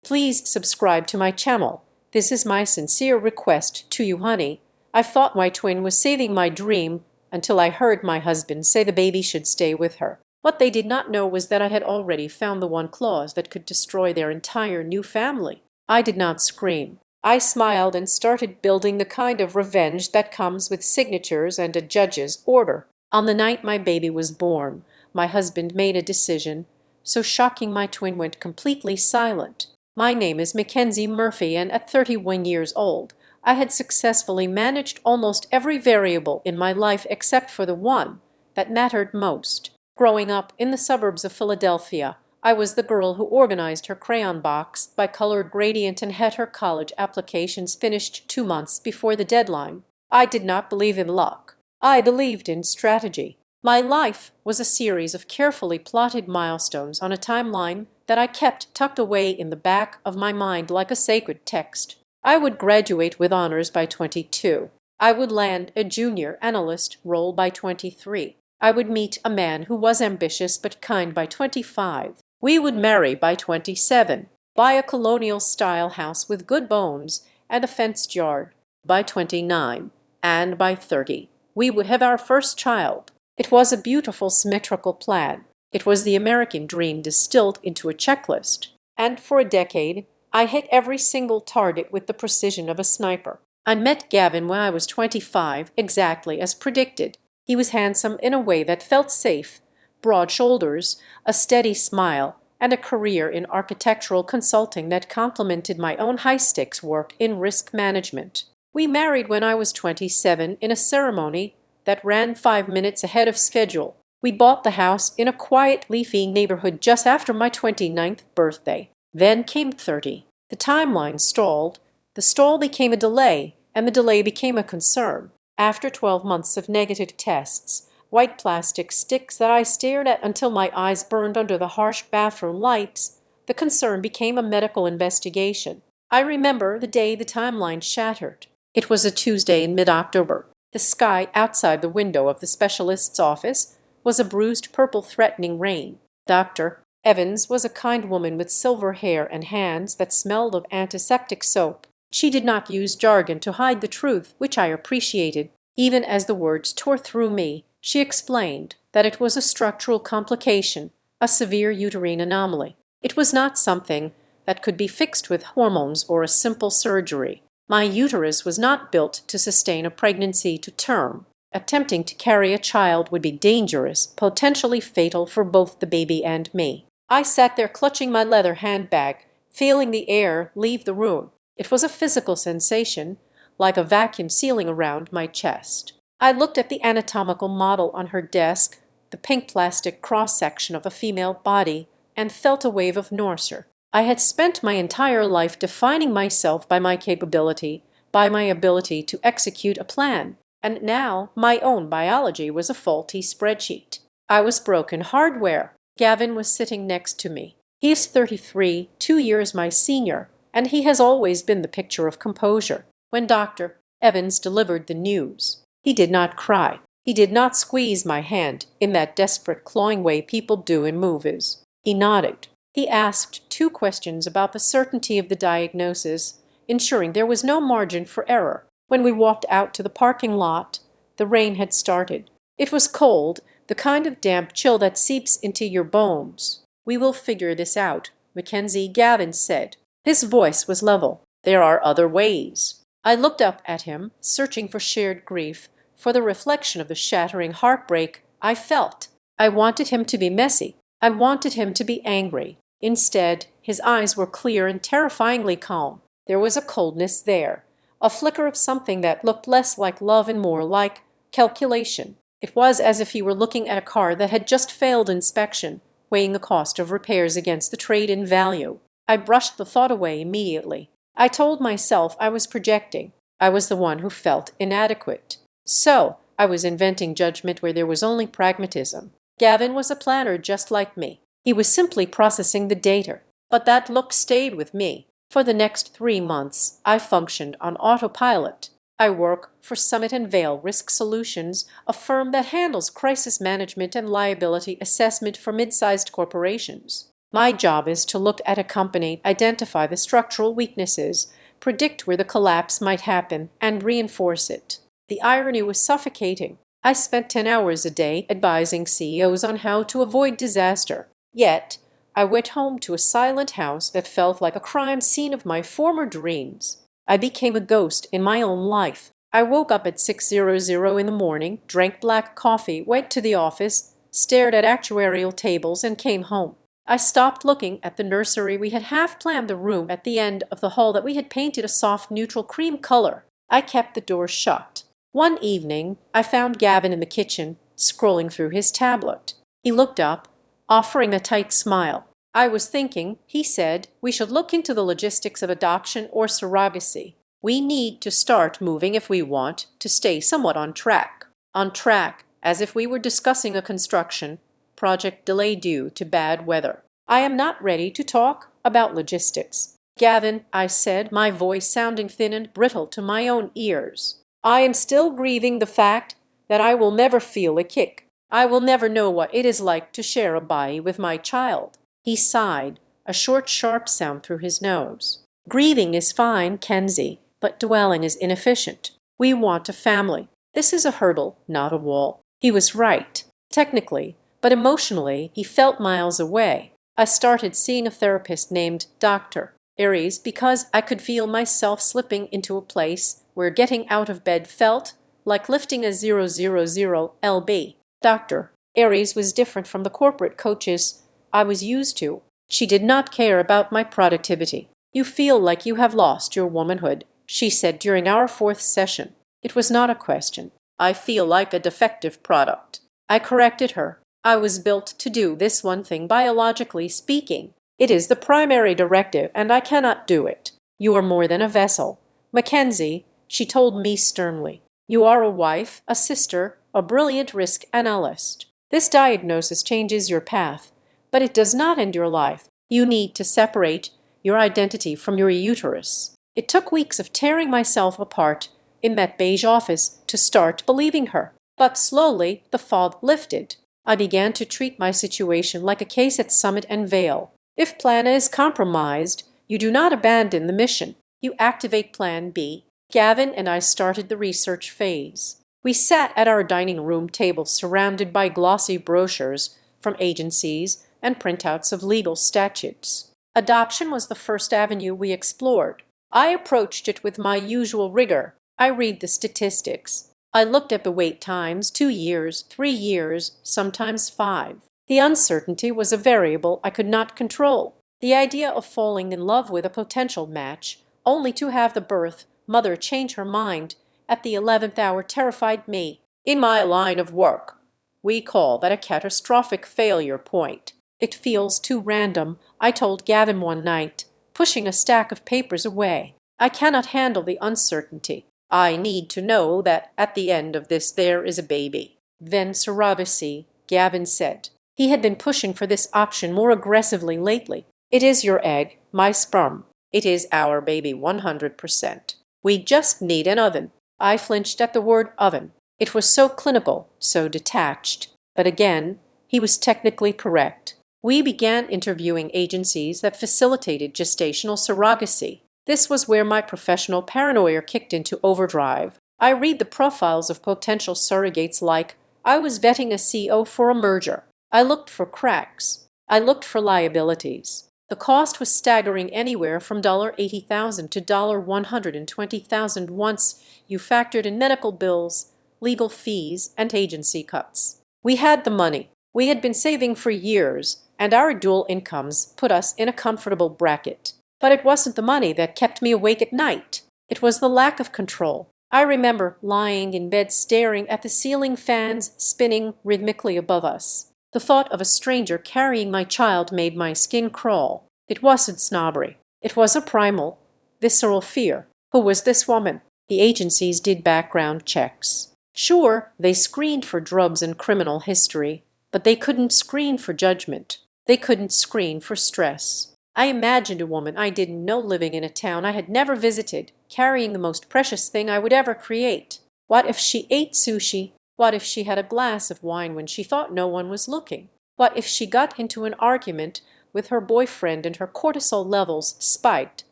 Please subscribe to my channel. This is my sincere request to you, honey. I thought my twin was saving my dream until I heard my husband say the baby should stay with her. What they did not know was that I had already found the one clause that could destroy their entire new family. I did not scream. I smiled and started building the kind of revenge that comes with signatures and a judge's order. On the night my baby was born, my husband made a decision so shocking my twin went completely silent. My name is Mackenzie Murphy, and at 31 years old, I had successfully managed almost every variable in my life except for the one that mattered most. Growing up in the suburbs of Philadelphia, I was the girl who organized her crayon box by colored gradient and had her college applications finished 2 months before the deadline. I did not believe in luck. I believed in strategy. My life was a series of carefully plotted milestones on a timeline that I kept tucked away in the back of my mind like a sacred text. I would graduate with honors by 22. I would land a junior analyst role by 23. I would meet a man who was ambitious but kind by 25. We would marry by 27, buy a colonial-style house with good bones and a fenced yard by 29, and by 30, we would have our first child. It was a beautiful symmetrical plan. It was the American dream distilled into a checklist. And for a decade, I hit every single target with the precision of a sniper. I met Gavin when I was 25, exactly as predicted. He was handsome in a way that felt safe, broad shoulders, a steady smile, and a career in architectural consulting that complemented my own high-stakes work in risk management. We married when I was 27 in a ceremony that ran 5 minutes ahead of schedule. We bought the house in a quiet, leafy neighborhood just after my 29th birthday. Then came 30. The timeline stalled. The stall became a delay, and the delay became a concern. After 12 months of negative tests, white plastic sticks that I stared at until my eyes burned under the harsh bathroom lights, the concern became a medical investigation. I remember the day the timeline shattered. It was a Tuesday in mid-October. The sky outside the window of the specialist's office was a bruised purple threatening rain. Dr. Evans was a kind woman with silver hair and hands that smelled of antiseptic soap. She did not use jargon to hide the truth, which I appreciated. Even as the words tore through me, she explained that it was a structural complication, a severe uterine anomaly. It was not something that could be fixed with hormones or a simple surgery. My uterus was not built to sustain a pregnancy to term. Attempting to carry a child would be dangerous, potentially fatal for both the baby and me. I sat there clutching my leather handbag, feeling the air leave the room. It was a physical sensation, like a vacuum sealing around my chest. I looked at the anatomical model on her desk, the pink plastic cross-section of a female body, and felt a wave of nausea. I had spent my entire life defining myself by my capability, by my ability to execute a plan, and now my own biology was a faulty spreadsheet. I was broken hardware. Gavin was sitting next to me. He is 33, 2 years my senior, and he has always been the picture of composure. When Dr. Evans delivered the news, he did not cry. He did not squeeze my hand in that desperate clawing way people do in movies. He nodded. He asked 2 questions about the certainty of the diagnosis, ensuring there was no margin for error. When we walked out to the parking lot, the rain had started. It was cold, the kind of damp chill that seeps into your bones. "We will figure this out," Mackenzie, Gavin said. His voice was level. "There are other ways." I looked up at him, searching for shared grief, for the reflection of the shattering heartbreak I felt. I wanted him to be messy. I wanted him to be angry. Instead, his eyes were clear and terrifyingly calm. There was a coldness there, a flicker of something that looked less like love and more like calculation. It was as if he were looking at a car that had just failed inspection, weighing the cost of repairs against the trade-in value. I brushed the thought away immediately. I told myself I was projecting. I was the one who felt inadequate. So I was inventing judgment where there was only pragmatism. Gavin was a planner just like me. He was simply processing the data. But that look stayed with me. For the next 3 months, I functioned on autopilot. I work for Summit and Vale Risk Solutions, a firm that handles crisis management and liability assessment for mid-sized corporations. My job is to look at a company, identify the structural weaknesses, predict where the collapse might happen, and reinforce it. The irony was suffocating. I spent 10 hours a day advising CEOs on how to avoid disaster. Yet, I went home to a silent house that felt like a crime scene of my former dreams. I became a ghost in my own life. I woke up at 6:00 in the morning, drank black coffee, went to the office, stared at actuarial tables, and came home. I stopped looking at the nursery. We had half-planned the room at the end of the hall that we had painted a soft neutral cream color. I kept the door shut. One evening, I found Gavin in the kitchen, scrolling through his tablet. He looked up, offering a tight smile. "I was thinking," he said, "we should look into the logistics of adoption or surrogacy. We need to start moving if we want to stay somewhat on track." On track, as if we were discussing a construction project delay due to bad weather. "I am not ready to talk about logistics, Gavin," I said, my voice sounding thin and brittle to my own ears. "I am still grieving the fact that I will never feel a kick. I will never know what it is like to share a body with my child." He sighed, a short, sharp sound through his nose. "Grieving is fine, Kenzie, but dwelling is inefficient. We want a family. This is a hurdle, not a wall." He was right, technically, but emotionally he felt miles away. I started seeing a therapist named Dr. Aries because I could feel myself slipping into a place where getting out of bed felt like lifting a 000 lb. Dr. Aries was different from the corporate coaches I was used to. She did not care about my productivity. "You feel like you have lost your womanhood," she said during our fourth session. It was not a question. "I feel like a defective product." I corrected her. "I was built to do this one thing, biologically speaking. It is the primary directive, and I cannot do it. You are more than a vessel. Mackenzie," she told me sternly, "you are a wife, a sister, a brilliant risk analyst. This diagnosis changes your path, but it does not end your life. You need to separate your identity from your uterus." It took weeks of tearing myself apart in that beige office to start believing her. But slowly the fog lifted. I began to treat my situation like a case at Summit and Vale. If Plan A is compromised, you do not abandon the mission. You activate Plan B. Gavin and I started the research phase. We sat at our dining room table surrounded by glossy brochures from agencies and printouts of legal statutes. Adoption was the first avenue we explored. I approached it with my usual rigor. I read the statistics. I looked at the wait times, 2 years, 3 years, sometimes 5. The uncertainty was a variable I could not control. The idea of falling in love with a potential match, only to have the birth mother change her mind at the 11th hour, terrified me. In my line of work, we call that a catastrophic failure point. "It feels too random," I told Gavin one night, pushing a stack of papers away. "I cannot handle the uncertainty. I need to know that at the end of this there is a baby." "Then surrogacy," Gavin said. He had been pushing for this option more aggressively lately. "It is your egg, my sperm. It is our baby 100%. We just need an oven." I flinched at the word oven. It was so clinical, so detached. But again, he was technically correct. We began interviewing agencies that facilitated gestational surrogacy. This was where my professional paranoia kicked into overdrive. I read the profiles of potential surrogates like I was vetting a CEO for a merger. I looked for cracks. I looked for liabilities. The cost was staggering, anywhere from $80,000 to $120,000 once you factored in medical bills, legal fees, and agency cuts. We had the money. We had been saving for years, and our dual incomes put us in a comfortable bracket. But it wasn't the money that kept me awake at night. It was the lack of control. I remember lying in bed staring at the ceiling fans spinning rhythmically above us. The thought of a stranger carrying my child made my skin crawl. It wasn't snobbery. It was a primal, visceral fear. Who was this woman? The agencies did background checks. Sure, they screened for drugs and criminal history, but they couldn't screen for judgment. They couldn't screen for stress. I imagined a woman I didn't know living in a town I had never visited, carrying the most precious thing I would ever create. What if she ate sushi? What if she had a glass of wine when she thought no one was looking? What if she got into an argument with her boyfriend and her cortisol levels spiked,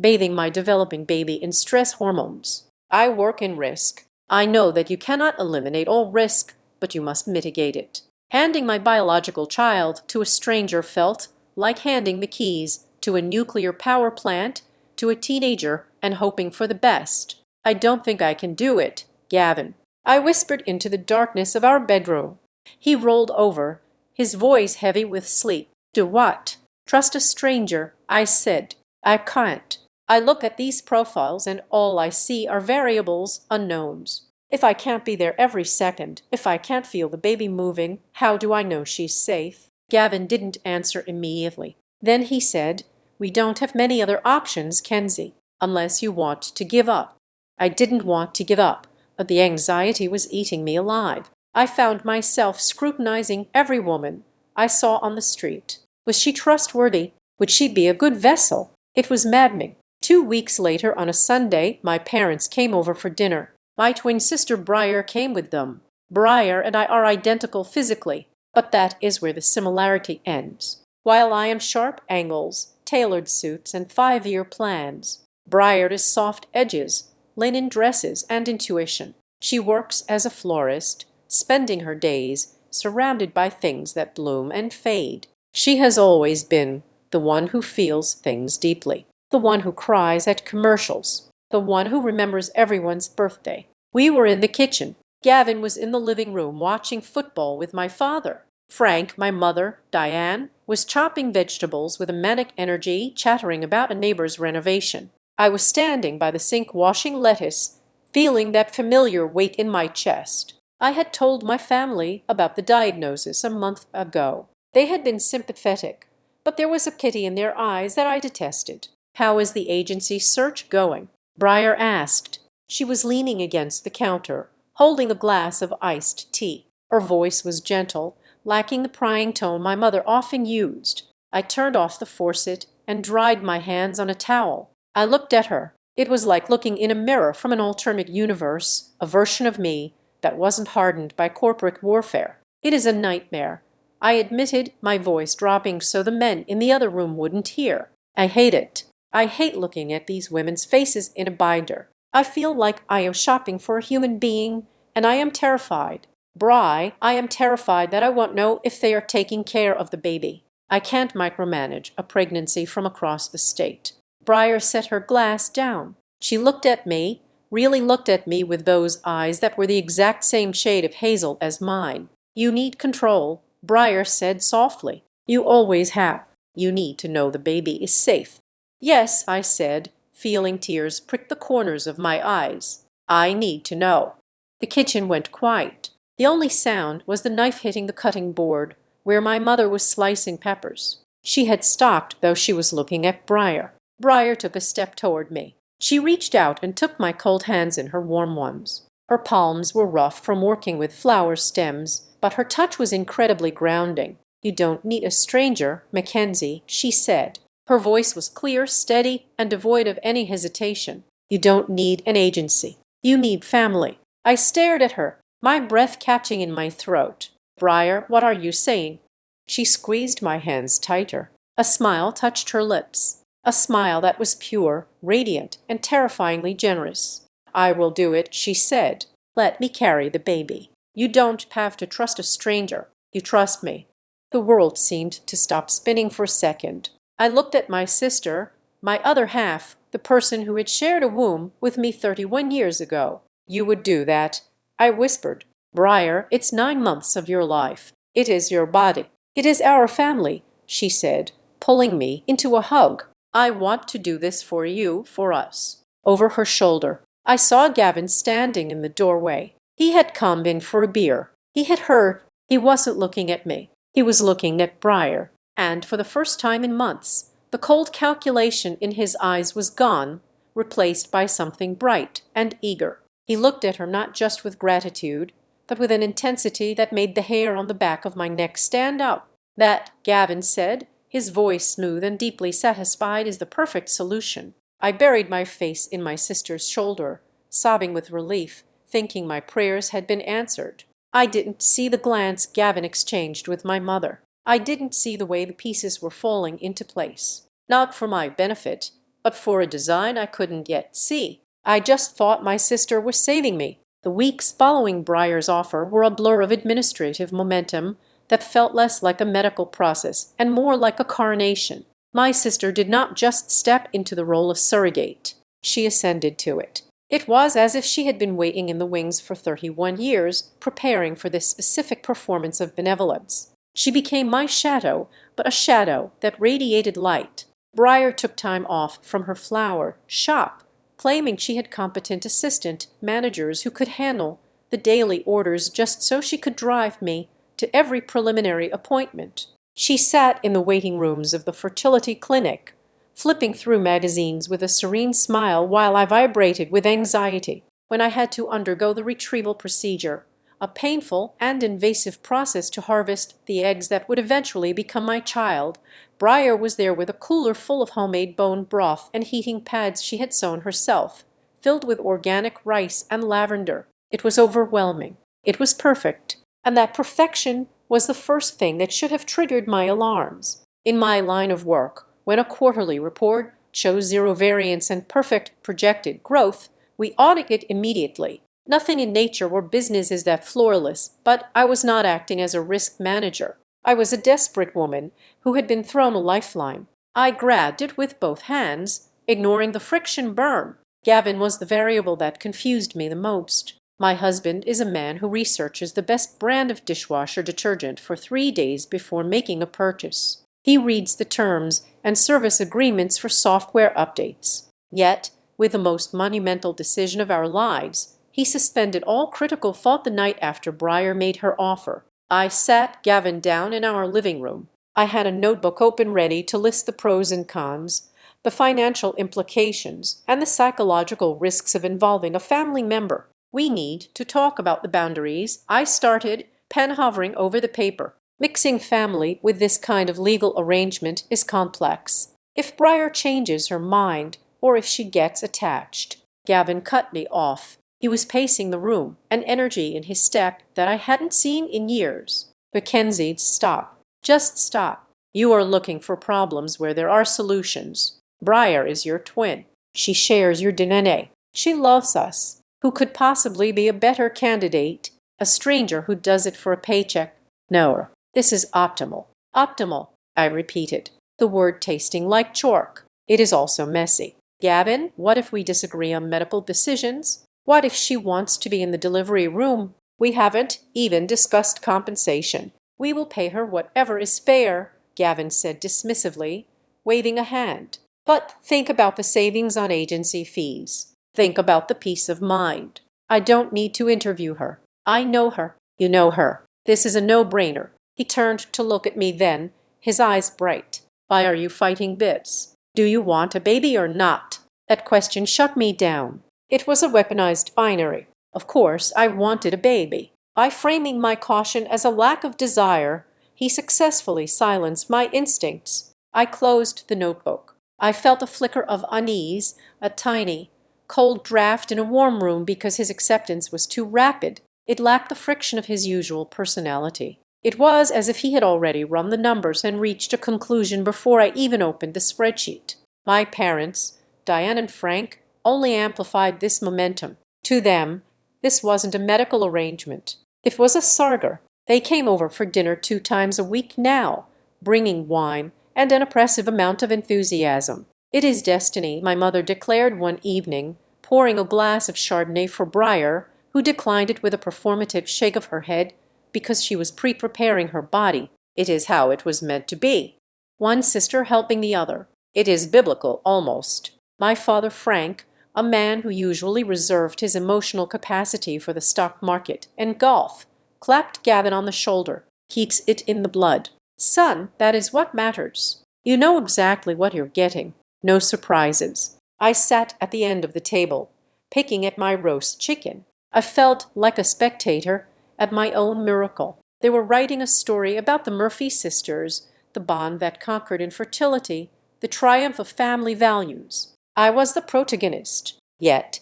bathing my developing baby in stress hormones. I work in risk. I know that you cannot eliminate all risk, but you must mitigate it. Handing my biological child to a stranger felt like handing the keys to a nuclear power plant to a teenager and hoping for the best. I don't think I can do it, Gavin. I whispered into the darkness of our bedroom. He rolled over, his voice heavy with sleep. Do what? Trust a stranger, I said. I can't. I look at these profiles and all I see are variables, unknowns. If I can't be there every second, if I can't feel the baby moving, how do I know she's safe? Gavin didn't answer immediately. Then he said, we don't have many other options, Kenzie, unless you want to give up. I didn't want to give up, but the anxiety was eating me alive. I found myself scrutinizing every woman I saw on the street. Was she trustworthy? Would she be a good vessel? It was maddening. 2 weeks later, on a Sunday, my parents came over for dinner. My twin sister Briar came with them. Briar and I are identical physically, but that is where the similarity ends. While I am sharp angles, tailored suits, and 5-year plans, Briar is soft edges, linen dresses, and intuition. She works as a florist, spending her days surrounded by things that bloom and fade. She has always been the one who feels things deeply, the one who cries at commercials, the one who remembers everyone's birthday. We were in the kitchen. Gavin was in the living room watching football with my father. Frank, my mother, Diane, was chopping vegetables with a manic energy, chattering about a neighbor's renovation. I was standing by the sink washing lettuce, feeling that familiar weight in my chest. I had told my family about the diagnosis a month ago. They had been sympathetic, but there was a pity in their eyes that I detested. How is the agency search going? Briar asked. She was leaning against the counter, holding a glass of iced tea. Her voice was gentle, lacking the prying tone my mother often used. I turned off the faucet and dried my hands on a towel. I looked at her. It was like looking in a mirror from an alternate universe, a version of me that wasn't hardened by corporate warfare. It is a nightmare, I admitted, my voice dropping so the men in the other room wouldn't hear. I hate it. I hate looking at these women's faces in a binder. I feel like I am shopping for a human being, and I am terrified. I am terrified that I won't know if they are taking care of the baby. I can't micromanage a pregnancy from across the state. Briar set her glass down. She looked at me, really looked at me with those eyes that were the exact same shade of hazel as mine. You need control, Briar said softly. You always have. You need to know the baby is safe. Yes, I said, feeling tears prick the corners of my eyes. I need to know. The kitchen went quiet. The only sound was the knife hitting the cutting board, where my mother was slicing peppers. She had stopped, though she was looking at Briar. Briar took a step toward me. She reached out and took my cold hands in her warm ones. Her palms were rough from working with flower stems, but her touch was incredibly grounding. You don't need a stranger, Mackenzie, she said. Her voice was clear, steady, and devoid of any hesitation. You don't need an agency. You need family. I stared at her, my breath catching in my throat. Briar, what are you saying? She squeezed my hands tighter. A smile touched her lips. A smile that was pure, radiant, and terrifyingly generous. I will do it, she said. Let me carry the baby. You don't have to trust a stranger. You trust me. The world seemed to stop spinning for a second. I looked at my sister, my other half, the person who had shared a womb with me 31 years ago. You would do that, I whispered. Briar, it's 9 months of your life. It is your body. It is our family, she said, pulling me into a hug. I want to do this for you, for us. Over her shoulder, I saw Gavin standing in the doorway. He had come in for a beer. He had heard. He wasn't looking at me. He was looking at Briar. And for the first time in months, the cold calculation in his eyes was gone, replaced by something bright and eager. He looked at her not just with gratitude, but with an intensity that made the hair on the back of my neck stand up. That, Gavin said, his voice smooth and deeply satisfied, is the perfect solution. I buried my face in my sister's shoulder, sobbing with relief, thinking my prayers had been answered. I didn't see the glance Gavin exchanged with my mother. I didn't see the way the pieces were falling into place. Not for my benefit, but for a design I couldn't yet see. I just thought my sister was saving me. The weeks following Breyer's offer were a blur of administrative momentum that felt less like a medical process and more like a coronation. My sister did not just step into the role of surrogate. She ascended to it. It was as if she had been waiting in the wings for 31 years, preparing for this specific performance of benevolence. She became my shadow, but a shadow that radiated light. Breyer took time off from her flower shop, claiming she had competent assistant managers who could handle the daily orders just so she could drive me to every preliminary appointment. She sat in the waiting rooms of the fertility clinic, flipping through magazines with a serene smile while I vibrated with anxiety. When I had to undergo the retrieval procedure, a painful and invasive process to harvest the eggs that would eventually become my child, Breyer was there with a cooler full of homemade bone broth and heating pads she had sewn herself, filled with organic rice and lavender. It was overwhelming. It was perfect. And that perfection was the first thing that should have triggered my alarms. In my line of work, when a quarterly report shows zero variance and perfect projected growth, we audit it immediately. Nothing in nature or business is that flawless, but I was not acting as a risk manager. I was a desperate woman who had been thrown a lifeline. I grabbed it with both hands, ignoring the friction burn. Gavin was the variable that confused me the most. My husband is a man who researches the best brand of dishwasher detergent for 3 days before making a purchase. He reads the terms and service agreements for software updates. Yet, with the most monumental decision of our lives, he suspended all critical thought the night after Breyer made her offer. I sat Gavin down in our living room. I had a notebook open ready to list the pros and cons, the financial implications, and the psychological risks of involving a family member. We need to talk about the boundaries. I started, pen hovering over the paper. Mixing family with this kind of legal arrangement is complex. If Breyer changes her mind, or if she gets attached. Gavin cut me off. He was pacing the room, an energy in his step that I hadn't seen in years. Mackenzie, stop. Just stop. You are looking for problems where there are solutions. Breyer is your twin. She shares your DNA. She loves us. Who could possibly be a better candidate? A stranger who does it for a paycheck? No, this is optimal. Optimal, I repeated, the word tasting like chalk. It is also messy. Gavin, what if we disagree on medical decisions? What if she wants to be in the delivery room? We haven't even discussed compensation. We will pay her whatever is fair, Gavin said dismissively, waving a hand. But think about the savings on agency fees. Think about the peace of mind. I don't need to interview her. I know her. You know her. This is a no-brainer. He turned to look at me then, his eyes bright. Why are you fighting bids? Do you want a baby or not? That question shut me down. It was a weaponized binary. Of course, I wanted a baby. By framing my caution as a lack of desire, he successfully silenced my instincts. I closed the notebook. I felt a flicker of unease, a tiny, cold draft in a warm room because his acceptance was too rapid. It lacked the friction of his usual personality. It was as if he had already run the numbers and reached a conclusion before I even opened the spreadsheet. My parents, Diane and Frank, only amplified this momentum. To them, this wasn't a medical arrangement. It was a sarger. They came over for dinner 2 times a week now, bringing wine and an oppressive amount of enthusiasm. It is destiny, my mother declared one evening, pouring a glass of Chardonnay for Breyer, who declined it with a performative shake of her head because she was pre-preparing her body. It is how it was meant to be. One sister helping the other. It is biblical, almost. My father, Frank, a man who usually reserved his emotional capacity for the stock market and golf, clapped Gavin on the shoulder. Keeps it in the blood. Son, that is what matters. You know exactly what you're getting. No surprises. I sat at the end of the table, picking at my roast chicken. I felt like a spectator at my own miracle. They were writing a story about the Murphy sisters, the bond that conquered infertility, the triumph of family values. I was the protagonist, yet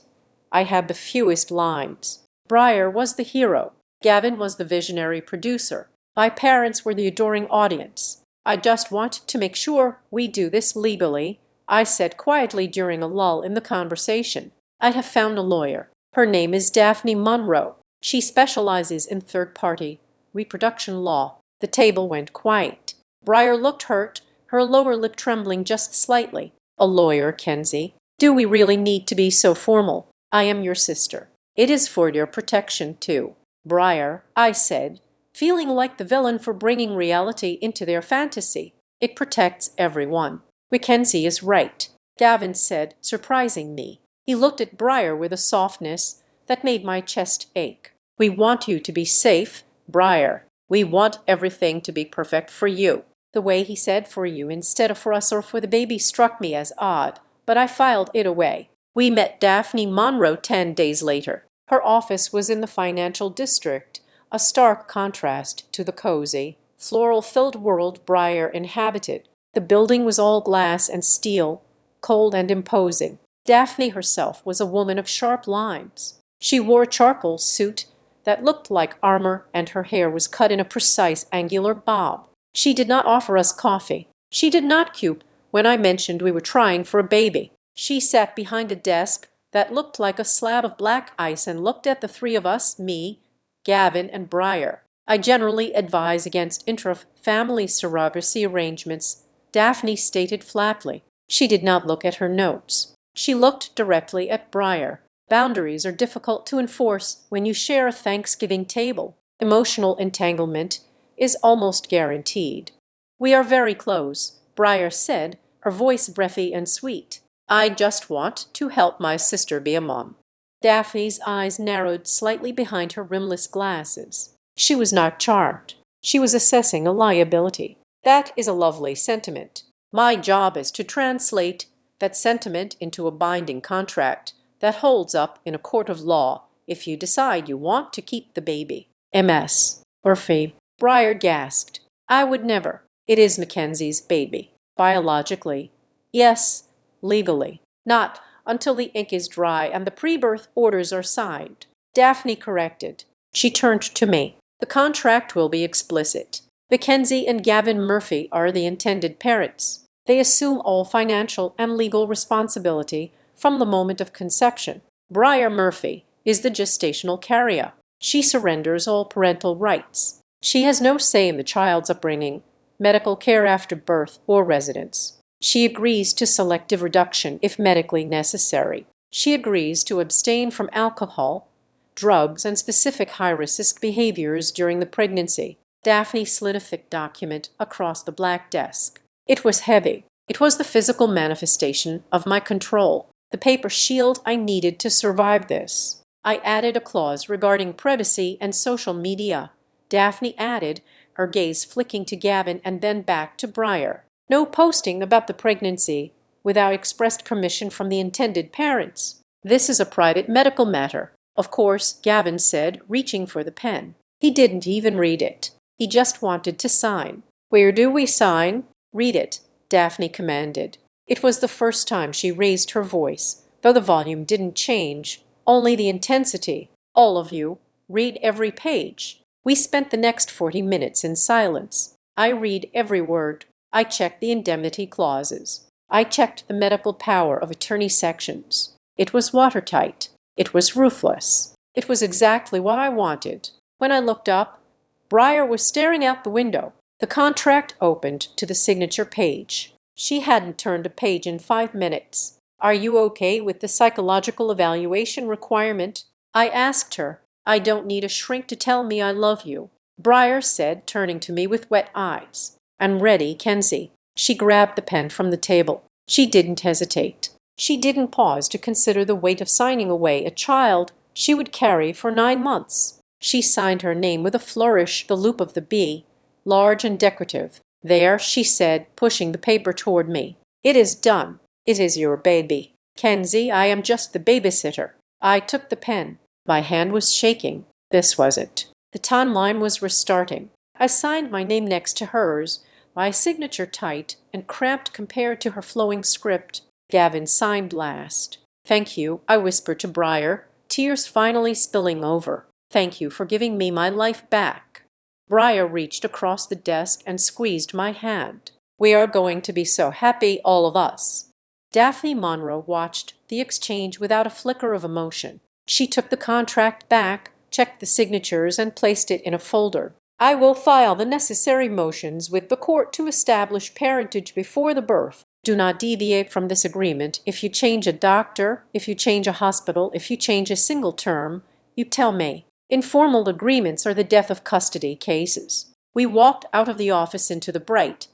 I had the fewest lines. Breyer was the hero. Gavin was the visionary producer, My parents were the adoring audience. I just want to make sure we do this legally, I said quietly during a lull in the conversation. I have found a lawyer. Her name is Daphne Monroe. She specializes in third-party reproduction law. The table went quiet. Briar looked hurt, her lower lip trembling just slightly. A lawyer, Kenzie. Do we really need to be so formal? I am your sister. It is for your protection, too. Briar, I said, feeling like the villain for bringing reality into their fantasy. It protects everyone. Mackenzie is right, Gavin said, surprising me. He looked at Briar with a softness that made my chest ache. We want you to be safe, Briar. We want everything to be perfect for you. The way he said for you instead of for us or for the baby struck me as odd, but I filed it away. We met Daphne Monroe 10 days later. Her office was in the financial district, a stark contrast to the cozy, floral-filled world Briar inhabited. The building was all glass and steel, cold and imposing. Daphne herself was a woman of sharp lines. She wore a charcoal suit that looked like armor, and her hair was cut in a precise angular bob. She did not offer us coffee. She did not cue when I mentioned we were trying for a baby. She sat behind a desk that looked like a slab of black ice and looked at the three of us, me, Gavin, and Briar. I generally advise against intra-family surrogacy arrangements, Daphne stated flatly. She did not look at her notes. She looked directly at Briar. Boundaries are difficult to enforce when you share a Thanksgiving table. Emotional entanglement is almost guaranteed. We are very close, Briar said, her voice breathy and sweet. I just want to help my sister be a mom. Daphne's eyes narrowed slightly behind her rimless glasses. She was not charmed. She was assessing a liability. That is a lovely sentiment. My job is to translate that sentiment into a binding contract that holds up in a court of law if you decide you want to keep the baby. MS. Or fee. Briar gasped. I would never. It is Mackenzie's baby. Biologically. Yes. Legally. Not until the ink is dry and the pre-birth orders are signed. Daphne corrected. She turned to me. The contract will be explicit. Mackenzie and Gavin Murphy are the intended parents. They assume all financial and legal responsibility from the moment of conception. Briar Murphy is the gestational carrier. She surrenders all parental rights. She has no say in the child's upbringing, medical care after birth, or residence. She agrees to selective reduction if medically necessary. She agrees to abstain from alcohol, drugs, and specific high-risk behaviors during the pregnancy. Daphne slid a thick document across the black desk. It was heavy. It was the physical manifestation of my control, the paper shield I needed to survive this. I added a clause regarding privacy and social media. Daphne added, her gaze flicking to Gavin and then back to Briar. No posting about the pregnancy without expressed permission from the intended parents. This is a private medical matter. Of course, Gavin said, reaching for the pen. He didn't even read it. He just wanted to sign. Where do we sign? Read it, Daphne commanded. It was the first time she raised her voice, though the volume didn't change, only the intensity. All of you, read every page. We spent the next 40 minutes in silence. I read every word. I checked the indemnity clauses. I checked the medical power of attorney sections. It was watertight. It was ruthless. It was exactly what I wanted. When I looked up, Briar was staring out the window. The contract opened to the signature page. She hadn't turned a page in 5 minutes. Are you okay with the psychological evaluation requirement? I asked her. I don't need a shrink to tell me I love you, Briar said, turning to me with wet eyes. I'm ready, Kenzie. She grabbed the pen from the table. She didn't hesitate. She didn't pause to consider the weight of signing away a child she would carry for 9 months. She signed her name with a flourish, the loop of the B, large and decorative. There, she said, pushing the paper toward me. It is done. It is your baby. Kenzie, I am just the babysitter. I took the pen. My hand was shaking. This was it. The timeline was restarting. I signed my name next to hers, my signature tight and cramped compared to her flowing script. Gavin signed last. Thank you, I whispered to Briar, tears finally spilling over. Thank you for giving me my life back. Briar reached across the desk and squeezed my hand. "We are going to be so happy, all of us." Daphne Monroe watched the exchange without a flicker of emotion. She took the contract back, checked the signatures, and placed it in a folder. "I will file the necessary motions with the court to establish parentage before the birth. Do not deviate from this agreement. If you change a doctor, if you change a hospital, if you change a single term, you tell me. Informal agreements are the death of custody cases." We walked out of the office into the bright,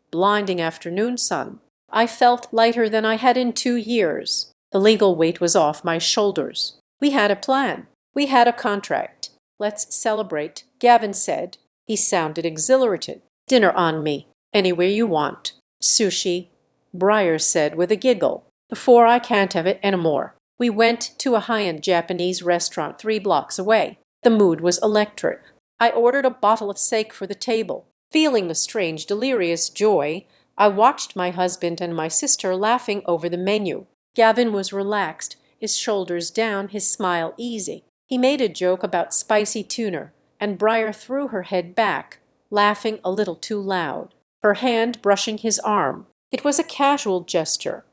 blinding afternoon sun. I felt lighter than I had in 2 years. The legal weight was off my shoulders. We had a plan. We had a contract. "Let's celebrate," Gavin said. He sounded exhilarated. "Dinner on me. Anywhere you want." "Sushi," Briar said with a giggle. "Before I can't have it anymore." We went to a high-end Japanese restaurant 3 blocks away. The mood was electric. I ordered a bottle of sake for the table. Feeling a strange, delirious joy, I watched my husband and my sister laughing over the menu. Gavin was relaxed, his shoulders down, his smile easy. He made a joke about spicy tuna, and Briar threw her head back, laughing a little too loud, her hand brushing his arm. It was a casual gesture,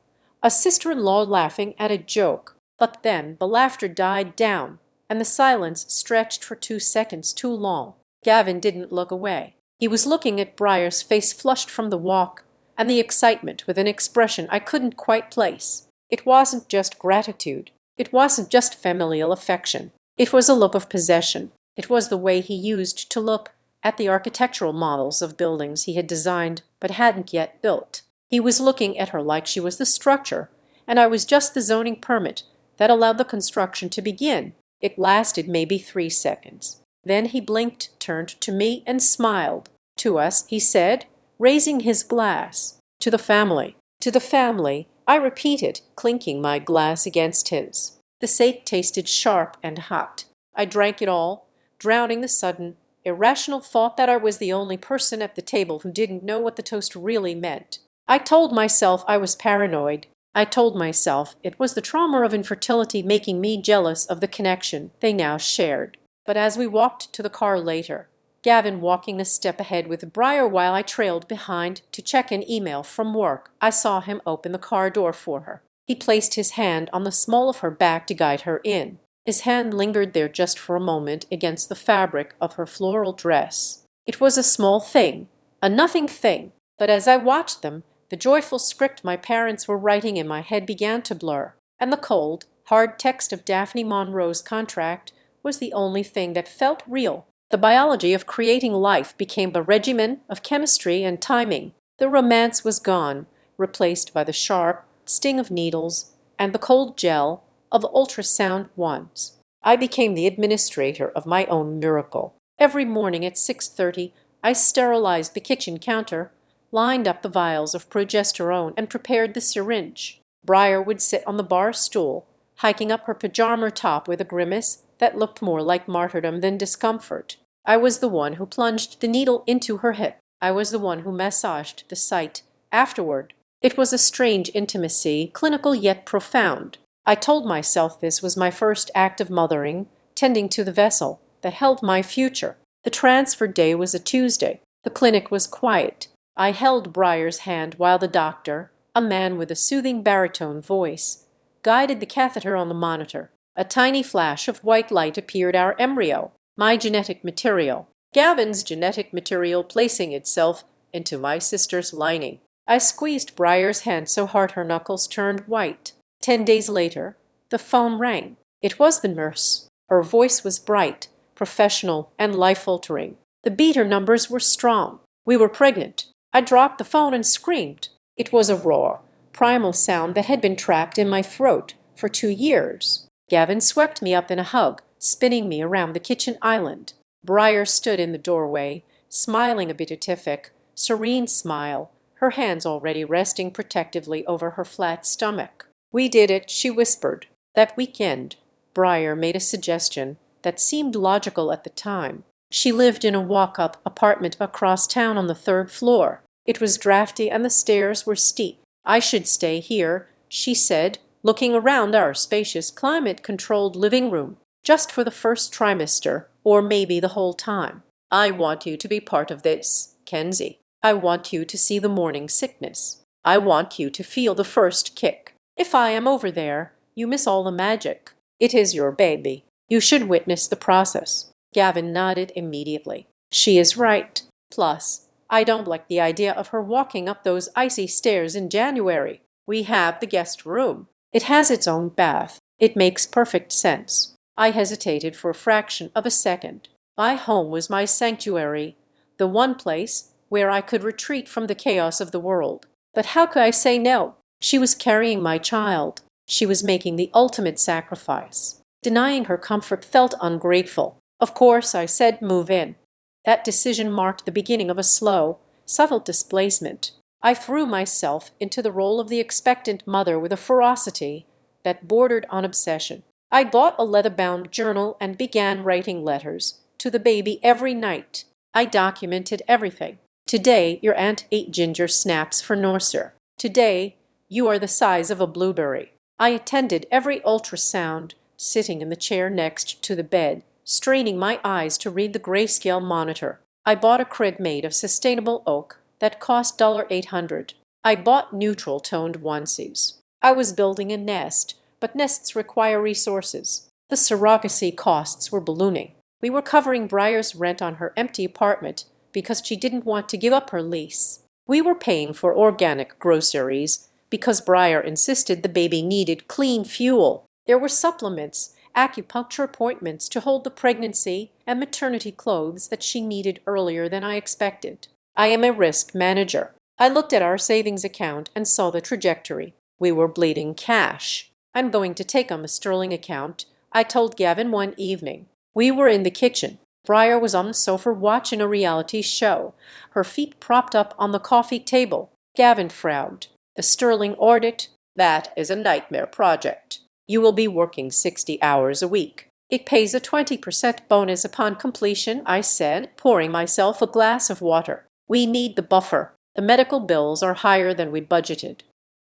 a sister-in-law laughing at a joke. But then the laughter died down, and the silence stretched for 2 seconds too long. Gavin didn't look away. He was looking at Briar's face, flushed from the walk, and the excitement with an expression I couldn't quite place. It wasn't just gratitude. It wasn't just familial affection. It was a look of possession. It was the way he used to look at the architectural models of buildings he had designed but hadn't yet built. He was looking at her like she was the structure, and I was just the zoning permit that allowed the construction to begin. It lasted maybe 3 seconds. Then he blinked, turned to me, and smiled. "To us," he said, raising his glass. "To the family." "To the family," I repeated, clinking my glass against his. The sake tasted sharp and hot. I drank it all, drowning the sudden, irrational thought that I was the only person at the table who didn't know what the toast really meant. I told myself I was paranoid. I told myself it was the trauma of infertility making me jealous of the connection they now shared. But as we walked to the car later, Gavin walking a step ahead with Briar while I trailed behind to check an email from work, I saw him open the car door for her. He placed his hand on the small of her back to guide her in. His hand lingered there just for a moment against the fabric of her floral dress. It was a small thing, a nothing thing, but as I watched them, the joyful script my parents were writing in my head began to blur, and the cold, hard text of Daphne Monroe's contract was the only thing that felt real. The biology of creating life became a regimen of chemistry and timing. The romance was gone, replaced by the sharp sting of needles and the cold gel of ultrasound wands. I became the administrator of my own miracle. Every morning at 6:30, I sterilized the kitchen counter, lined up the vials of progesterone, and prepared the syringe. Briar would sit on the bar stool, hiking up her pajama top with a grimace that looked more like martyrdom than discomfort. I was the one who plunged the needle into her hip. I was the one who massaged the site afterward. It was a strange intimacy, clinical yet profound. I told myself this was my first act of mothering, tending to the vessel that held my future. The transfer day was a Tuesday. The clinic was quiet. I held Briar's hand while the doctor, a man with a soothing baritone voice, guided the catheter on the monitor. A tiny flash of white light appeared, our embryo, my genetic material, Gavin's genetic material placing itself into my sister's lining. I squeezed Briar's hand so hard her knuckles turned white. 10 days later, the phone rang. It was the nurse. Her voice was bright, professional, and life-altering. The beater numbers were strong. We were pregnant. I dropped the phone and screamed. It was a raw, primal sound that had been trapped in my throat for 2 years. Gavin swept me up in a hug, spinning me around the kitchen island. Briar stood in the doorway, smiling a beatific, serene smile, her hands already resting protectively over her flat stomach. "We did it," she whispered. That weekend, Briar made a suggestion that seemed logical at the time. She lived in a walk-up apartment across town on the 3rd floor. It was drafty and the stairs were steep. "I should stay here," she said, looking around our spacious, climate-controlled living room, "just for the first trimester, or maybe the whole time." I want you to be part of this, Kenzie. I want you to see the morning sickness. I want you to feel the first kick. If I am over there, you miss all the magic. It is your baby. You should witness the process." Gavin nodded immediately. She is right. Plus, I don't like the idea of her walking up those icy stairs in January. We have the guest room. It has its own bath. It makes perfect sense. I hesitated for a fraction of a second. My home was my sanctuary, the one place where I could retreat from the chaos of the world. But how could I say no? She was carrying my child. She was making the ultimate sacrifice. Denying her comfort felt ungrateful. Of course, I said move in. That decision marked the beginning of a slow, subtle displacement. I threw myself into the role of the expectant mother with a ferocity that bordered on obsession. I bought a leather-bound journal and began writing letters to the baby every night. I documented everything. Today, your aunt ate ginger snaps for Norser. Today, you are the size of a blueberry. I attended every ultrasound, sitting in the chair next to the bed, straining my eyes to read the grayscale monitor. I bought a crib made of sustainable oak that cost $800. I bought neutral-toned onesies. I was building a nest, but nests require resources. The surrogacy costs were ballooning. We were covering Briar's rent on her empty apartment because she didn't want to give up her lease. We were paying for organic groceries because Briar insisted the baby needed clean fuel. There were supplements, acupuncture appointments to hold the pregnancy, and maternity clothes that she needed earlier than I expected. I am a risk manager. I looked at our savings account and saw the trajectory. We were bleeding cash. "I'm going to take on the Sterling account," I told Gavin one evening. We were in the kitchen. Briar was on the sofa watching a reality show, her feet propped up on the coffee table. Gavin frowned. "The Sterling audit? That is a nightmare project. You will be working 60 hours a week. It pays a 20% bonus upon completion," I said, pouring myself a glass of water. "We need the buffer. The medical bills are higher than we budgeted."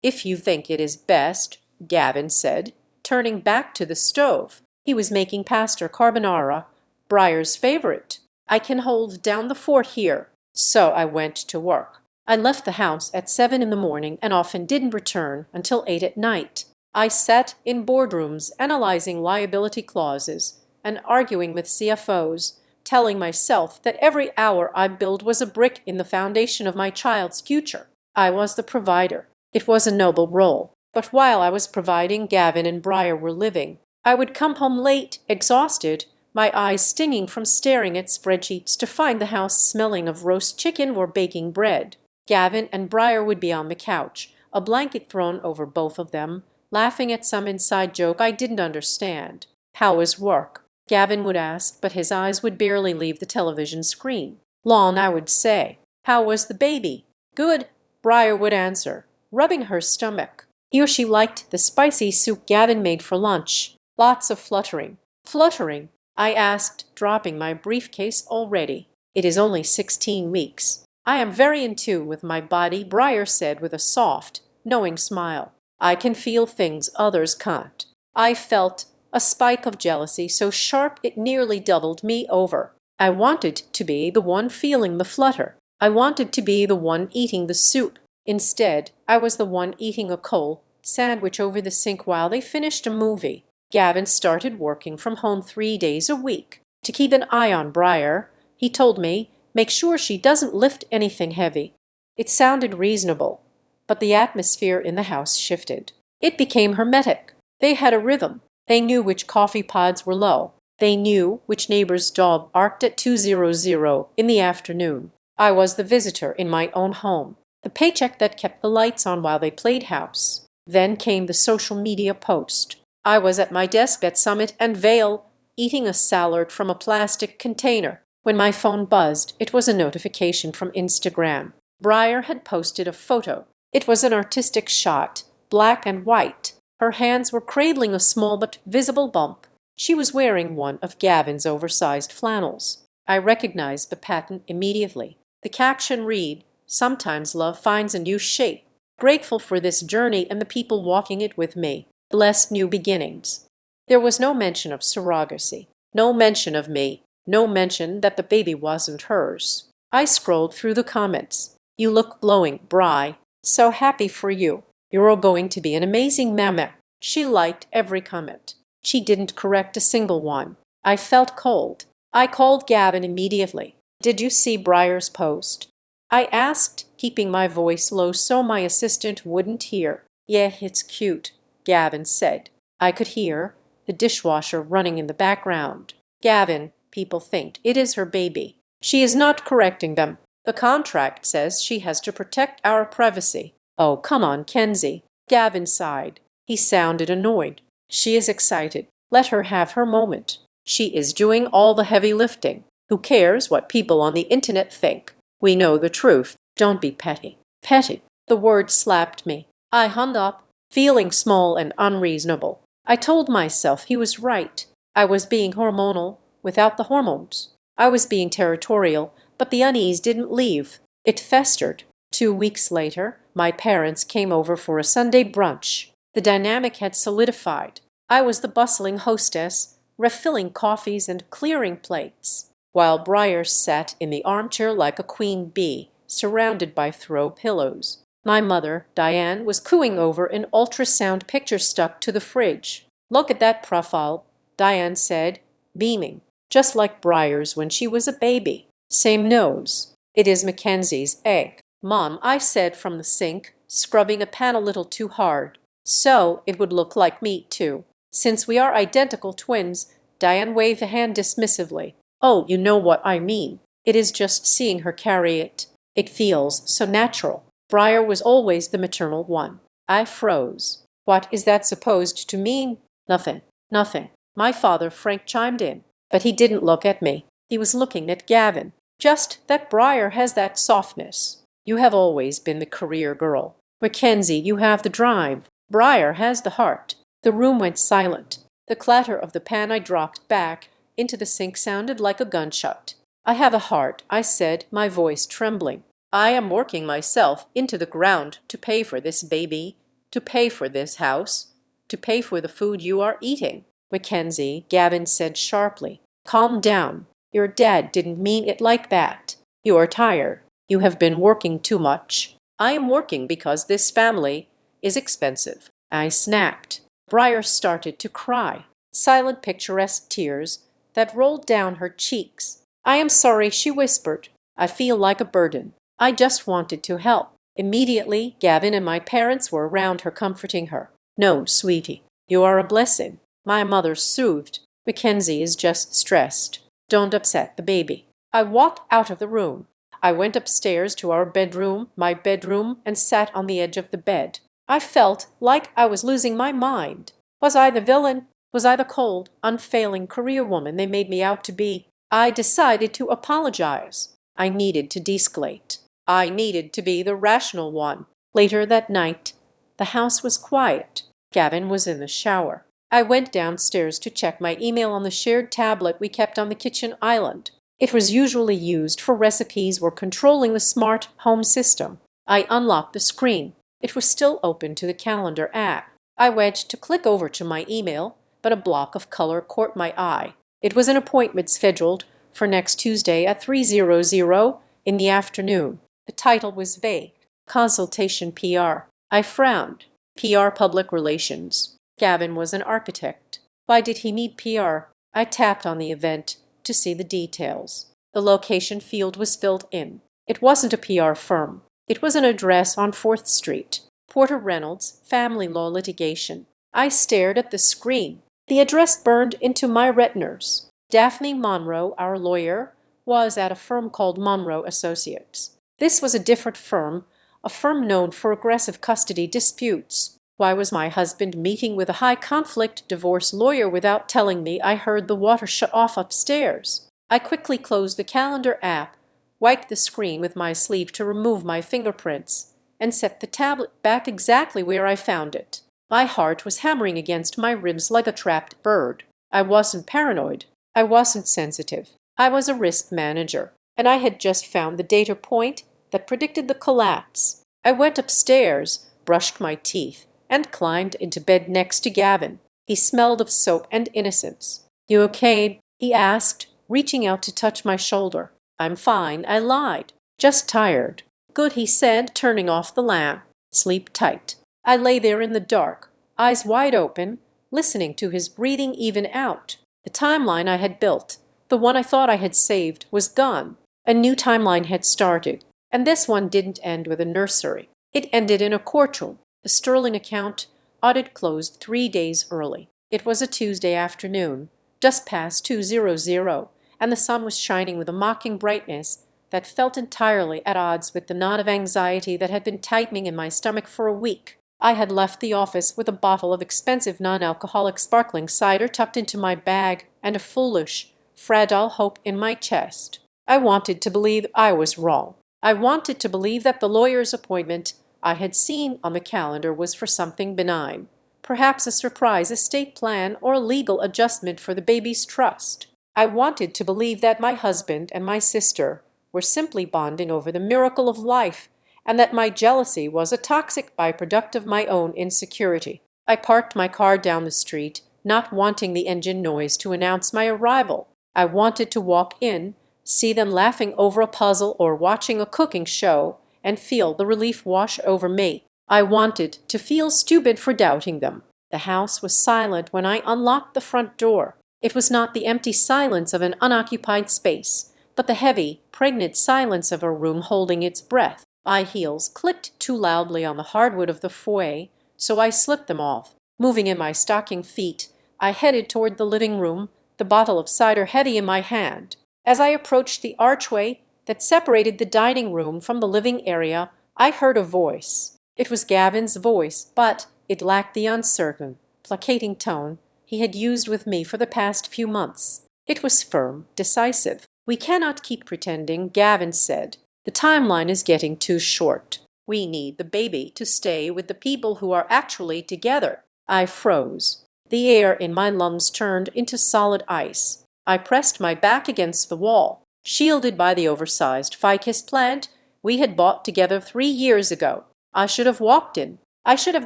"If you think it is best," Gavin said, turning back to the stove. He was making pasta carbonara, Briar's favorite. "I can hold down the fort here." So I went to work. I left the house at 7 in the morning and often didn't return until 8 at night. I sat in boardrooms analyzing liability clauses and arguing with CFOs, telling myself that every hour I billed was a brick in the foundation of my child's future. I was the provider. It was a noble role. But while I was providing, Gavin and Briar were living. I would come home late, exhausted, my eyes stinging from staring at spreadsheets to find the house smelling of roast chicken or baking bread. Gavin and Briar would be on the couch, a blanket thrown over both of them, laughing at some inside joke I didn't understand. "How was work?" Gavin would ask, but his eyes would barely leave the television screen. "Long," I would say. "How was the baby?" "Good," Briar would answer, rubbing her stomach. He or she liked the spicy soup Gavin made for lunch. Lots of fluttering. "Fluttering?" I asked, dropping my briefcase already. "It is only 16 weeks. I am very in tune with my body," Briar said with a soft, knowing smile. "I can feel things others can't." I felt a spike of jealousy so sharp it nearly doubled me over. I wanted to be the one feeling the flutter. I wanted to be the one eating the soup. Instead, I was the one eating a cold sandwich over the sink while they finished a movie. Gavin started working from home 3 days a week. To keep an eye on Briar, he told me, "Make sure she doesn't lift anything heavy." It sounded reasonable, but the atmosphere in the house shifted. It became hermetic. They had a rhythm. They knew which coffee pods were low. They knew which neighbor's dog barked at 2:00 in the afternoon. I was the visitor in my own home, the paycheck that kept the lights on while they played house. Then came the social media post. I was at my desk at Summit and Vale, eating a salad from a plastic container. When my phone buzzed, it was a notification from Instagram. Briar had posted a photo. It was an artistic shot, black and white. Her hands were cradling a small but visible bump. She was wearing one of Gavin's oversized flannels. I recognized the pattern immediately. The caption read, "Sometimes love finds a new shape. Grateful for this journey and the people walking it with me. Blessed new beginnings." There was no mention of surrogacy, no mention of me. No mention that the baby wasn't hers. I scrolled through the comments. You look glowing, Bri. So happy for you. You're going to be an amazing mama. She liked every comment. She didn't correct a single one. I felt cold. I called Gavin immediately. Did you see Briar's post? I asked, keeping my voice low so my assistant wouldn't hear. Yeah, it's cute, Gavin said. I could hear the dishwasher running in the background. Gavin, people think it is her baby. She is not correcting them. The contract says she has to protect our privacy. Oh, come on, Kenzie. Gavin sighed. He sounded annoyed. She is excited. Let her have her moment. She is doing all the heavy lifting. Who cares what people on the internet think? We know the truth. Don't be petty. Petty. The word slapped me. I hung up, feeling small and unreasonable. I told myself he was right. I was being hormonal without the hormones. I was being territorial, but the unease didn't leave. It festered. 2 weeks later, my parents came over for a Sunday brunch. The dynamic had solidified. I was the bustling hostess, refilling coffees and clearing plates, while Briar sat in the armchair like a queen bee, surrounded by throw pillows. My mother, Diane, was cooing over an ultrasound picture stuck to the fridge. Look at that profile, Diane said, beaming. Just like Briar's when she was a baby. Same nose. It is Mackenzie's egg. Mom, I said from the sink, scrubbing a pan a little too hard. So it would look like me, too. Since we are identical twins, Diane waved a hand dismissively. Oh, you know what I mean. It is just seeing her carry it. It feels so natural. Briar was always the maternal one. I froze. What is that supposed to mean? Nothing. Nothing. My father, Frank, chimed in. But he didn't look at me. He was looking at Gavin. Just that Briar has that softness. You have always been the career girl. Mackenzie, you have the drive. Briar has the heart. The room went silent. The clatter of the pan I dropped back into the sink sounded like a gunshot. I have a heart, I said, my voice trembling. I am working myself into the ground to pay for this baby, to pay for this house, to pay for the food you are eating. Mackenzie, Gavin said sharply, calm down. Your dad didn't mean it like that. You are tired. You have been working too much. I am working because this family is expensive. I snapped. Briar started to cry, silent picturesque tears that rolled down her cheeks. I am sorry, she whispered. I feel like a burden. I just wanted to help. Immediately, Gavin and my parents were around her comforting her. No, sweetie, you are a blessing. My mother soothed. Mackenzie is just stressed. Don't upset the baby. I walked out of the room. I went upstairs to our bedroom, my bedroom, and sat on the edge of the bed. I felt like I was losing my mind. Was I the villain? Was I the cold, unfailing career woman they made me out to be? I decided to apologize. I needed to de-escalate. I needed to be the rational one. Later that night, the house was quiet. Gavin was in the shower. I went downstairs to check my email on the shared tablet we kept on the kitchen island. It was usually used for recipes or controlling the smart home system. I unlocked the screen. It was still open to the calendar app. I went to click over to my email, but a block of color caught my eye. It was an appointment scheduled for next Tuesday at 3:00 in the afternoon. The title was vague. Consultation PR. I frowned. PR Public Relations. Gavin was an architect. Why did he need PR? I tapped on the event to see the details. The location field was filled in. It wasn't a PR firm. It was an address on 4th Street. Porter Reynolds, Family Law Litigation. I stared at the screen. The address burned into my retinas. Daphne Monroe, our lawyer, was at a firm called Monroe Associates. This was a different firm, a firm known for aggressive custody disputes. Why was my husband meeting with a high-conflict divorce lawyer without telling me? I heard the water shut off upstairs. I quickly closed the calendar app, wiped the screen with my sleeve to remove my fingerprints, and set the tablet back exactly where I found it. My heart was hammering against my ribs like a trapped bird. I wasn't paranoid. I wasn't sensitive. I was a risk manager, and I had just found the data point that predicted the collapse. I went upstairs, brushed my teeth, and climbed into bed next to Gavin. He smelled of soap and innocence. You okay? He asked. reaching out to touch my shoulder. "I'm fine," I lied. "Just tired." "Good," he said, turning off the lamp. "Sleep tight." I lay there in the dark, eyes wide open, listening to his breathing even out. The timeline I had built, the one I thought I had saved, was gone. A new timeline had started, and this one didn't end with a nursery. It ended in a courtroom. The Sterling account, audit closed 3 days early. It was a Tuesday afternoon, just past 2:00, and the sun was shining with a mocking brightness that felt entirely at odds with the knot of anxiety that had been tightening in my stomach for a week. I had left the office with a bottle of expensive non-alcoholic sparkling cider tucked into my bag and a foolish, fragile hope in my chest. I wanted to believe I was wrong. I wanted to believe that the lawyer's appointment I had seen on the calendar was for something benign, perhaps a surprise estate plan or a legal adjustment for the baby's trust. I wanted to believe that my husband and my sister were simply bonding over the miracle of life, and that my jealousy was a toxic byproduct of my own insecurity. I parked my car down the street, not wanting the engine noise to announce my arrival. I wanted to walk in, see them laughing over a puzzle or watching a cooking show, and feel the relief wash over me. I wanted to feel stupid for doubting them. The house was silent when I unlocked the front door. It was not the empty silence of an unoccupied space, but the heavy, pregnant silence of a room holding its breath. My heels clicked too loudly on the hardwood of the foyer, so I slipped them off. Moving in my stocking feet, I headed toward the living room, the bottle of cider heady in my hand. As I approached the archway that separated the dining room from the living area, I heard a voice. It was Gavin's voice, but it lacked the uncertain, placating tone he had used with me for the past few months. It was firm, decisive. "We cannot keep pretending," Gavin said. "The timeline is getting too short. We need the baby to stay with the people who are actually together." I froze. The air in my lungs turned into solid ice. I pressed my back against the wall, shielded by the oversized ficus plant we had bought together 3 years ago. I should have walked in. I should have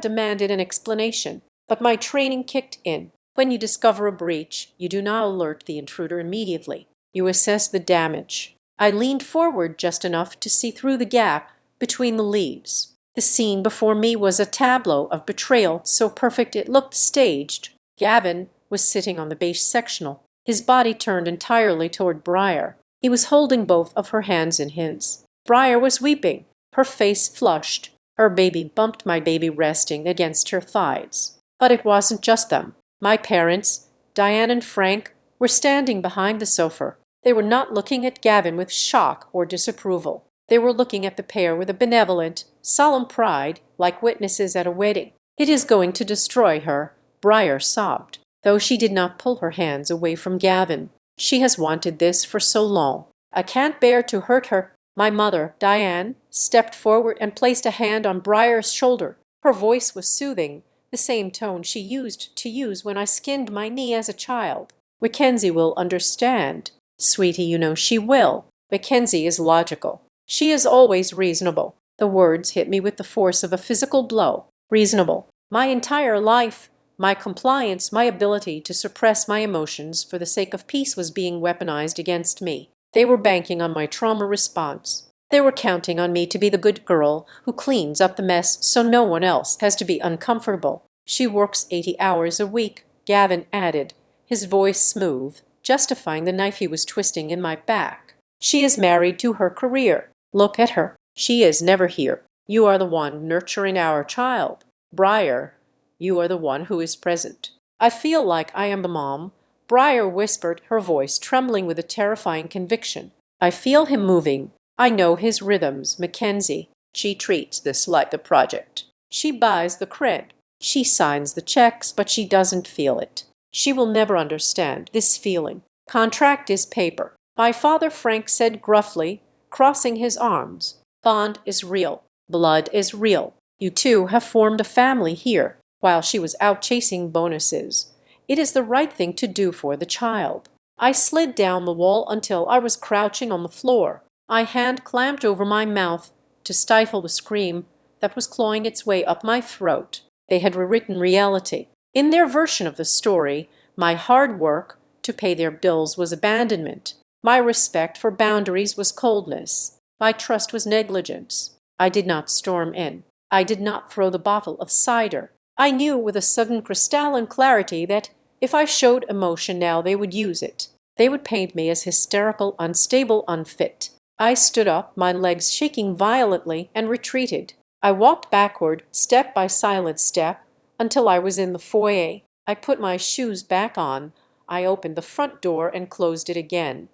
demanded an explanation, but my training kicked in. When you discover a breach, you do not alert the intruder immediately. You assess the damage. I leaned forward just enough to see through the gap between the leaves. The scene before me was a tableau of betrayal so perfect it looked staged. Gavin was sitting on the beige sectional, his body turned entirely toward Briar. He was holding both of her hands in his. Briar was weeping, her face flushed. Her baby bumped my baby resting against her thighs. But it wasn't just them. My parents, Diane and Frank, were standing behind the sofa. They were not looking at Gavin with shock or disapproval. They were looking at the pair with a benevolent, solemn pride, like witnesses at a wedding. "It is going to destroy her," Briar sobbed, though she did not pull her hands away from Gavin. "She has wanted this for so long. I can't bear to hurt her." My mother, Diane, stepped forward and placed a hand on Briar's shoulder. Her voice was soothing, the same tone she used to use when I skinned my knee as a child. "Mackenzie will understand." "Sweetie, you know she will. Mackenzie is logical. She is always reasonable." The words hit me with the force of a physical blow. Reasonable. My entire life, my compliance, my ability to suppress my emotions for the sake of peace was being weaponized against me. They were banking on my trauma response. They were counting on me to be the good girl who cleans up the mess so no one else has to be uncomfortable. "She works 80 hours a week," Gavin added, his voice smooth, justifying the knife he was twisting in my back. "She is married to her career. Look at her. She is never here. You are the one nurturing our child. Briar, you are the one who is present." "I feel like I am the mom," Briar whispered, her voice trembling with a terrifying conviction. "I feel him moving. I know his rhythms. Mackenzie, she treats this like the project. She buys the cred. She signs the checks, but she doesn't feel it. She will never understand this feeling. Contract is paper." My father, Frank, said gruffly, crossing his arms. "Bond is real. Blood is real. You two have formed a family here, while she was out chasing bonuses. It is the right thing to do for the child." I slid down the wall until I was crouching on the floor. My hand clamped over my mouth to stifle the scream that was clawing its way up my throat. They had rewritten reality. In their version of the story, my hard work, to pay their bills was abandonment. My respect for boundaries was coldness. My trust was negligence. I did not storm in. I did not throw the bottle of cider. I knew with a sudden crystalline clarity that if I showed emotion now they would use it. They would paint me as hysterical, unstable, unfit. I stood up, my legs shaking violently, and retreated. I walked backward, step by silent step, until I was in the foyer. I put my shoes back on. I opened the front door and closed it again,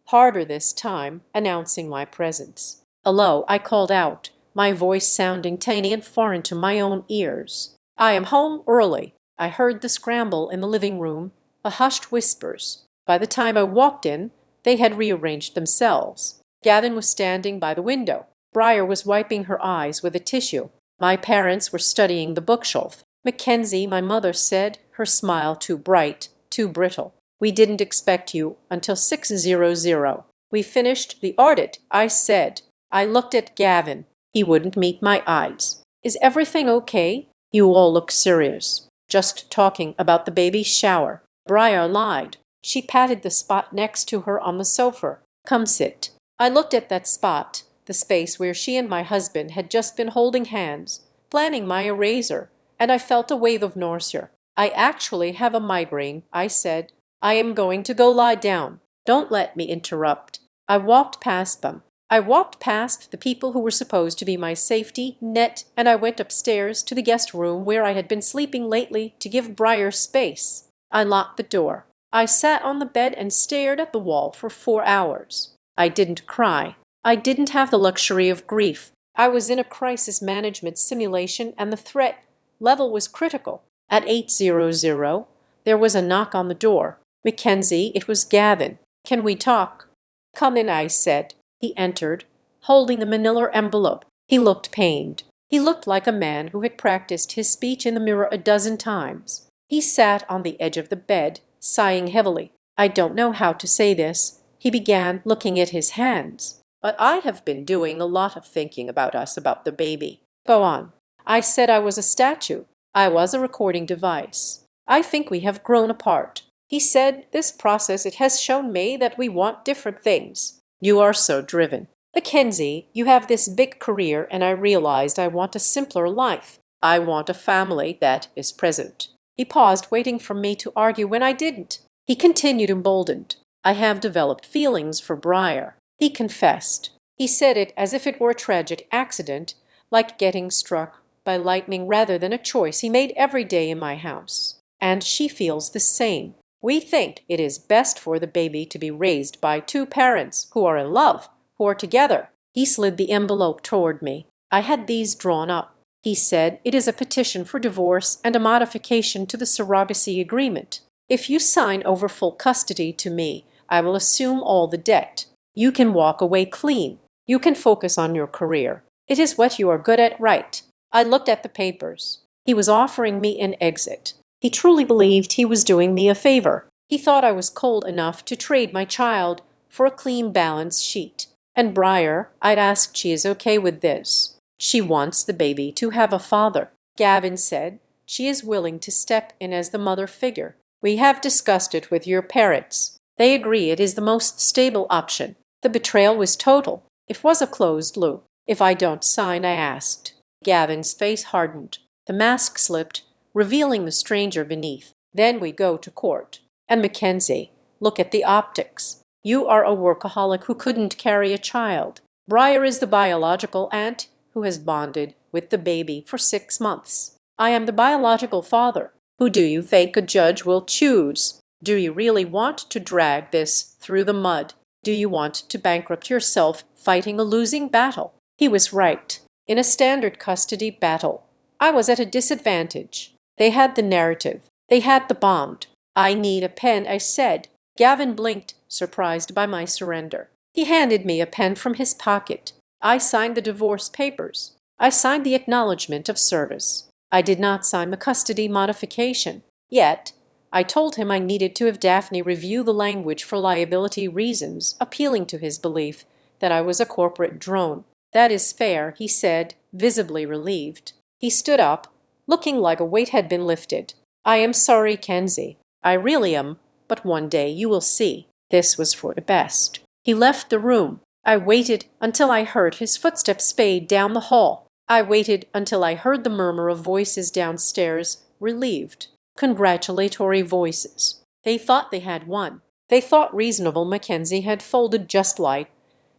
harder this time, announcing my presence. "Hello," I called out, my voice sounding tiny and foreign to my own ears. "I am home early." I heard the scramble in the living room, the hushed whispers. By the time I walked in, they had rearranged themselves. Gavin was standing by the window. Briar was wiping her eyes with a tissue. My parents were studying the bookshelf. Mackenzie, my mother said, her smile too bright, too brittle. "We didn't expect you until 6:00. We finished the audit," I said. I looked at Gavin. He wouldn't meet my eyes. "Is everything okay? You all look serious." "Just talking about the baby's shower." Briar lied. She patted the spot next to her on the sofa. "Come sit." I looked at that spot, the space where she and my husband had just been holding hands, planning my erasure, and I felt a wave of nausea. "I actually have a migraine," I said. "I am going to go lie down." "Don't let me interrupt." I walked past them. I walked past the people who were supposed to be my safety net, and I went upstairs to the guest room where I had been sleeping lately to give Briar space. I locked the door. I sat on the bed and stared at the wall for 4 hours. I didn't cry. I didn't have the luxury of grief. I was in a crisis management simulation and the threat level was critical. At 8:00, there was a knock on the door. "Mackenzie, it was Gavin. Can we talk?" "Come in," I said. He entered, holding the manila envelope. He looked pained. He looked like a man who had practiced his speech in the mirror a dozen times. He sat on the edge of the bed, sighing heavily. "I don't know how to say this," he began, looking at his hands. "But I have been doing a lot of thinking about us, about the baby." "Go on." I said I was a statue. I was a recording device. "I think we have grown apart." He said, "This process, it has shown me that we want different things. You are so driven. Mackenzie, you have this big career, and I realized I want a simpler life. I want a family that is present." He paused, waiting for me to argue when I didn't. He continued, emboldened. "I have developed feelings for Briar." He confessed. He said it as if it were a tragic accident, like getting struck by lightning rather than a choice he made every day in my house. "And she feels the same. We think it is best for the baby to be raised by two parents who are in love, who are together." He slid the envelope toward me. "I had these drawn up." He said, "It is a petition for divorce and a modification to the surrogacy agreement. If you sign over full custody to me, I will assume all the debt. You can walk away clean. You can focus on your career. It is what you are good at, right?" I looked at the papers. He was offering me an exit. He truly believed he was doing me a favor. He thought I was cold enough to trade my child for a clean balance sheet. "And Briar," I'd asked, "she is okay with this. She wants the baby to have a father." Gavin said, "She is willing to step in as the mother figure. We have discussed it with your parents. They agree it is the most stable option." The betrayal was total. It was a closed loop. "If I don't sign?" I asked. Gavin's face hardened. The mask slipped, revealing the stranger beneath. "Then we go to court. And Mackenzie, look at the optics. You are a workaholic who couldn't carry a child. Briar is the biological aunt who has bonded with the baby for 6 months. I am the biological father. Who do you think a judge will choose? Do you really want to drag this through the mud? Do you want to bankrupt yourself fighting a losing battle?" He was right. In a standard custody battle, I was at a disadvantage. They had the narrative. They had the bond. "I need a pen," I said. Gavin blinked, surprised by my surrender. He handed me a pen from his pocket. I signed the divorce papers. I signed the acknowledgement of service. I did not sign the custody modification. Yet, I told him I needed to have Daphne review the language for liability reasons, appealing to his belief that I was a corporate drone. "That is fair," he said, visibly relieved. He stood up, looking like a weight had been lifted. "I am sorry, Kenzie. I really am. but one day you will see this was for the best." He left the room. I waited until I heard his footsteps fade down the hall. I waited until I heard the murmur of voices downstairs, relieved, congratulatory voices. They thought they had won. They thought reasonable Mackenzie had folded just like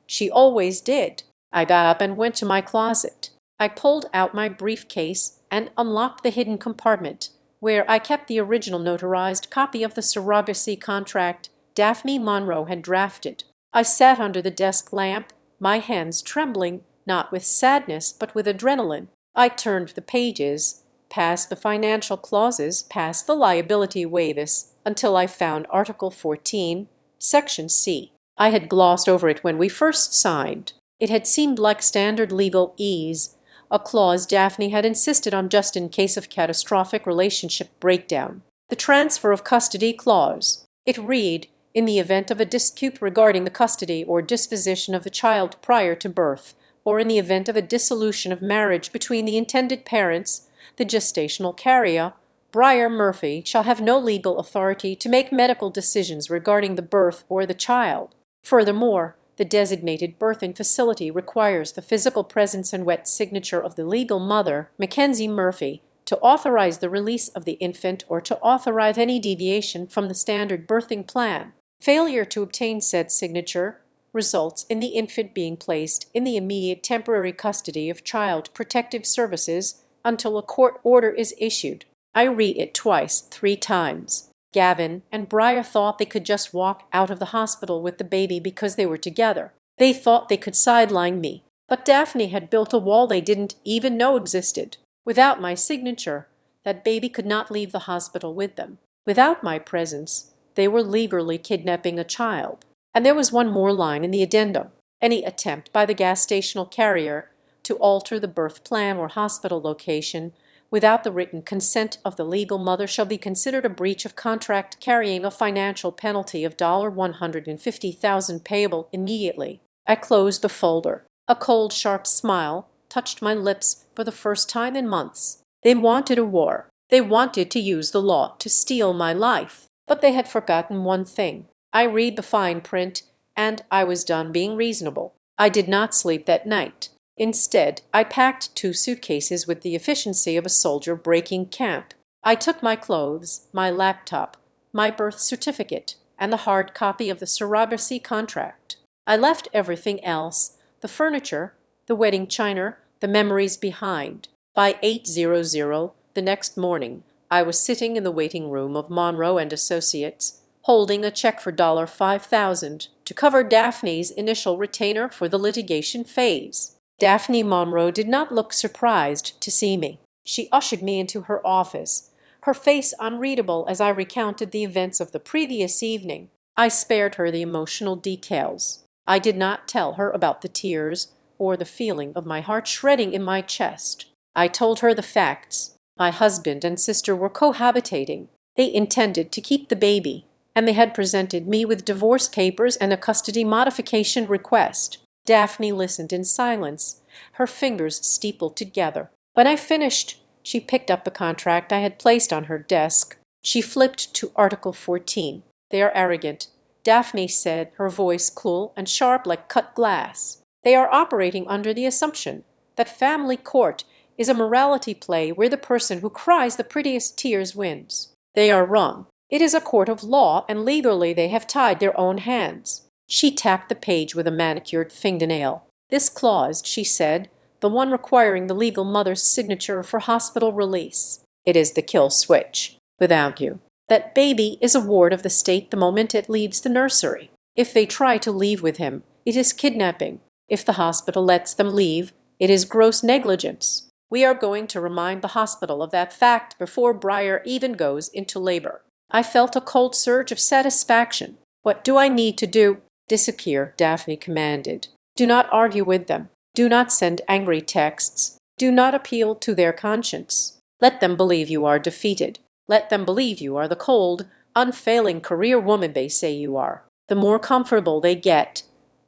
she always did. I got up and went to my closet. I pulled out my briefcase and unlocked the hidden compartment, where I kept the original notarized copy of the surrogacy contract Daphne Monroe had drafted. I sat under the desk lamp, my hands trembling, not with sadness, but with adrenaline. I turned the pages, past the financial clauses, past the liability waivers, until I found Article 14, Section C. I had glossed over it when we first signed. It had seemed like standard legal ease, a clause Daphne had insisted on just in case of catastrophic relationship breakdown. The transfer of custody clause. It read, in the event of a dispute regarding the custody or disposition of the child prior to birth, or in the event of a dissolution of marriage between the intended parents, the gestational carrier, Briar Murphy, shall have no legal authority to make medical decisions regarding the birth or the child. Furthermore, the designated birthing facility requires the physical presence and wet signature of the legal mother, Mackenzie Murphy, to authorize the release of the infant or to authorize any deviation from the standard birthing plan. Failure to obtain said signature results in the infant being placed in the immediate temporary custody of Child Protective Services until a court order is issued. I read it twice, 3 times. Gavin and Briar thought they could just walk out of the hospital with the baby because they were together. They thought they could sideline me. But Daphne had built a wall they didn't even know existed. Without my signature, that baby could not leave the hospital with them. Without my presence, they were legally kidnapping a child. And there was one more line in the addendum. Any attempt by the gestational carrier to alter the birth plan or hospital location without the written consent of the legal mother shall be considered a breach of contract carrying a financial penalty of $150,000 payable immediately. I closed the folder. A cold, sharp smile touched my lips for the first time in months. They wanted a war. They wanted to use the law to steal my life. But they had forgotten one thing. I read the fine print, and I was done being reasonable. I did not sleep that night. Instead, I packed 2 suitcases with the efficiency of a soldier breaking camp. I took my clothes, my laptop, my birth certificate, and the hard copy of the surrogacy contract. I left everything else, the furniture, the wedding china, the memories behind. By 8:00 the next morning, I was sitting in the waiting room of Monroe and Associates, holding a check for $5,000 to cover Daphne's initial retainer for the litigation phase. Daphne Monroe did not look surprised to see me. She ushered me into her office, her face unreadable as I recounted the events of the previous evening. I spared her the emotional details. I did not tell her about the tears or the feeling of my heart shredding in my chest. I told her the facts. My husband and sister were cohabitating. They intended to keep the baby, and they had presented me with divorce papers and a custody modification request. Daphne listened in silence, her fingers steepled together. When I finished, she picked up the contract I had placed on her desk. She flipped to Article 14. "They are arrogant," Daphne said, her voice cool and sharp like cut glass. "They are operating under the assumption that family court is a morality play where the person who cries the prettiest tears wins. They are wrong. It is a court of law, and legally they have tied their own hands." She tapped the page with a manicured fingernail. "This clause," she said, "the one requiring the legal mother's signature for hospital release. It is the kill switch. Without you, that baby is a ward of the state the moment it leaves the nursery. If they try to leave with him, it is kidnapping. If the hospital lets them leave, it is gross negligence. We are going to remind the hospital of that fact before Briar even goes into labor." I felt a cold surge of satisfaction. "What do I need to do?" "Disappear," Daphne commanded. "Do not argue with them. Do not send angry texts. Do not appeal to their conscience. Let them believe you are defeated. Let them believe you are the cold, unfailing career woman they say you are. The more comfortable they get,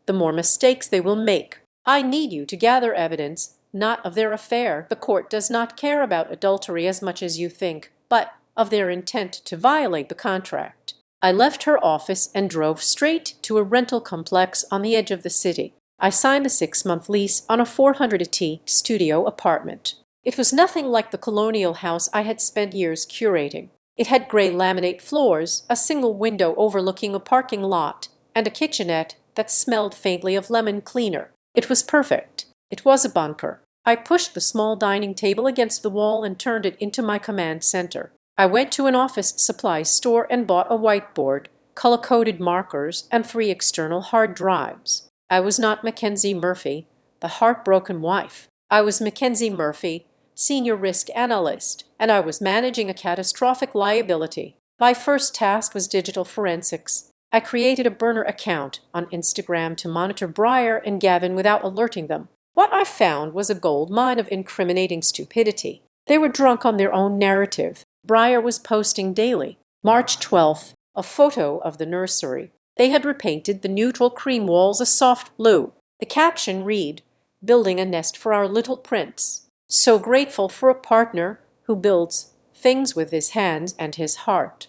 the more mistakes they will make. I need you to gather evidence, not of their affair. The court does not care about adultery as much as you think, but of their intent to violate the contract. I left her office and drove straight to a rental complex on the edge of the city. I signed a 6-month lease on a 400 studio apartment. It was nothing like the colonial house I had spent years curating. It had gray laminate floors, a single window overlooking a parking lot, and a kitchenette that smelled faintly of lemon cleaner. It was perfect. It was a bunker. I pushed the small dining table against the wall and turned it into my command center. I went to an office supply store and bought a whiteboard, color-coded markers, and 3 external hard drives. I was not Mackenzie Murphy, the heartbroken wife. I was Mackenzie Murphy, senior risk analyst, and I was managing a catastrophic liability. My first task was digital forensics. I created a burner account on Instagram to monitor Briar and Gavin without alerting them. What I found was a gold mine of incriminating stupidity. They were drunk on their own narrative. Briar was posting daily. March 12th, a photo of the nursery. They had repainted the neutral cream walls a soft blue. The caption read, "Building a nest for our little prince. So grateful for a partner who builds things with his hands and his heart."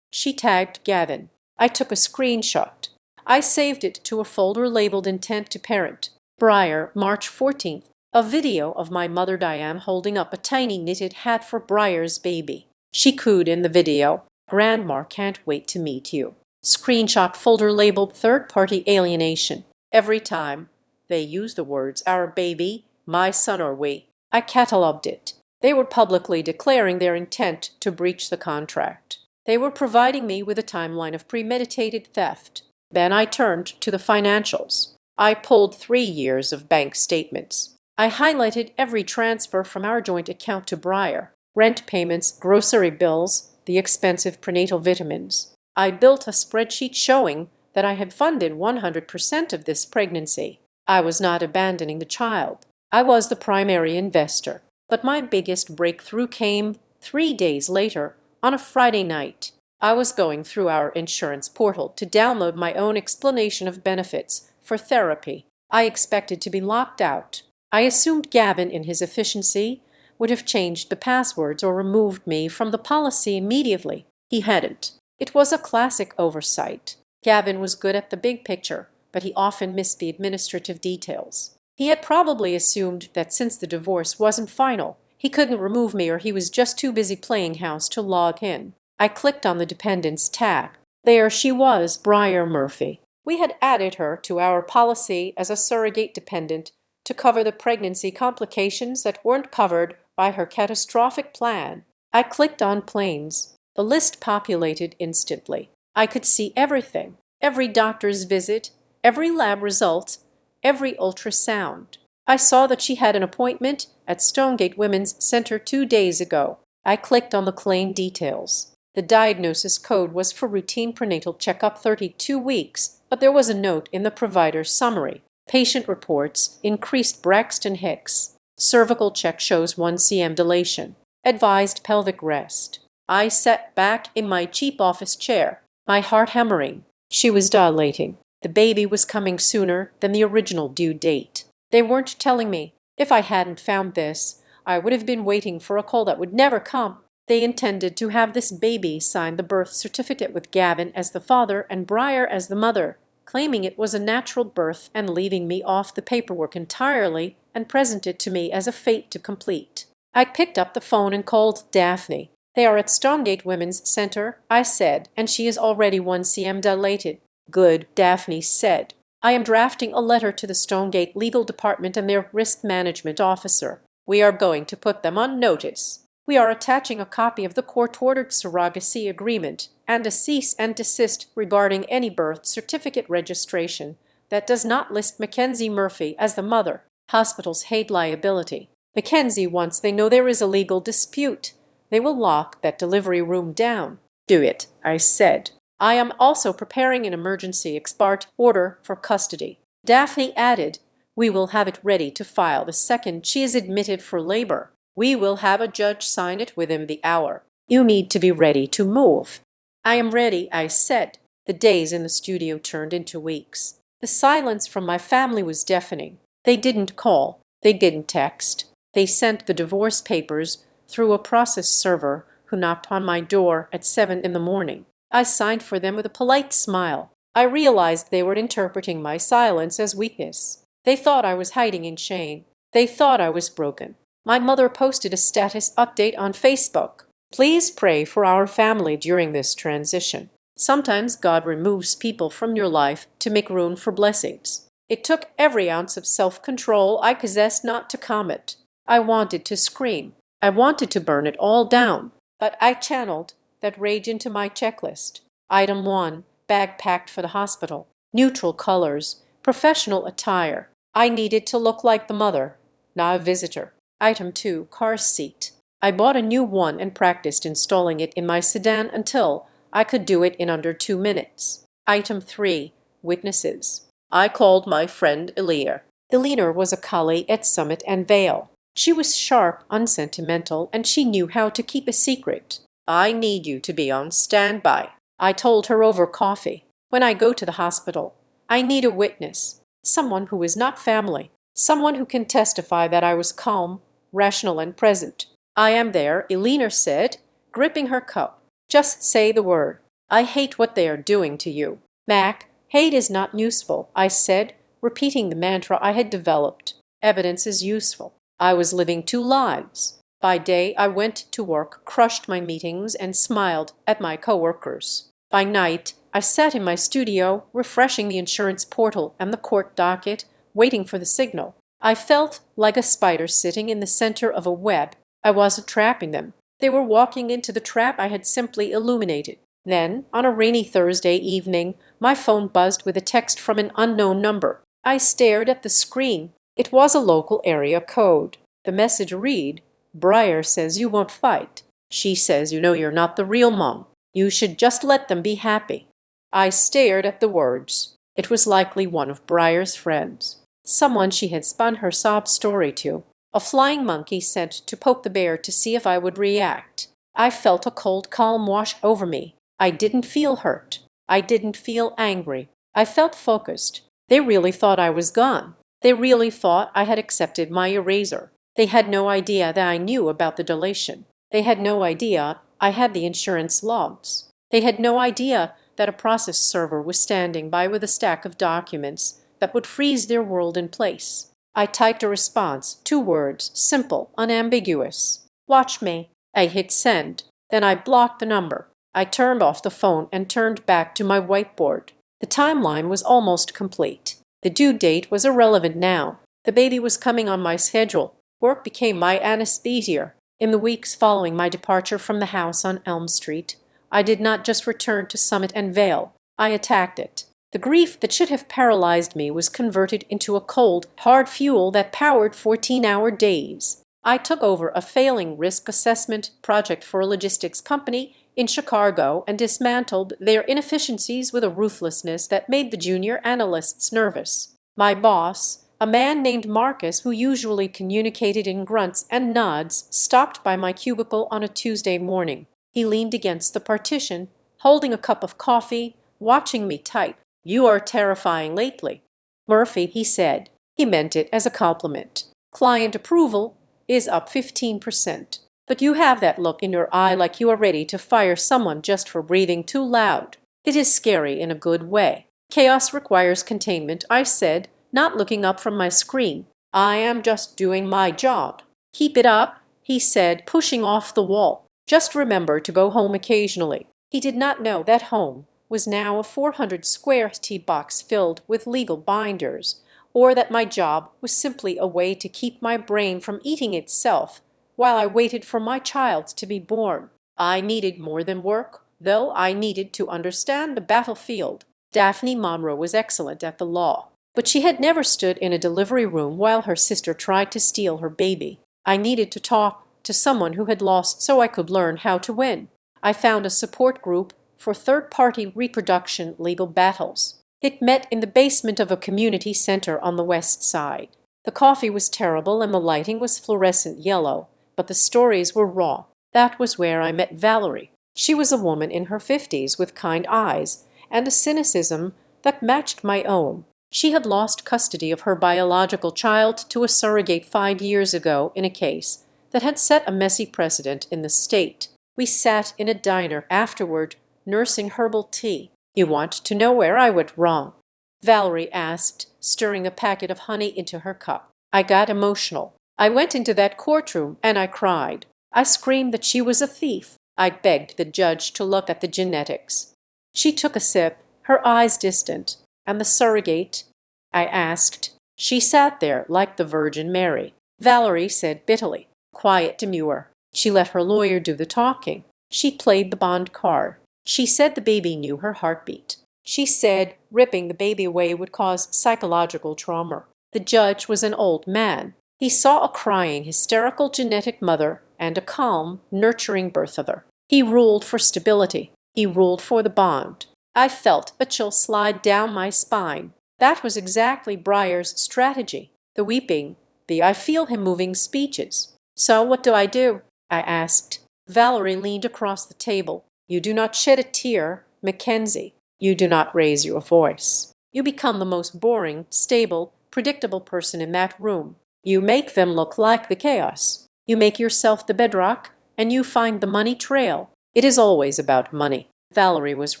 She tagged Gavin. I took a screenshot. I saved it to a folder labeled Intent to Parent. Briar, March 14th. A video of my mother Diane holding up a tiny knitted hat for Briar's baby. She cooed in the video, "Grandma can't wait to meet you." Screenshot folder labeled Third-Party Alienation. Every time they use the words "our baby," "my son," or "we," I cataloged it. They were publicly declaring their intent to breach the contract. They were providing me with a timeline of premeditated theft. Then I turned to the financials. I pulled 3 years of bank statements. I highlighted every transfer from our joint account to Briar. Rent payments, grocery bills, the expensive prenatal vitamins. I built a spreadsheet showing that I had funded 100% of this pregnancy. I was not abandoning the child. I was the primary investor. But my biggest breakthrough came 3 days later, on a Friday night. I was going through our insurance portal to download my own explanation of benefits for therapy. I expected to be locked out. I assumed Gavin, in his efficiency, would have changed the passwords or removed me from the policy immediately. He hadn't. It was a classic oversight. Gavin was good at the big picture, but he often missed the administrative details. He had probably assumed that since the divorce wasn't final, he couldn't remove me, or he was just too busy playing house to log in. I clicked on the Dependents tab. There she was, Briar Murphy. We had added her to our policy as a surrogate dependent to cover the pregnancy complications that weren't covered by her catastrophic plan. I clicked on Planes. The list populated instantly. I could see everything, every doctor's visit, every lab result, every ultrasound. I saw that she had an appointment at Stonegate Women's Center 2 days ago. I clicked on the claim details. The diagnosis code was for routine prenatal checkup 32 weeks, but there was a note in the provider's summary. Patient reports increased Braxton Hicks. Cervical check shows 1 cm dilation. Advised pelvic rest. I sat back in my cheap office chair, my heart hammering. She was dilating. The baby was coming sooner than the original due date. They weren't telling me. If I hadn't found this, I would have been waiting for a call that would never come. They intended to have this baby sign the birth certificate with Gavin as the father and Briar as the mother, claiming it was a natural birth and leaving me off the paperwork entirely, and present it to me as a fait to complete. I picked up the phone and called Daphne. "They are at Stonegate Women's Center," I said, "and she is already 1 cm dilated." "Good," Daphne said. "I am drafting a letter to the Stonegate Legal Department and their risk management officer. We are going to put them on notice. We are attaching a copy of the court-ordered surrogacy agreement and a cease and desist regarding any birth certificate registration that does not list Mackenzie Murphy as the mother. Hospitals hate liability. Mackenzie, once they know there is a legal dispute, they will lock that delivery room down." "Do it," I said. "I am also preparing an emergency ex parte order for custody." Daphne added, "We will have it ready to file the second she is admitted for labor. We will have a judge sign it within the hour. You need to be ready to move." "I am ready," I said. The days in the studio turned into weeks. The silence from my family was deafening. They didn't call. They didn't text. They sent the divorce papers through a process server who knocked on my door at 7 in the morning. I signed for them with a polite smile. I realized they were interpreting my silence as weakness. They thought I was hiding in shame. They thought I was broken. My mother posted a status update on Facebook. Please pray for our family during this transition. Sometimes God removes people from your life to make room for blessings. It took every ounce of self-control I possessed not to comment. I wanted to scream. I wanted to burn it all down. But I channeled that rage into my checklist. Item 1, bag packed for the hospital. Neutral colors, professional attire. I needed to look like the mother, not a visitor. Item 2, car seat. I bought a new one and practiced installing it in my sedan until I could do it in under 2 minutes. Item 3, witnesses. I called my friend Elir. Elir was a colleague at Summit and Vale. She was sharp, unsentimental, and she knew how to keep a secret. I need you to be on standby, I told her over coffee. When I go to the hospital, I need a witness, someone who is not family, someone who can testify that I was calm, rational, and present. I am there, Elena said, gripping her cup. Just say the word. I hate what they are doing to you. Mac, hate is not useful, I said, repeating the mantra I had developed. Evidence is useful. I was living 2 lives. By day, I went to work, crushed my meetings, and smiled at my coworkers. By night, I sat in my studio, refreshing the insurance portal and the court docket, waiting for the signal. I felt like a spider sitting in the center of a web. I wasn't trapping them. They were walking into the trap I had simply illuminated. Then, on a rainy Thursday evening, my phone buzzed with a text from an unknown number. I stared at the screen. It was a local area code. The message read, Breyer says you won't fight. She says you know you're not the real mom. You should just let them be happy. I stared at the words. It was likely one of Breyer's friends. Someone she had spun her sob story to. A flying monkey sent to poke the bear to see if I would react. I felt a cold calm wash over me. I didn't feel hurt. I didn't feel angry. I felt focused. They really thought I was gone. They really thought I had accepted my eraser. They had no idea that I knew about the deletion. They had no idea I had the insurance logs. They had no idea that a process server was standing by with a stack of documents that would freeze their world in place. I typed a response, 2 words, simple, unambiguous. Watch me. I hit send. Then I blocked the number. I turned off the phone and turned back to my whiteboard. The timeline was almost complete. The due date was irrelevant now. The baby was coming on my schedule. Work became my anesthesia. In the weeks following my departure from the house on Elm Street, I did not just return to Summit and Vale. I attacked it. The grief that should have paralyzed me was converted into a cold, hard fuel that powered 14-hour days. I took over a failing risk assessment project for a logistics company in Chicago and dismantled their inefficiencies with a ruthlessness that made the junior analysts nervous. My boss, a man named Marcus who usually communicated in grunts and nods, stopped by my cubicle on a Tuesday morning. He leaned against the partition, holding a cup of coffee, watching me type. You are terrifying lately. Murphy, he said. He meant it as a compliment. Client approval is up 15%. But you have that look in your eye like you are ready to fire someone just for breathing too loud. It is scary in a good way. Chaos requires containment, I said, not looking up from my screen. I am just doing my job. Keep it up, he said, pushing off the wall. Just remember to go home occasionally. He did not know that home was now a 400-square-ft box filled with legal binders, or that my job was simply a way to keep my brain from eating itself while I waited for my child to be born. I needed more than work, though. I needed to understand the battlefield. Daphne Monroe was excellent at the law, but she had never stood in a delivery room while her sister tried to steal her baby. I needed to talk to someone who had lost so I could learn how to win. I found a support group for third-party reproduction legal battles. It met in the basement of a community center on the west side. The coffee was terrible and the lighting was fluorescent yellow, but the stories were raw. That was where I met Valerie. She was a woman in her 50s with kind eyes and a cynicism that matched my own. She had lost custody of her biological child to a surrogate 5 years ago in a case that had set a messy precedent in the state. We sat in a diner afterward, nursing herbal tea. You want to know where I went wrong? Valerie asked, stirring a packet of honey into her cup. I got emotional. I went into that courtroom and I cried. I screamed that she was a thief. I begged the judge to look at the genetics. She took a sip, her eyes distant. And the surrogate? I asked. She sat there like the Virgin Mary. Valerie said bitterly. Quiet demure. She let her lawyer do the talking. She played the bond card. She said the baby knew her heartbeat. She said ripping the baby away would cause psychological trauma. The judge was an old man. He saw a crying, hysterical genetic mother and a calm, nurturing birther. He ruled for stability. He ruled for the bond. I felt a chill slide down my spine. That was exactly Breyer's strategy. The weeping, the I feel him moving speeches. So what do? I asked. Valerie leaned across the table. You do not shed a tear, Mackenzie. You do not raise your voice. You become the most boring, stable, predictable person in that room. You make them look like the chaos. You make yourself the bedrock, and you find the money trail. It is always about money. Valerie was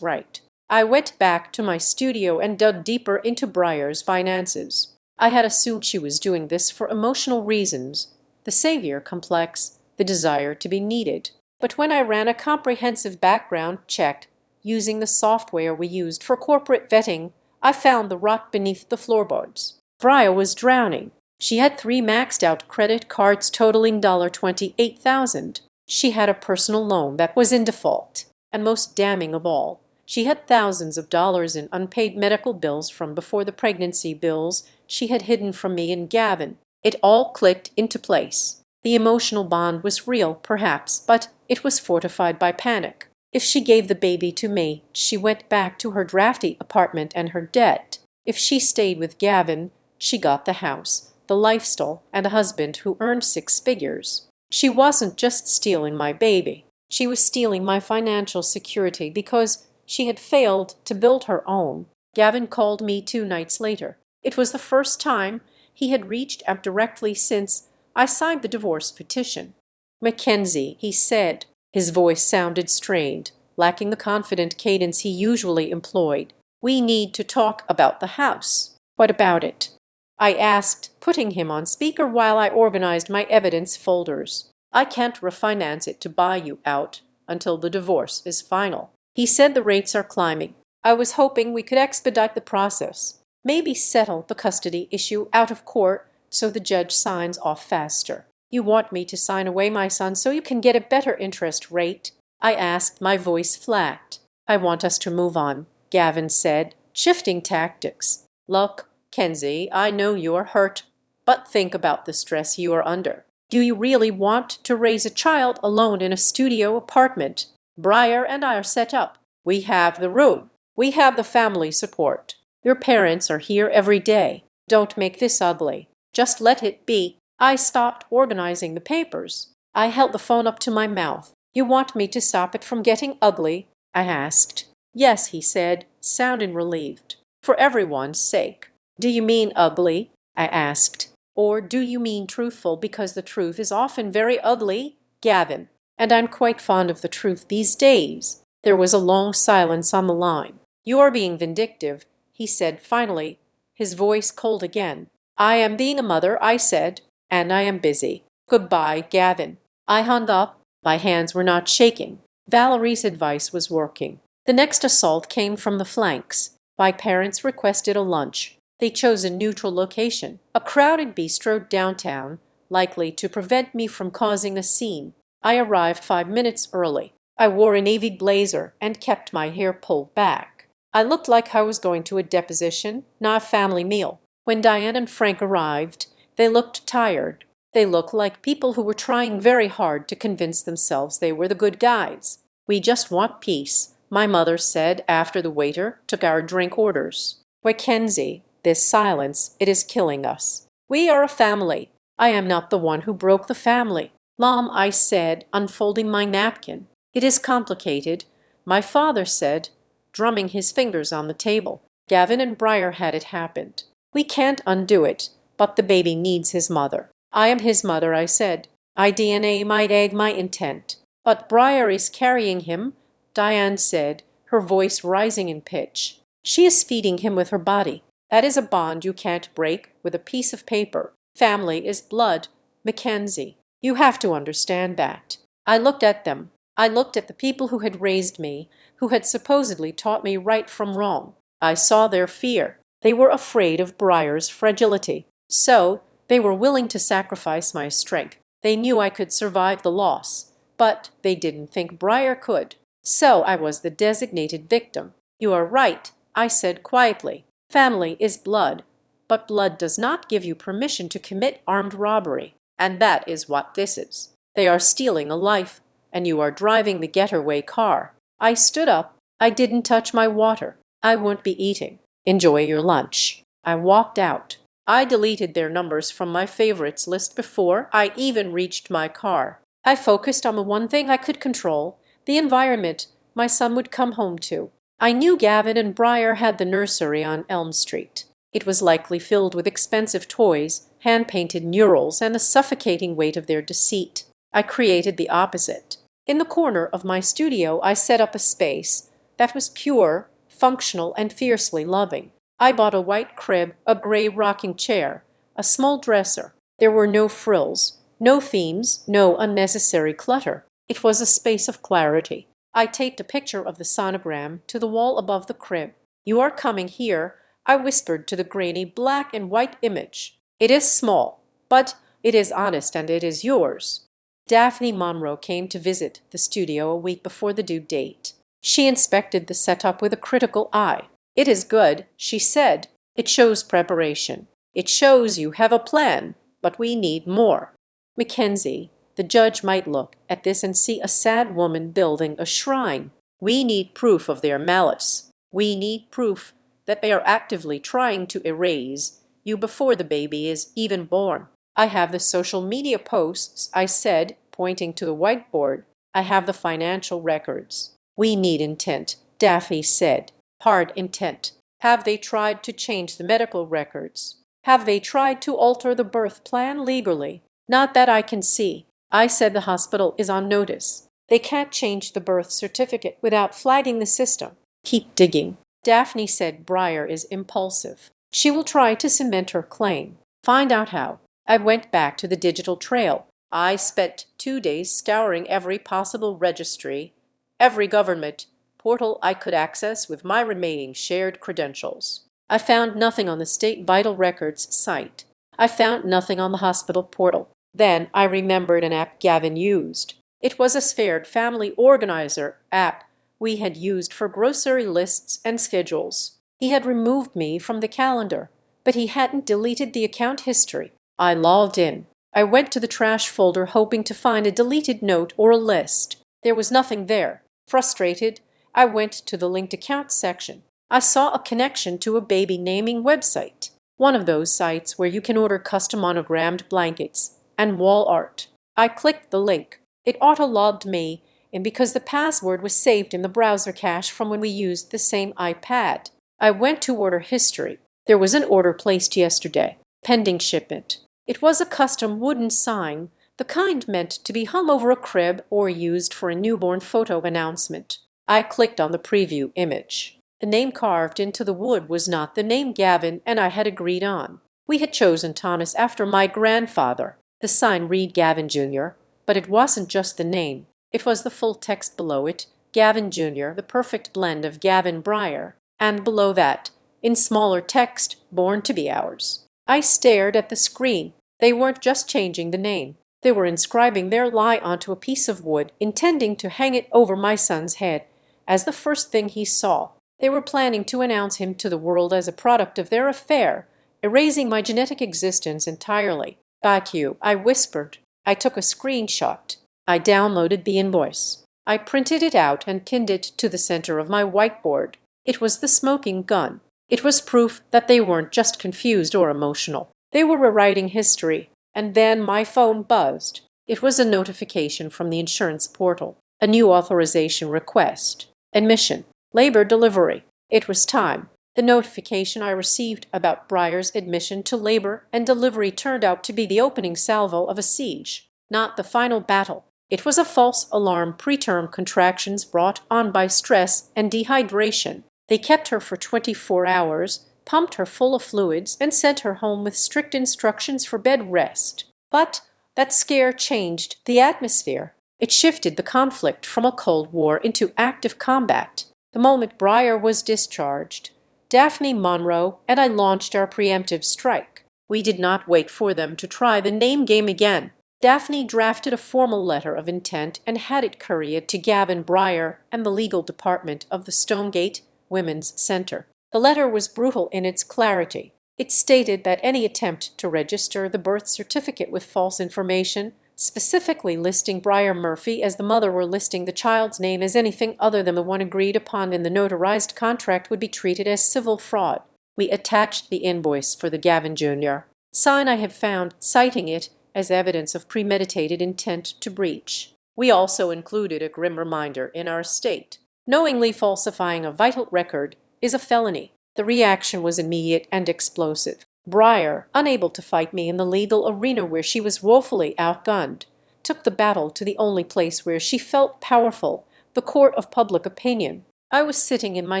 right. I went back to my studio and dug deeper into Breyer's finances. I had assumed she was doing this for emotional reasons, the savior complex, the desire to be needed. But when I ran a comprehensive background check using the software we used for corporate vetting, I found the rot beneath the floorboards. Breyer was drowning. She had 3 maxed-out credit cards totaling $28,000. She had a personal loan that was in default. And most damning of all, she had thousands of dollars in unpaid medical bills from before the pregnancy bills she had hidden from me and Gavin. It all clicked into place. The emotional bond was real, perhaps, but it was fortified by panic. If she gave the baby to me, she went back to her drafty apartment and her debt. If she stayed with Gavin, she got the house, the lifestyle, and a husband who earned 6 figures. She wasn't just stealing my baby. She was stealing my financial security because she had failed to build her own. Gavin called me 2 nights later. It was the first time he had reached out directly since I signed the divorce petition. Mackenzie, he said. His voice sounded strained, lacking the confident cadence he usually employed. We need to talk about the house. What about it? I asked, putting him on speaker while I organized my evidence folders. I can't refinance it to buy you out until the divorce is final. He said the rates are climbing. I was hoping we could expedite the process. Maybe settle the custody issue out of court so the judge signs off faster. You want me to sign away my son so you can get a better interest rate? I asked, my voice flat. I want us to move on, Gavin said, shifting tactics. Look, Kenzie, I know you are hurt, but think about the stress you are under. Do you really want to raise a child alone in a studio apartment? Breyer and I are set up. We have the room. We have the family support. Your parents are here every day. Don't make this ugly. Just let it be. I stopped organizing the papers. I held the phone up to my mouth. You want me to stop it from getting ugly? I asked. Yes, he said, sounding relieved. For everyone's sake. Do you mean ugly? I asked. Or do you mean truthful because the truth is often very ugly? Gavin. And I'm quite fond of the truth these days. There was a long silence on the line. You're being vindictive, he said finally, his voice cold again. I am being a mother, I said, and I am busy. Goodbye, Gavin. I hung up. My hands were not shaking. Valerie's advice was working. The next assault came from the flanks. My parents requested a lunch. They chose a neutral location, a crowded bistro downtown, likely to prevent me from causing a scene. I arrived 5 minutes early. I wore a navy blazer and kept my hair pulled back. I looked like I was going to a deposition, not a family meal. When Diane and Frank arrived, they looked tired. They looked like people who were trying very hard to convince themselves they were the good guys. We just want peace, my mother said after the waiter took our drink orders. Mackenzie, this silence, it is killing us. We are a family. I am not the one who broke the family. Mom, I said, unfolding my napkin. It is complicated. My father said, drumming his fingers on the table. Gavin and Breyer had it happened. We can't undo it, but the baby needs his mother. I am his mother, I said. DNA might egg my intent. But Breyer is carrying him, Diane said, her voice rising in pitch. "She is feeding him with her body. That is a bond you can't break with a piece of paper. Family is blood, Mackenzie. You have to understand that." I looked at them. I looked at the people who had raised me, who had supposedly taught me right from wrong. I saw their fear. They were afraid of Briar's fragility. So they were willing to sacrifice my strength. They knew I could survive the loss, but they didn't think Briar could. So I was the designated victim. "You are right," I said quietly. "Family is blood, but blood does not give you permission to commit armed robbery. And that is what this is. They are stealing a life, and you are driving the getaway car." I stood up. I didn't touch my water. "I won't be eating. Enjoy your lunch." I walked out. I deleted their numbers from my favorites list before I even reached my car. I focused on the one thing I could control, the environment my son would come home to. I knew Gavin and Briar had the nursery on Elm Street. It was likely filled with expensive toys, hand-painted murals, and the suffocating weight of their deceit. I created the opposite. In the corner of my studio, I set up a space that was pure, functional, and fiercely loving. I bought a white crib, a gray rocking chair, a small dresser. There were no frills, no themes, no unnecessary clutter. It was a space of clarity. I taped a picture of the sonogram to the wall above the crib. "You are coming here," I whispered to the grainy black and white image. "It is small, but it is honest and it is yours." Daphne Monroe came to visit the studio a week before the due date. She inspected the setup with a critical eye. "It is good," she said. "It shows preparation. It shows you have a plan, but we need more." Mackenzie, the judge might look at this and see a sad woman building a shrine. We need proof of their malice. We need proof that they are actively trying to erase you before the baby is even born. "I have the social media posts," I said, pointing to the whiteboard. "I have the financial records." "We need intent," Daphne said. "Hard intent. Have they tried to change the medical records? Have they tried to alter the birth plan legally?" "Not that I can see." I said the hospital is on notice. They can't change the birth certificate without flagging the system. "Keep digging." Daphne said Briar is impulsive. She will try to cement her claim. Find out how. I went back to the digital trail. I spent 2 days scouring every possible registry, every government portal I could access with my remaining shared credentials. I found nothing on the State Vital Records site. I found nothing on the hospital portal. Then I remembered an app Gavin used. It was a Spared Family Organizer app we had used for grocery lists and schedules. He had removed me from the calendar, but he hadn't deleted the account history. I logged in. I went to the trash folder hoping to find a deleted note or a list. There was nothing there. Frustrated, I went to the linked accounts section. I saw a connection to a baby naming website, one of those sites where you can order custom monogrammed blankets and wall art. I clicked the link. It auto-logged me in because the password was saved in the browser cache from when we used the same iPad. I went to order history. There was an order placed yesterday, pending shipment. It was a custom wooden sign, the kind meant to be hung over a crib or used for a newborn photo announcement. I clicked on the preview image. The name carved into the wood was not the name Gavin and I had agreed on. We had chosen Thomas after my grandfather. The sign read Gavin Jr., but it wasn't just the name. It was the full text below it, Gavin Jr., the perfect blend of Gavin Briar, and below that, in smaller text, born to be ours. I stared at the screen. They weren't just changing the name. They were inscribing their lie onto a piece of wood, intending to hang it over my son's head as the first thing he saw. They were planning to announce him to the world as a product of their affair, erasing my genetic existence entirely. "Got you," I whispered. I took a screenshot. I downloaded the invoice. I printed it out and pinned it to the center of my whiteboard. It was the smoking gun. It was proof that they weren't just confused or emotional. They were rewriting history. And then my phone buzzed. It was a notification from the insurance portal. A new authorization request. Admission. Labor delivery. It was time. The notification I received about Briar's admission to labor and delivery turned out to be the opening salvo of a siege, not the final battle. It was a false alarm, preterm contractions brought on by stress and dehydration. They kept her for 24 hours, pumped her full of fluids, and sent her home with strict instructions for bed rest. But that scare changed the atmosphere. It shifted the conflict from a Cold War into active combat. The moment Breyer was discharged, Daphne Monroe and I launched our preemptive strike. We did not wait for them to try the name game again. Daphne drafted a formal letter of intent and had it couriered to Gavin Breyer and the legal department of the Stonegate Women's Center. The letter was brutal in its clarity. It stated that any attempt to register the birth certificate with false information, specifically listing Breyer Murphy as the mother or listing the child's name as anything other than the one agreed upon in the notarized contract, would be treated as civil fraud. We attached the invoice for the Gavin Jr. sign I had found, citing it as evidence of premeditated intent to breach. We also included a grim reminder in our state. Knowingly falsifying a vital record is a felony. The reaction was immediate and explosive. Breyer, unable to fight me in the legal arena where she was woefully outgunned, took the battle to the only place where she felt powerful, the court of public opinion. I was sitting in my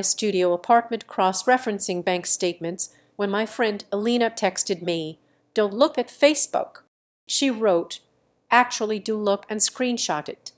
studio apartment cross-referencing bank statements when my friend Alina texted me, "Don't look at Facebook." She wrote, "Actually do look," and screenshot it.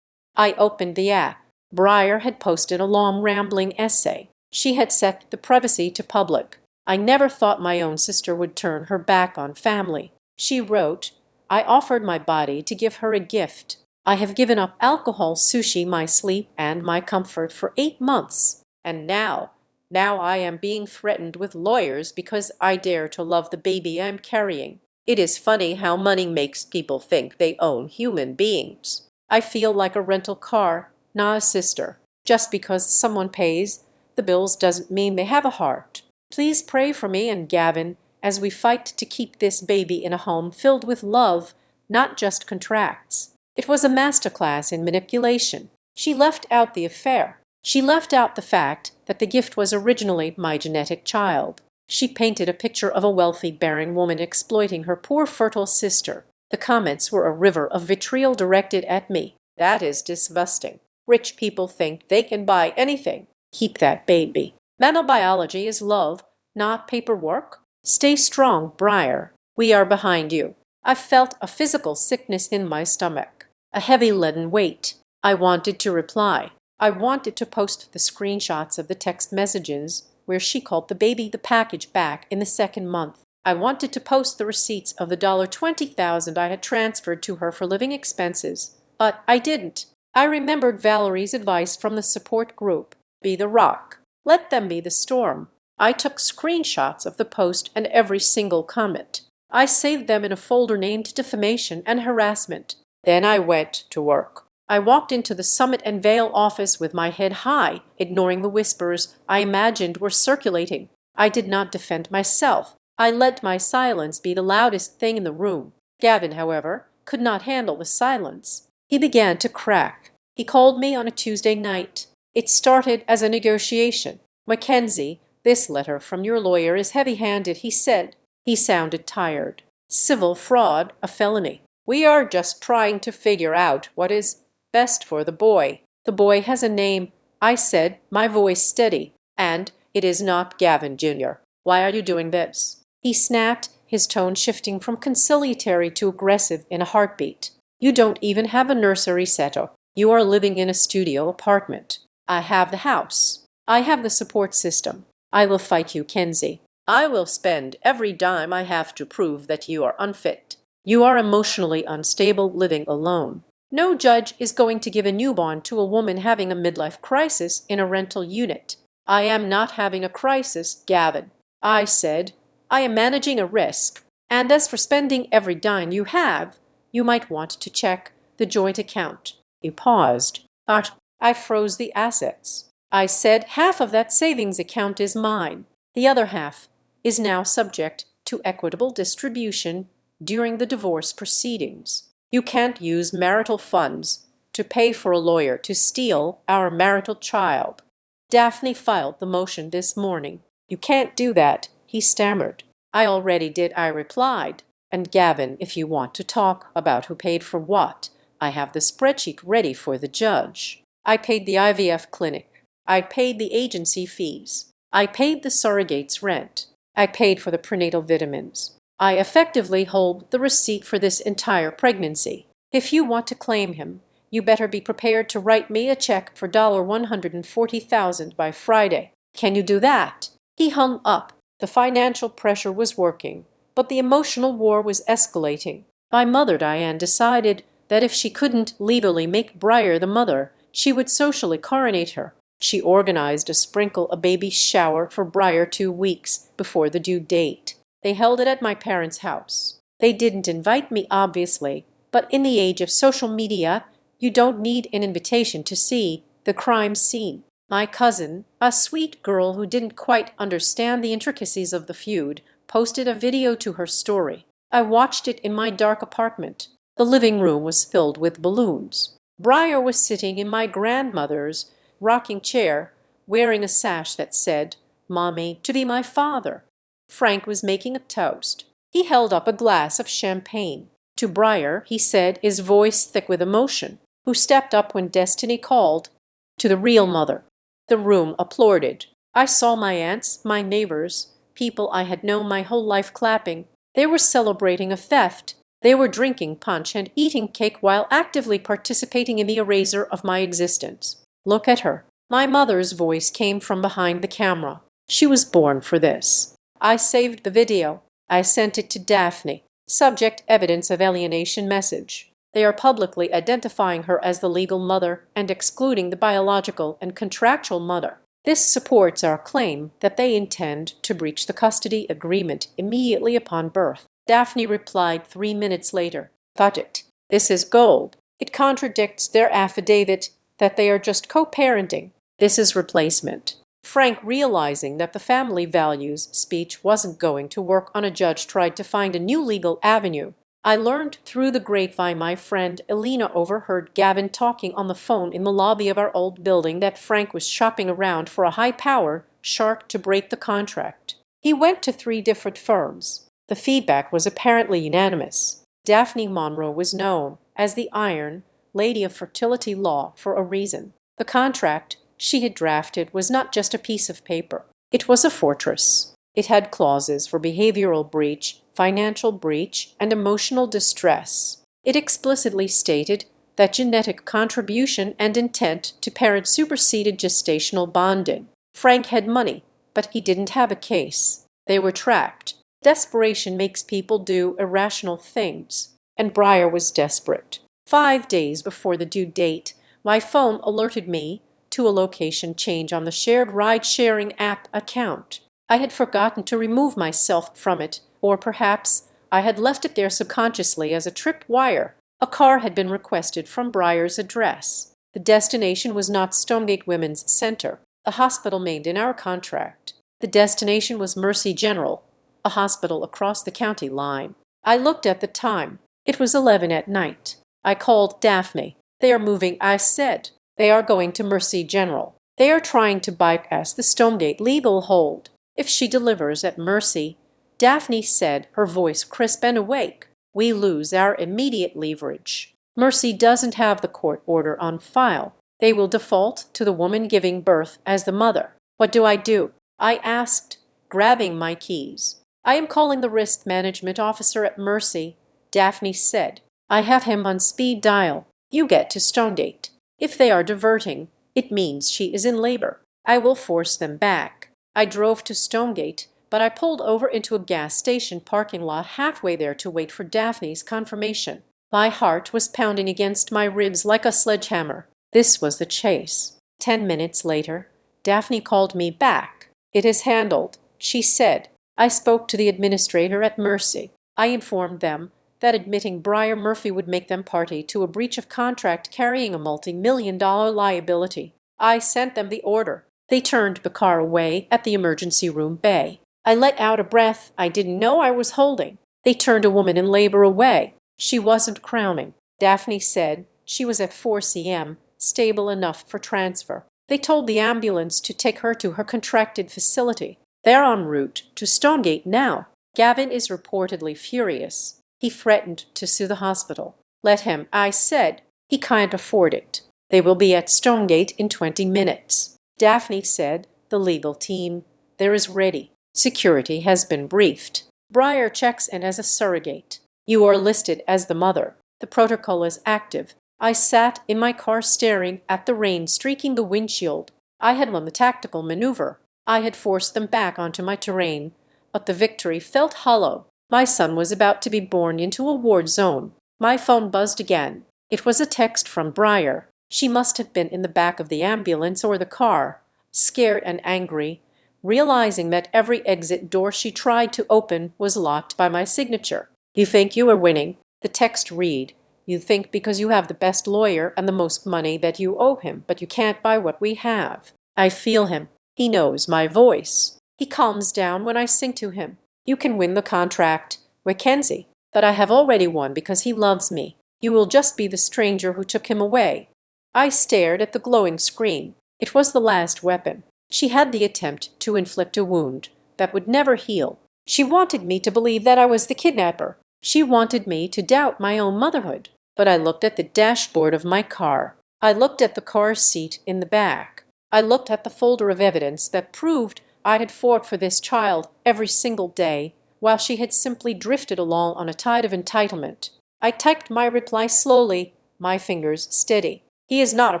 I opened the app. Breyer had posted a long rambling essay. She had set the privacy to public. I never thought my own sister would turn her back on family. She wrote, "I offered my body to give her a gift. I have given up alcohol, sushi, my sleep, and my comfort for 8 months. And now I am being threatened with lawyers because I dare to love the baby I'm carrying. It is funny how money makes people think they own human beings. I feel like a rental car, not a sister. Just because someone pays the bills doesn't mean they have a heart. Please pray for me and Gavin as we fight to keep this baby in a home filled with love, not just contracts." It was a masterclass in manipulation. She left out the affair. She left out the fact that the gift was originally my genetic child. She painted a picture of a wealthy, barren woman exploiting her poor, fertile sister. The comments were a river of vitriol directed at me. "That is disgusting. Rich people think they can buy anything. Keep that baby. Nanobiology is love, not paperwork. Stay strong, Breyer. We are behind you." I felt a physical sickness in my stomach, a heavy leaden weight. I wanted to reply. I wanted to post the screenshots of the text messages where she called the baby the package back in the second month. I wanted to post the receipts of the $20,000 I had transferred to her for living expenses, but I didn't. I remembered Valerie's advice from the support group. Be the rock. Let them be the storm. I took screenshots of the post and every single comment. I saved them in a folder named Defamation and Harassment. Then I went to work. I walked into the Summit and Vale office with my head high, ignoring the whispers I imagined were circulating. I did not defend myself. I let my silence be the loudest thing in the room. Gavin, however, could not handle the silence. He began to crack. He called me on a Tuesday night. It started as a negotiation. "Mackenzie, this letter from your lawyer is heavy-handed," he said. He sounded tired. "Civil fraud, a felony. We are just trying to figure out what is best for the boy. The boy has a name," I said, my voice steady, "and it is not Gavin Jr. Why are you doing this?" He snapped, his tone shifting from conciliatory to aggressive in a heartbeat. "You don't even have a nursery setup. You are living in a studio apartment. I have the house. I have the support system. I will fight you, Kenzie. I will spend every dime I have to prove that you are unfit. You are emotionally unstable, living alone. No judge is going to give a newborn to a woman having a midlife crisis in a rental unit. I am not having a crisis, Gavin," I said. "I am managing a risk. And as for spending every dime you have, you might want to check the joint account." He paused. "But I froze the assets." I said, "Half of that savings account is mine. The other half is now subject to equitable distribution during the divorce proceedings. You can't use marital funds to pay for a lawyer to steal our marital child. Daphne filed the motion this morning." "You can't do that," he stammered. "I already did," I replied. "And Gavin, if you want to talk about who paid for what, I have the spreadsheet ready for the judge. I paid the IVF clinic. I paid the agency fees. I paid the surrogate's rent. I paid for the prenatal vitamins. I effectively hold the receipt for this entire pregnancy. If you want to claim him, you better be prepared to write me a check for $140,000 by Friday. Can you do that?" He hung up. The financial pressure was working, but the emotional war was escalating. My mother Diane decided that if she couldn't legally make Breyer the mother, she would socially coronate her. She organized a sprinkle-a-baby shower for Breyer 2 weeks before the due date. They held it at my parents' house. They didn't invite me, obviously, but in the age of social media, you don't need an invitation to see the crime scene. My cousin, a sweet girl who didn't quite understand the intricacies of the feud, posted a video to her story. I watched it in my dark apartment. The living room was filled with balloons. Breyer was sitting in my grandmother's rocking chair, wearing a sash that said, "Mommy, to be my father." Frank was making a toast. He held up a glass of champagne. To Breyer, he said, his voice thick with emotion, who stepped up when destiny called, "To the real mother." The room applauded. I saw my aunts, my neighbors, people I had known my whole life clapping. They were celebrating a theft. They were drinking punch and eating cake while actively participating in the erasure of my existence. "Look at her." My mother's voice came from behind the camera. She was born for this. I saved the video. I sent it to Daphne. Subject: evidence of alienation message. They are publicly identifying her as the legal mother and excluding the biological and contractual mother. This supports our claim that they intend to breach the custody agreement immediately upon birth. Daphne replied 3 minutes later, "Got it. This is gold. It contradicts their affidavit that they are just co-parenting. This is replacement." Frank, realizing that the family values speech wasn't going to work on a judge, tried to find a new legal avenue. I learned through the grapevine my friend Elena overheard Gavin talking on the phone in the lobby of our old building that Frank was shopping around for a high-power shark to break the contract. He went to 3 different firms. The feedback was apparently unanimous. Daphne Monroe was known as the Iron Lady of Fertility Law for a reason. The contract she had drafted was not just a piece of paper. It was a fortress. It had clauses for behavioral breach, financial breach, and emotional distress. It explicitly stated that genetic contribution and intent to parent superseded gestational bonding. Frank had money, but he didn't have a case. They were trapped. Desperation makes people do irrational things, and Breyer was desperate. 5 days before the due date, my phone alerted me to a location change on the shared ride-sharing app account. I had forgotten to remove myself from it, or perhaps I had left it there subconsciously as a tripwire. A car had been requested from Breyer's address. The destination was not Stonegate Women's Center, a hospital named in our contract. The destination was Mercy General, a hospital across the county line. I looked at the time. It was 11 at night. I called Daphne. "They are moving," I said. "They are going to Mercy General. They are trying to bypass the Stonegate legal hold. If she delivers at Mercy," Daphne said, her voice crisp and awake, "we lose our immediate leverage. Mercy doesn't have the court order on file. They will default to the woman giving birth as the mother. What do?" I asked, grabbing my keys. "I am calling the risk management officer at Mercy," Daphne said. "I have him on speed dial. You get to Stonegate. If they are diverting, it means she is in labor. I will force them back." I drove to Stonegate, but I pulled over into a gas station parking lot halfway there to wait for Daphne's confirmation. My heart was pounding against my ribs like a sledgehammer. This was the chase. 10 minutes later, Daphne called me back. "It is handled," she said. I spoke to the administrator at Mercy. I informed them that admitting Breyer Murphy would make them party to a breach of contract carrying a multi-million-dollar liability. I sent them the order. They turned the car away at the emergency room bay. I let out a breath I didn't know I was holding. They turned a woman in labor away. She wasn't crowning. Daphne said she was at 4 cm, stable enough for transfer. They told the ambulance to take her to her contracted facility. They're en route to Stonegate now. Gavin is reportedly furious. He threatened to sue the hospital. "Let him," I said. He can't afford it. They will be at Stonegate in 20 minutes. Daphne said, the legal team there is ready. Security has been briefed. Briar checks in as a surrogate. You are listed as the mother. The protocol is active. I sat in my car staring at the rain streaking the windshield. I had won the tactical maneuver. I had forced them back onto my terrain. But the victory felt hollow. My son was about to be born into a war zone. My phone buzzed again. It was a text from Briar. She must have been in the back of the ambulance or the car, scared and angry, realizing that every exit door she tried to open was locked by my signature. You think you are winning? The text read, you think because you have the best lawyer and the most money that you owe him, but you can't buy what we have. I feel him. He knows my voice. He calms down when I sing to him. You can win the contract, Mackenzie, but I have already won because he loves me. You will just be the stranger who took him away. I stared at the glowing screen. It was the last weapon. She had the attempt to inflict a wound that would never heal. She wanted me to believe that I was the kidnapper. She wanted me to doubt my own motherhood. But I looked at the dashboard of my car. I looked at the car seat in the back. I looked at the folder of evidence that proved I had fought for this child every single day, while she had simply drifted along on a tide of entitlement. I typed my reply slowly, my fingers steady. He is not a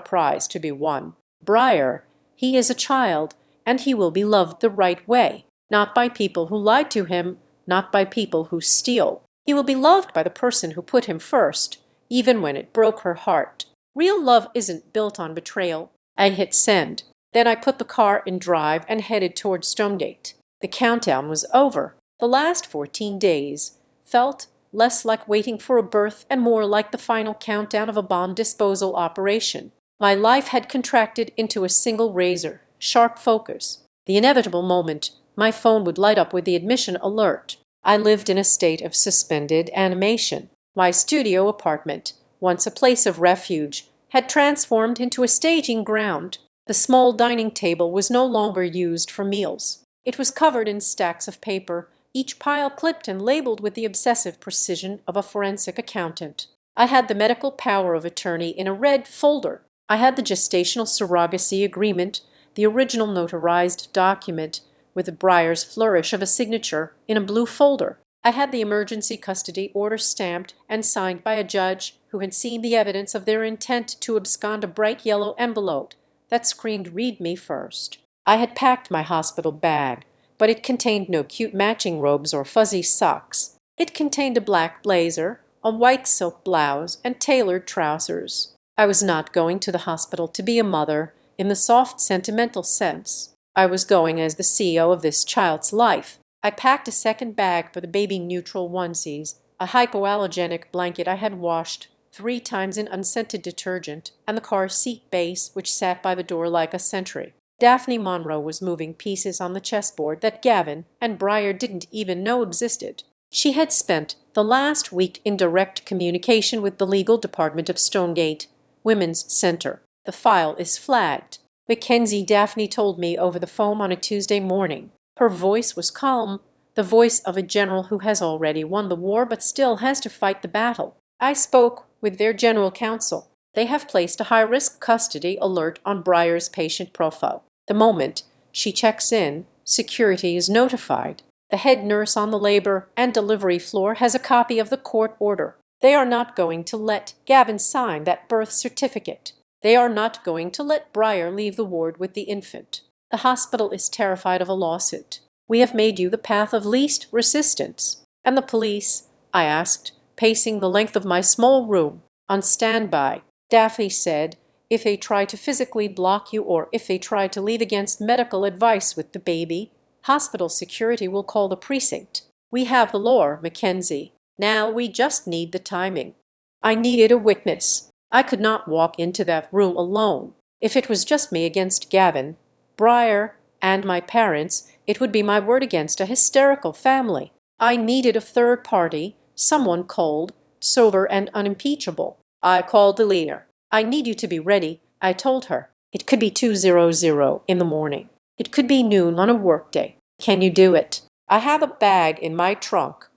prize to be won. Briar, he is a child, and he will be loved the right way, not by people who lied to him, not by people who steal. He will be loved by the person who put him first, even when it broke her heart. Real love isn't built on betrayal. I hit send. Then I put the car in drive and headed toward Stonegate. The countdown was over. The last 14 days felt less like waiting for a birth and more like the final countdown of a bomb disposal operation. My life had contracted into a single razor, sharp focus. The inevitable moment, my phone would light up with the admission alert. I lived in a state of suspended animation. My studio apartment, once a place of refuge, had transformed into a staging ground. The small dining table was no longer used for meals. It was covered in stacks of paper, each pile clipped and labeled with the obsessive precision of a forensic accountant. I had the medical power of attorney in a red folder. I had the gestational surrogacy agreement, the original notarized document, with the Briar's flourish of a signature, in a blue folder. I had the emergency custody order stamped and signed by a judge who had seen the evidence of their intent to abscond, a bright yellow envelope that screamed "Read me first." I had packed my hospital bag, but it contained no cute matching robes or fuzzy socks. It contained a black blazer, a white silk blouse, and tailored trousers. I was not going to the hospital to be a mother in the soft, sentimental sense. I was going as the CEO of this child's life. I packed a second bag for the baby-neutral onesies, a hypoallergenic blanket I had washed 3 times in unscented detergent, and the car seat base which sat by the door like a sentry. Daphne Monroe was moving pieces on the chessboard that Gavin and Briar didn't even know existed. She had spent the last week in direct communication with the legal department of Stonegate Women's Center. The file is flagged. Mackenzie, Daphne told me over the phone on a Tuesday morning. Her voice was calm, the voice of a general who has already won the war but still has to fight the battle. I spoke with their general counsel. They have placed a high-risk custody alert on Briar's patient profile. The moment she checks in, security is notified. The head nurse on the labor and delivery floor has a copy of the court order. They are not going to let Gavin sign that birth certificate. They are not going to let Briar leave the ward with the infant. The hospital is terrified of a lawsuit. We have made you the path of least resistance. And the police? I asked, pacing the length of my small room. On standby, Daphne said, if they try to physically block you or if they try to leave against medical advice with the baby, hospital security will call the precinct. We have the law, Mackenzie. Now we just need the timing. I needed a witness. I could not walk into that room alone. If it was just me against Gavin, Briar, and my parents, it would be my word against a hysterical family. I needed a third party, someone cold, sober, and unimpeachable. I called Eleanor. I need you to be ready, I told her. It could be 2:00 in the morning. It could be noon on a workday. Can you do it? I have a bag in my trunk.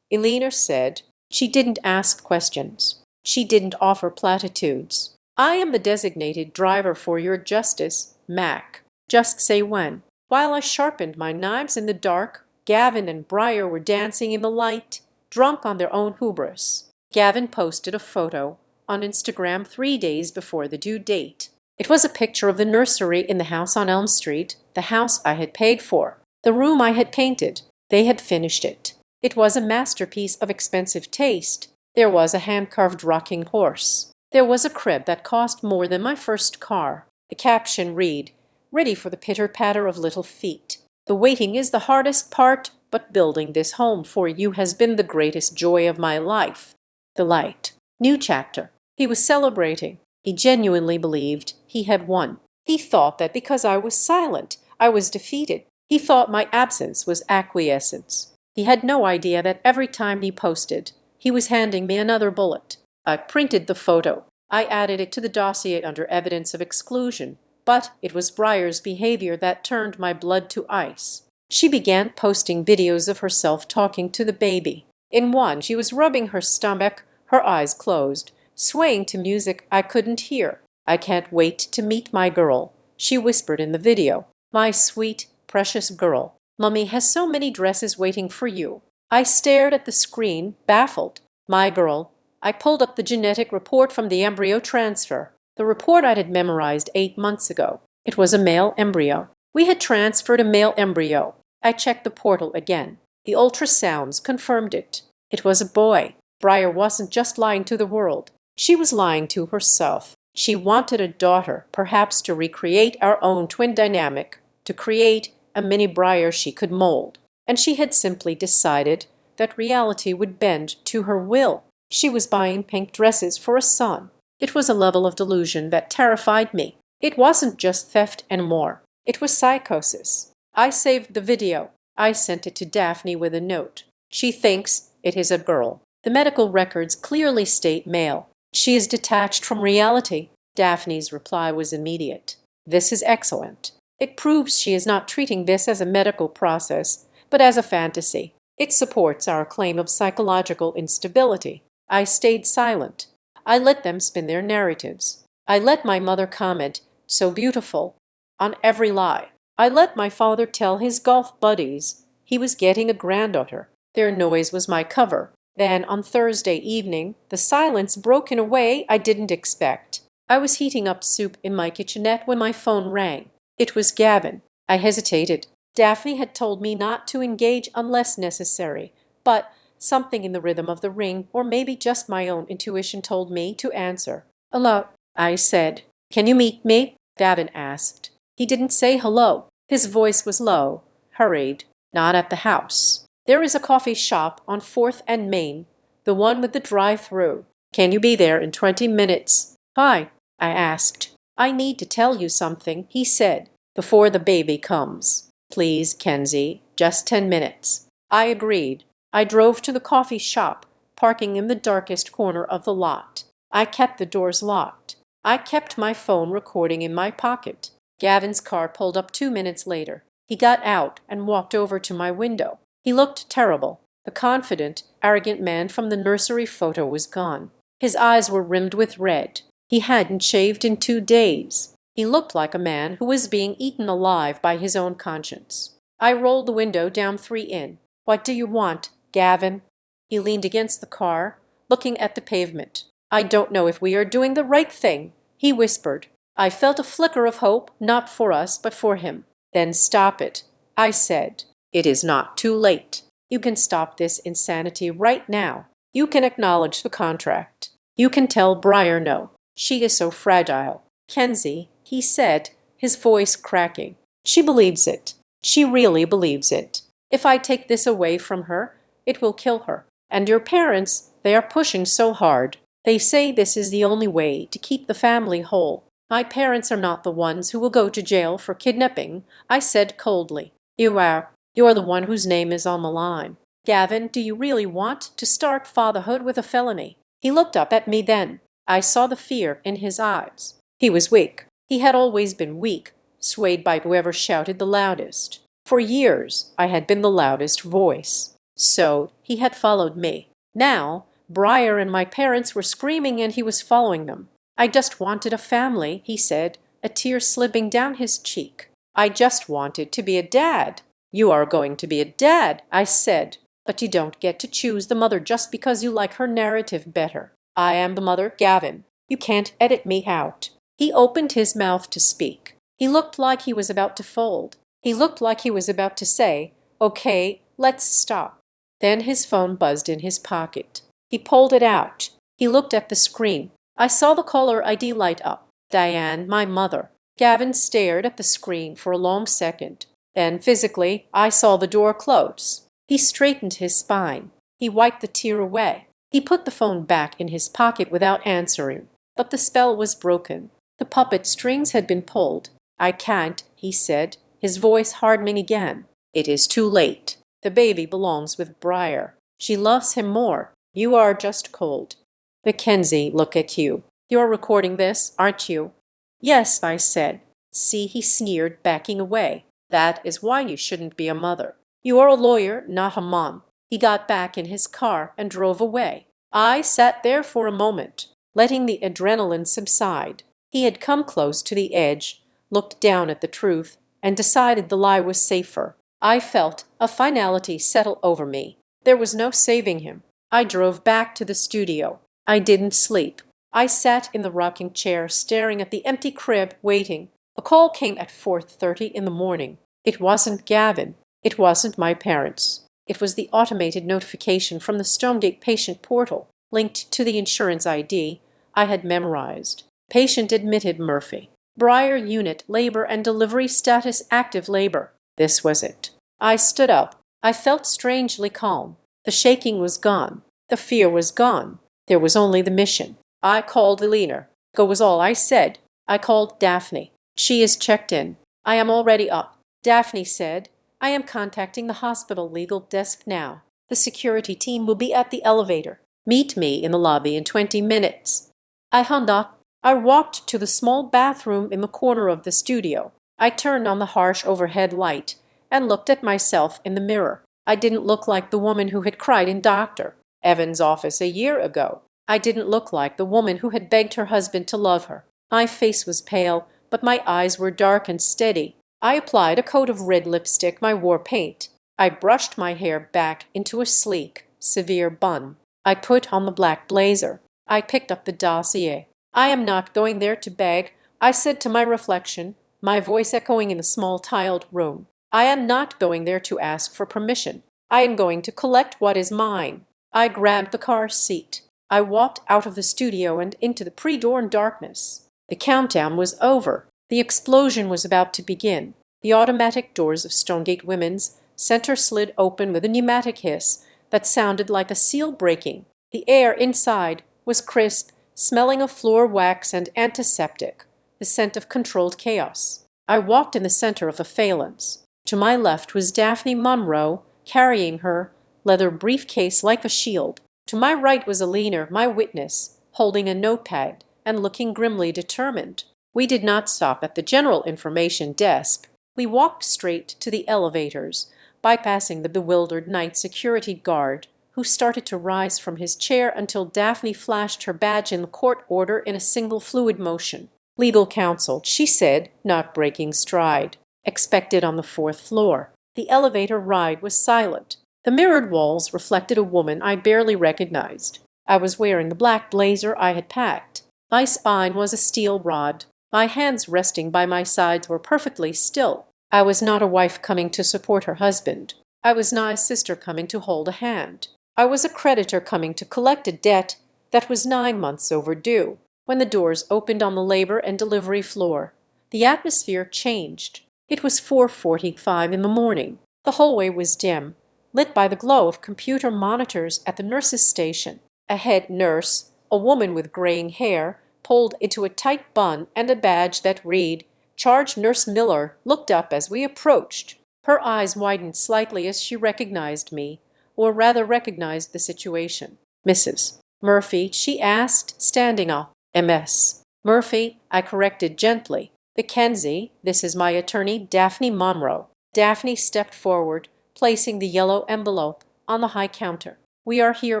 Eleanor said. She didn't ask questions. She didn't offer platitudes. I am the designated driver for your justice, Mac. Just say when. While I sharpened my knives in the dark, Gavin and Briar were dancing in the light, drunk on their own hubris. Gavin posted a photo on Instagram 3 days before the due date. It was a picture of the nursery in the house on Elm Street, the house I had paid for, the room I had painted. They had finished it. It was a masterpiece of expensive taste. There was a hand-carved rocking horse. There was a crib that cost more than my first car. The caption read, "Ready for the pitter-patter of little feet. The waiting is the hardest part, but building this home for you has been the greatest joy of my life." The light. New chapter. He was celebrating. He genuinely believed he had won. He thought that because I was silent, I was defeated. He thought my absence was acquiescence. He had no idea that every time he posted, he was handing me another bullet. I printed the photo. I added it to the dossier under evidence of exclusion. But it was Briar's behavior that turned my blood to ice. She began posting videos of herself talking to the baby. In one, she was rubbing her stomach, her eyes closed, swaying to music I couldn't hear. "I can't wait to meet my girl," she whispered in the video. "My sweet, precious girl. Mummy has so many dresses waiting for you." I stared at the screen, baffled. My girl. I pulled up the genetic report from the embryo transfer. The report I had memorized 8 months ago. It was a male embryo. We had transferred a male embryo. I checked the portal again. The ultrasounds confirmed it. It was a boy. Briar wasn't just lying to the world. She was lying to herself. She wanted a daughter, perhaps to recreate our own twin dynamic, to create a mini Briar she could mold. And she had simply decided that reality would bend to her will. She was buying pink dresses for a son. It was a level of delusion that terrified me. It wasn't just theft anymore. It was psychosis. I saved the video. I sent it to Daphne with a note. She thinks it is a girl. The medical records clearly state male. She is detached from reality. Daphne's reply was immediate. "This is excellent. It proves she is not treating this as a medical process, but as a fantasy. It supports our claim of psychological instability." I stayed silent. I let them spin their narratives. I let my mother comment, "So beautiful," on every lie. I let my father tell his golf buddies he was getting a granddaughter. Their noise was my cover. Then, on Thursday evening, the silence broke in a way I didn't expect. I was heating up soup in my kitchenette when my phone rang. It was Gavin. I hesitated. Daphne had told me not to engage unless necessary, but something in the rhythm of the ring, or maybe just my own intuition, told me to answer. "Hello," I said. "Can you meet me?" Gavin asked. He didn't say hello. His voice was low, hurried. "Not at the house. There is a coffee shop on 4th and Main, the one with the drive-through. Can you be there in 20 minutes? "Hi," I asked. "I need to tell you something," he said, "before the baby comes. Please, Kenzie, just 10 minutes. I agreed. I drove to the coffee shop, parking in the darkest corner of the lot. I kept the doors locked. I kept my phone recording in my pocket. Gavin's car pulled up 2 minutes later. He got out and walked over to my window. He looked terrible. The confident, arrogant man from the nursery photo was gone. His eyes were rimmed with red. He hadn't shaved in 2 days. He looked like a man who was being eaten alive by his own conscience. I rolled the window down 3 in. "What do you want, Gavin?" He leaned against the car, looking at the pavement. "I don't know if we are doing the right thing," he whispered. I felt a flicker of hope, not for us, but for him. "Then stop it," I said. "It is not too late. You can stop this insanity right now. You can acknowledge the contract. You can tell Briar no. She is so fragile." "Kenzie," he said, his voice cracking. "She believes it. She really believes it. If I take this away from her, it will kill her. And your parents, they are pushing so hard. They say this is the only way to keep the family whole." "My parents are not the ones who will go to jail for kidnapping," I said coldly. "You are. You're the one whose name is on the line. Gavin, do you really want to start fatherhood with a felony?" He looked up at me then. I saw the fear in his eyes. He was weak. He had always been weak, swayed by whoever shouted the loudest. For years, I had been the loudest voice. So he had followed me. Now, Briar and my parents were screaming and he was following them. I just wanted a family, he said, a tear slipping down his cheek. I just wanted to be a dad. You are going to be a dad, I said, but you don't get to choose the mother just because you like her narrative better. I am the mother, Gavin. You can't edit me out. He opened his mouth to speak. He looked like he was about to fold. He looked like he was about to say, "Okay, let's stop." Then his phone buzzed in his pocket. He pulled it out. He looked at the screen. I saw the caller ID light up. Diane, my mother. Gavin stared at the screen for a long second. Then, physically, I saw the door close. He straightened his spine. He wiped the tear away. He put the phone back in his pocket without answering. But the spell was broken. The puppet strings had been pulled. "I can't," he said, his voice hardening again. "It is too late. The baby belongs with Briar. She loves him more. You are just cold." "Mackenzie, look at you. You're recording this, aren't you?" "Yes," I said. "See," he sneered, backing away. "That is why you shouldn't be a mother. You are a lawyer, not a mom." He got back in his car and drove away. I sat there for a moment, letting the adrenaline subside. He had come close to the edge, looked down at the truth, and decided the lie was safer. I felt a finality settle over me. There was no saving him. I drove back to the studio. I didn't sleep. I sat in the rocking chair staring at the empty crib, waiting. A call came at 4:30 in the morning. It wasn't Gavin. It wasn't my parents. It was the automated notification from the Stonegate patient portal, linked to the insurance ID I had memorized. Patient admitted Murphy. Briar unit labor and delivery status active labor. This was it. I stood up. I felt strangely calm. The shaking was gone. The fear was gone. There was only the mission. I called the leaner. Go was all I said. I called Daphne. "She is checked in. I am already up." Daphne said, "I am contacting the hospital legal desk now. The security team will be at the elevator. Meet me in the lobby in 20 minutes. I hung up. I walked to the small bathroom in the corner of the studio. I turned on the harsh overhead light and looked at myself in the mirror. I didn't look like the woman who had cried in Dr. Evans' office a year ago. I didn't look like the woman who had begged her husband to love her. My face was pale, but my eyes were dark and steady. I applied a coat of red lipstick, my war paint. I brushed my hair back into a sleek, severe bun. I put on the black blazer. I picked up the dossier. "I am not going there to beg," I said to my reflection, my voice echoing in the small tiled room. "I am not going there to ask for permission. I am going to collect what is mine." I grabbed the car seat. I walked out of the studio and into the pre-dawn darkness. The countdown was over. The explosion was about to begin. The automatic doors of Stonegate Women's Center slid open with a pneumatic hiss that sounded like a seal breaking. The air inside was crisp, smelling of floor wax and antiseptic, the scent of controlled chaos. I walked in the center of a phalanx. To my left was Daphne Monroe, carrying her leather briefcase like a shield. To my right was Alina, my witness, holding a notepad and looking grimly determined. We did not stop at the general information desk. We walked straight to the elevators, bypassing the bewildered night security guard, who started to rise from his chair until Daphne flashed her badge in the court order in a single fluid motion. "Legal counsel," she said, not breaking stride. "Expected on the 4th floor." The elevator ride was silent. The mirrored walls reflected a woman I barely recognized. I was wearing the black blazer I had packed. My spine was a steel rod. My hands resting by my sides were perfectly still. I was not a wife coming to support her husband. I was not a sister coming to hold a hand. I was a creditor coming to collect a debt that was 9 months overdue. When the doors opened on the labor and delivery floor, the atmosphere changed. It was 4:45 in the morning. The hallway was dim, lit by the glow of computer monitors at the nurse's station. A head nurse, a woman with graying hair, pulled into a tight bun and a badge that read, "Charge Nurse Miller," looked up as we approached. Her eyes widened slightly as she recognized me, or rather recognized the situation. "Mrs. Murphy?" she asked, standing up. "MS. Murphy," I corrected gently. "Mackenzie, this is my attorney, Daphne Monroe." Daphne stepped forward, placing the yellow envelope on the high counter. We are here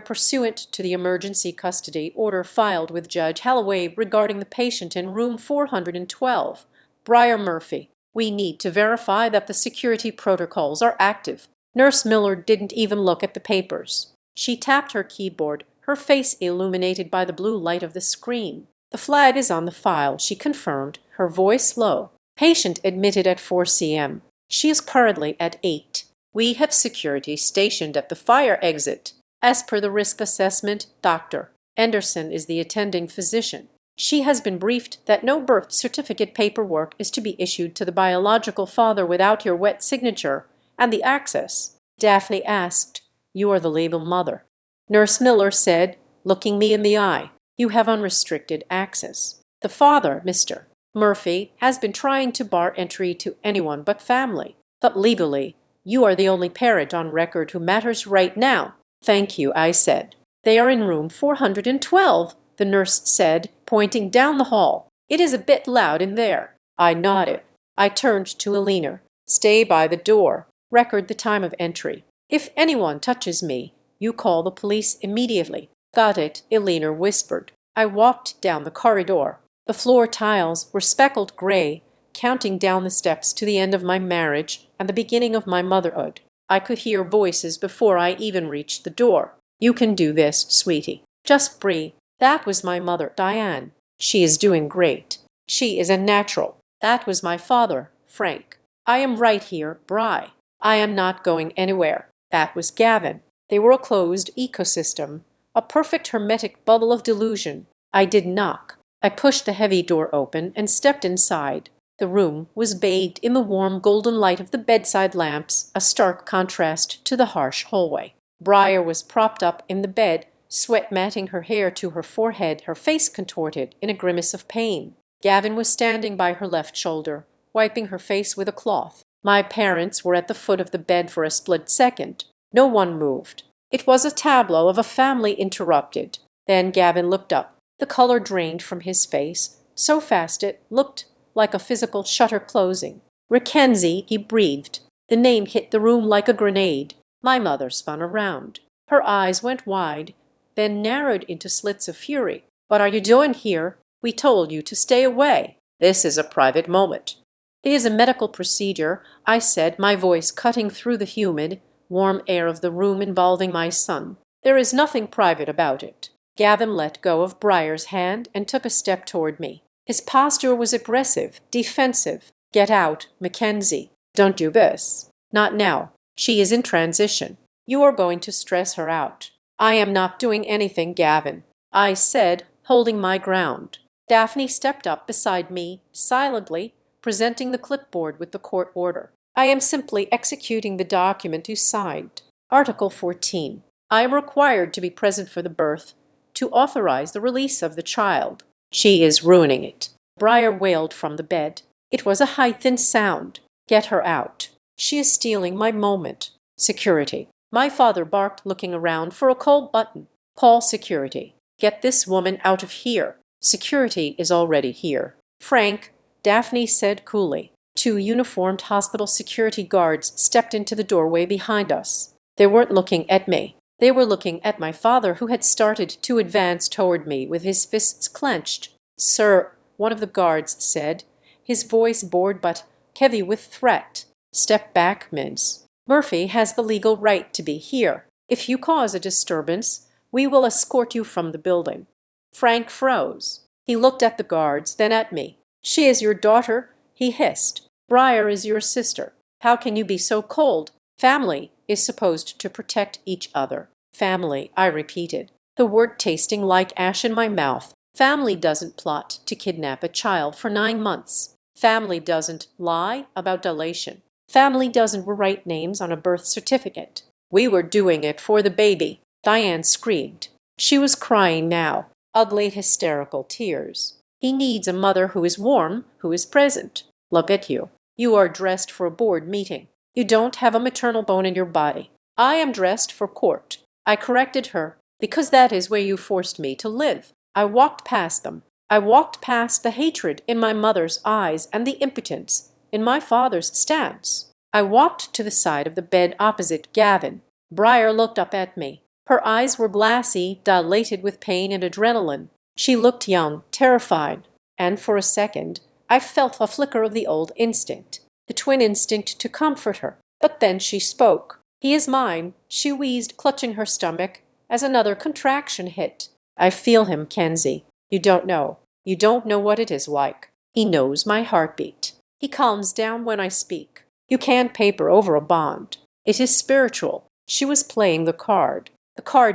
pursuant to the emergency custody order filed with Judge Holloway regarding the patient in room 412. Briar Murphy, we need to verify that the security protocols are active. Nurse Miller didn't even look at the papers. She tapped her keyboard, her face illuminated by the blue light of the screen. The flag is on the file, she confirmed, her voice low. Patient admitted at 4 c.m. She is currently at 8. We have security stationed at the fire exit. As per the risk assessment, Dr. Anderson is the attending physician. She has been briefed that no birth certificate paperwork is to be issued to the biological father without your wet signature and the access. Daphne asked, "You are the legal mother." Nurse Miller said, looking me in the eye, "You have unrestricted access. The father, Mr. Murphy, has been trying to bar entry to anyone but family. But legally, you are the only parent on record who matters right now." "Thank you," I said. "They are in room 412, the nurse said, pointing down the hall. "It is a bit loud in there." I nodded. I turned to Elena. "Stay by the door. Record the time of entry. If anyone touches me, you call the police immediately." "Got it," Elena whispered. I walked down the corridor. The floor tiles were speckled gray, counting down the steps to the end of my marriage and the beginning of my motherhood. I could hear voices before I even reached the door. "You can do this, sweetie. Just breathe." That was my mother, Diane. "She is doing great. She is a natural." That was my father, Frank. "I am right here, Bri. I am not going anywhere." That was Gavin. They were a closed ecosystem, a perfect hermetic bubble of delusion. I did knock. I pushed the heavy door open and stepped inside. The room was bathed in the warm golden light of the bedside lamps, a stark contrast to the harsh hallway. Briar was propped up in the bed, sweat matting her hair to her forehead, her face contorted in a grimace of pain. Gavin was standing by her left shoulder, wiping her face with a cloth. My parents were at the foot of the bed for a split second. No one moved. It was a tableau of a family interrupted. Then Gavin looked up. The color drained from his face, so fast it looked like a physical shutter closing. "Mackenzie," he breathed. The name hit the room like a grenade. My mother spun around. Her eyes went wide, then narrowed into slits of fury. "What are you doing here? We told you to stay away. This is a private moment." "It is a medical procedure," I said, my voice cutting through the humid, warm air of the room involving my son. "There is nothing private about it." Gavin let go of Briar's hand and took a step toward me. His posture was aggressive, defensive. "Get out, Mackenzie. Don't do this. Not now. She is in transition. You are going to stress her out." "I am not doing anything, Gavin," I said, holding my ground. Daphne stepped up beside me, silently, presenting the clipboard with the court order. "I am simply executing the document you signed. Article 14. I am required to be present for the birth, to authorize the release of the child." "She is ruining it." Briar wailed from the bed. It was a high-thin sound. "Get her out. She is stealing my moment." "Security." My father barked, looking around for a call button. "Call security. Get this woman out of here." "Security is already here." "Frank," Daphne said coolly. 2 uniformed hospital security guards stepped into the doorway behind us. They weren't looking at me. They were looking at my father, who had started to advance toward me with his fists clenched. "Sir," one of the guards said, his voice bored but heavy with threat. "Step back, Miss. Murphy has the legal right to be here. If you cause a disturbance, we will escort you from the building." Frank froze. He looked at the guards, then at me. "She is your daughter," he hissed. "Briar is your sister. How can you be so cold? Family is supposed to protect each other." "Family," I repeated, the word tasting like ash in my mouth. "Family doesn't plot to kidnap a child for 9 months. Family doesn't lie about dilation. Family doesn't write names on a birth certificate. We were doing it for the baby." Diane screamed. She was crying now, ugly hysterical tears. "He needs a mother who is warm, who is present. Look at you. You are dressed for a board meeting. You don't have a maternal bone in your body. I am dressed for court." I corrected her, "because that is where you forced me to live." I walked past them. I walked past the hatred in my mother's eyes and the impotence in my father's stance. I walked to the side of the bed opposite Gavin. Briar looked up at me. Her eyes were glassy, dilated with pain and adrenaline. She looked young, terrified, and for a second I felt a flicker of the old instinct, the twin instinct to comfort her. But then she spoke. "He is mine," she wheezed, clutching her stomach, as another contraction hit. "I feel him, Kenzie. You don't know. You don't know what it is like. He knows my heartbeat. He calms down when I speak. You can't paper over a bond. It is spiritual." She was playing the card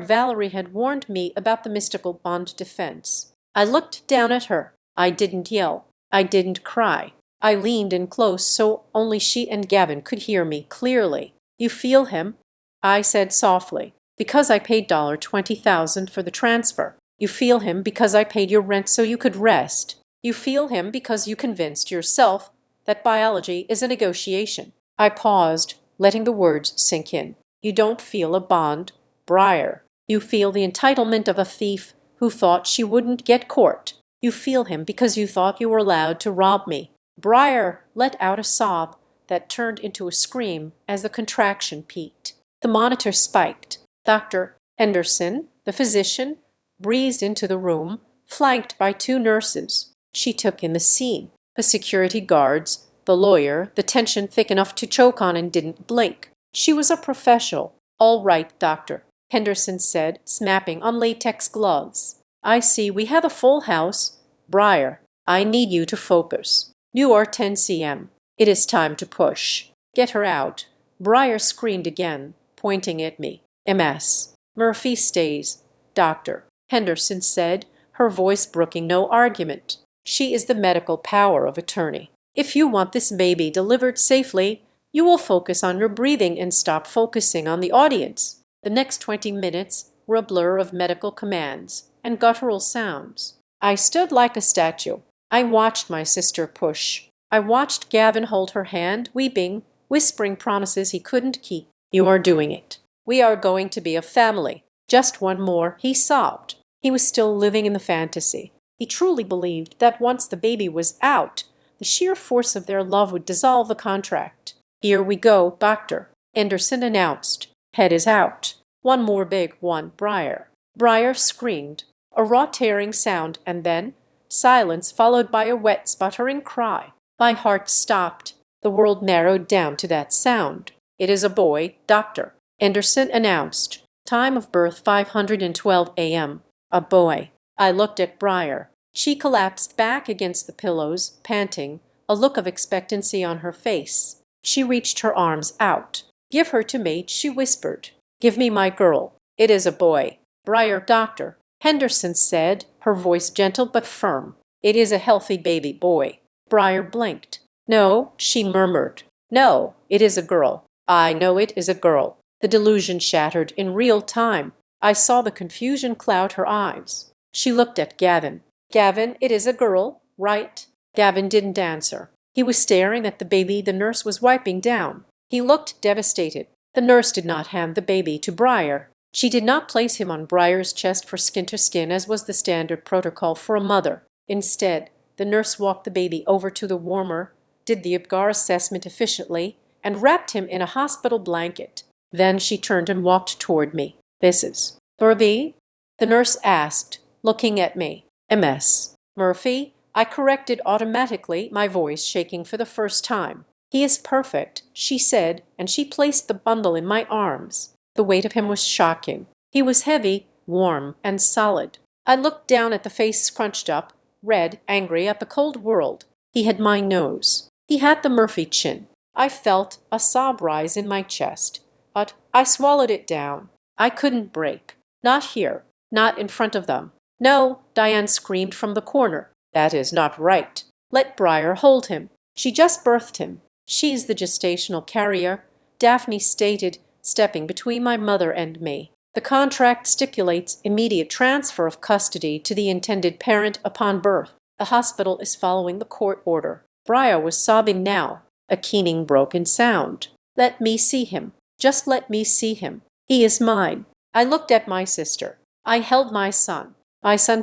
Valerie had warned me about, the mystical bond defense. I looked down at her. I didn't yell. I didn't cry. I leaned in close so only she and Gavin could hear me clearly. "You feel him?" I said softly. "Because I paid $20,000 for the transfer. You feel him because I paid your rent so you could rest. You feel him because you convinced yourself that biology is a negotiation." I paused, letting the words sink in. "You don't feel a bond, Briar. You feel the entitlement of a thief who thought she wouldn't get caught. You feel him because you thought you were allowed to rob me." Briar let out a sob that turned into a scream as the contraction peaked. The monitor spiked. Dr. Henderson, the physician, breezed into the room, flanked by two nurses. She took in the scene. The security guards, the lawyer, the tension thick enough to choke on, and didn't blink. She was a professional. "All right, doctor," Henderson said, snapping on latex gloves. "I see we have a full house. Briar, I need you to focus. You are 10 cm. It is time to push. Get her out." Briar screamed again, pointing at me. "MS. Murphy stays, doctor," Henderson said, her voice brooking no argument. "She is the medical power of attorney. If you want this baby delivered safely, you will focus on your breathing and stop focusing on the audience." The next 20 minutes were a blur of medical commands and guttural sounds. I stood like a statue. I watched my sister push. I watched Gavin hold her hand, weeping, whispering promises he couldn't keep. "You are doing it. We are going to be a family. Just one more," he sobbed. He was still living in the fantasy. He truly believed that once the baby was out, the sheer force of their love would dissolve the contract. "Here we go, doctor," Anderson announced. "Head is out. One more big one, Briar." Briar screamed, a raw tearing sound, and then silence followed by a wet sputtering cry. My heart stopped. The world narrowed down to that sound. "It is a boy, doctor," Anderson announced. "Time of birth 5:12 a.m. A boy." I looked at Briar. She collapsed back against the pillows, panting, a look of expectancy on her face. She reached her arms out. "Give her to me," she whispered. "Give me my girl. It is a boy." "Briar, doctor," Henderson said, her voice gentle but firm. "It is a healthy baby boy." Briar blinked. "No," she murmured. "No, it is a girl. I know it is a girl." The delusion shattered in real time. I saw the confusion cloud her eyes. She looked at Gavin. "Gavin, it is a girl, right?" Gavin didn't answer. He was staring at the baby the nurse was wiping down. He looked devastated. The nurse did not hand the baby to Briar. She did not place him on Briar's chest for skin-to-skin, as was the standard protocol for a mother. Instead, the nurse walked the baby over to the warmer, did the Apgar assessment efficiently, and wrapped him in a hospital blanket. Then she turned and walked toward me. "Mrs. Murphy?" the nurse asked, looking at me. "MS. Murphy," I corrected automatically, my voice shaking for the first time. "He is perfect," she said, and she placed the bundle in my arms. The weight of him was shocking. He was heavy, warm, and solid. I looked down at the face scrunched up, red, angry at the cold world. He had my nose. He had the Murphy chin. I felt a sob rise in my chest, but I swallowed it down. I couldn't break. Not here. Not in front of them. "No," Diane screamed from the corner. "That is not right. Let Briar hold him. She just birthed him. She's the gestational carrier," Daphne stated, stepping between my mother and me. "The contract stipulates immediate transfer of custody to the intended parent upon birth. The hospital is following the court order." Briar was sobbing now, a keening broken sound. "Let me see him. Just let me see him. He is mine." I looked at my sister. I held my son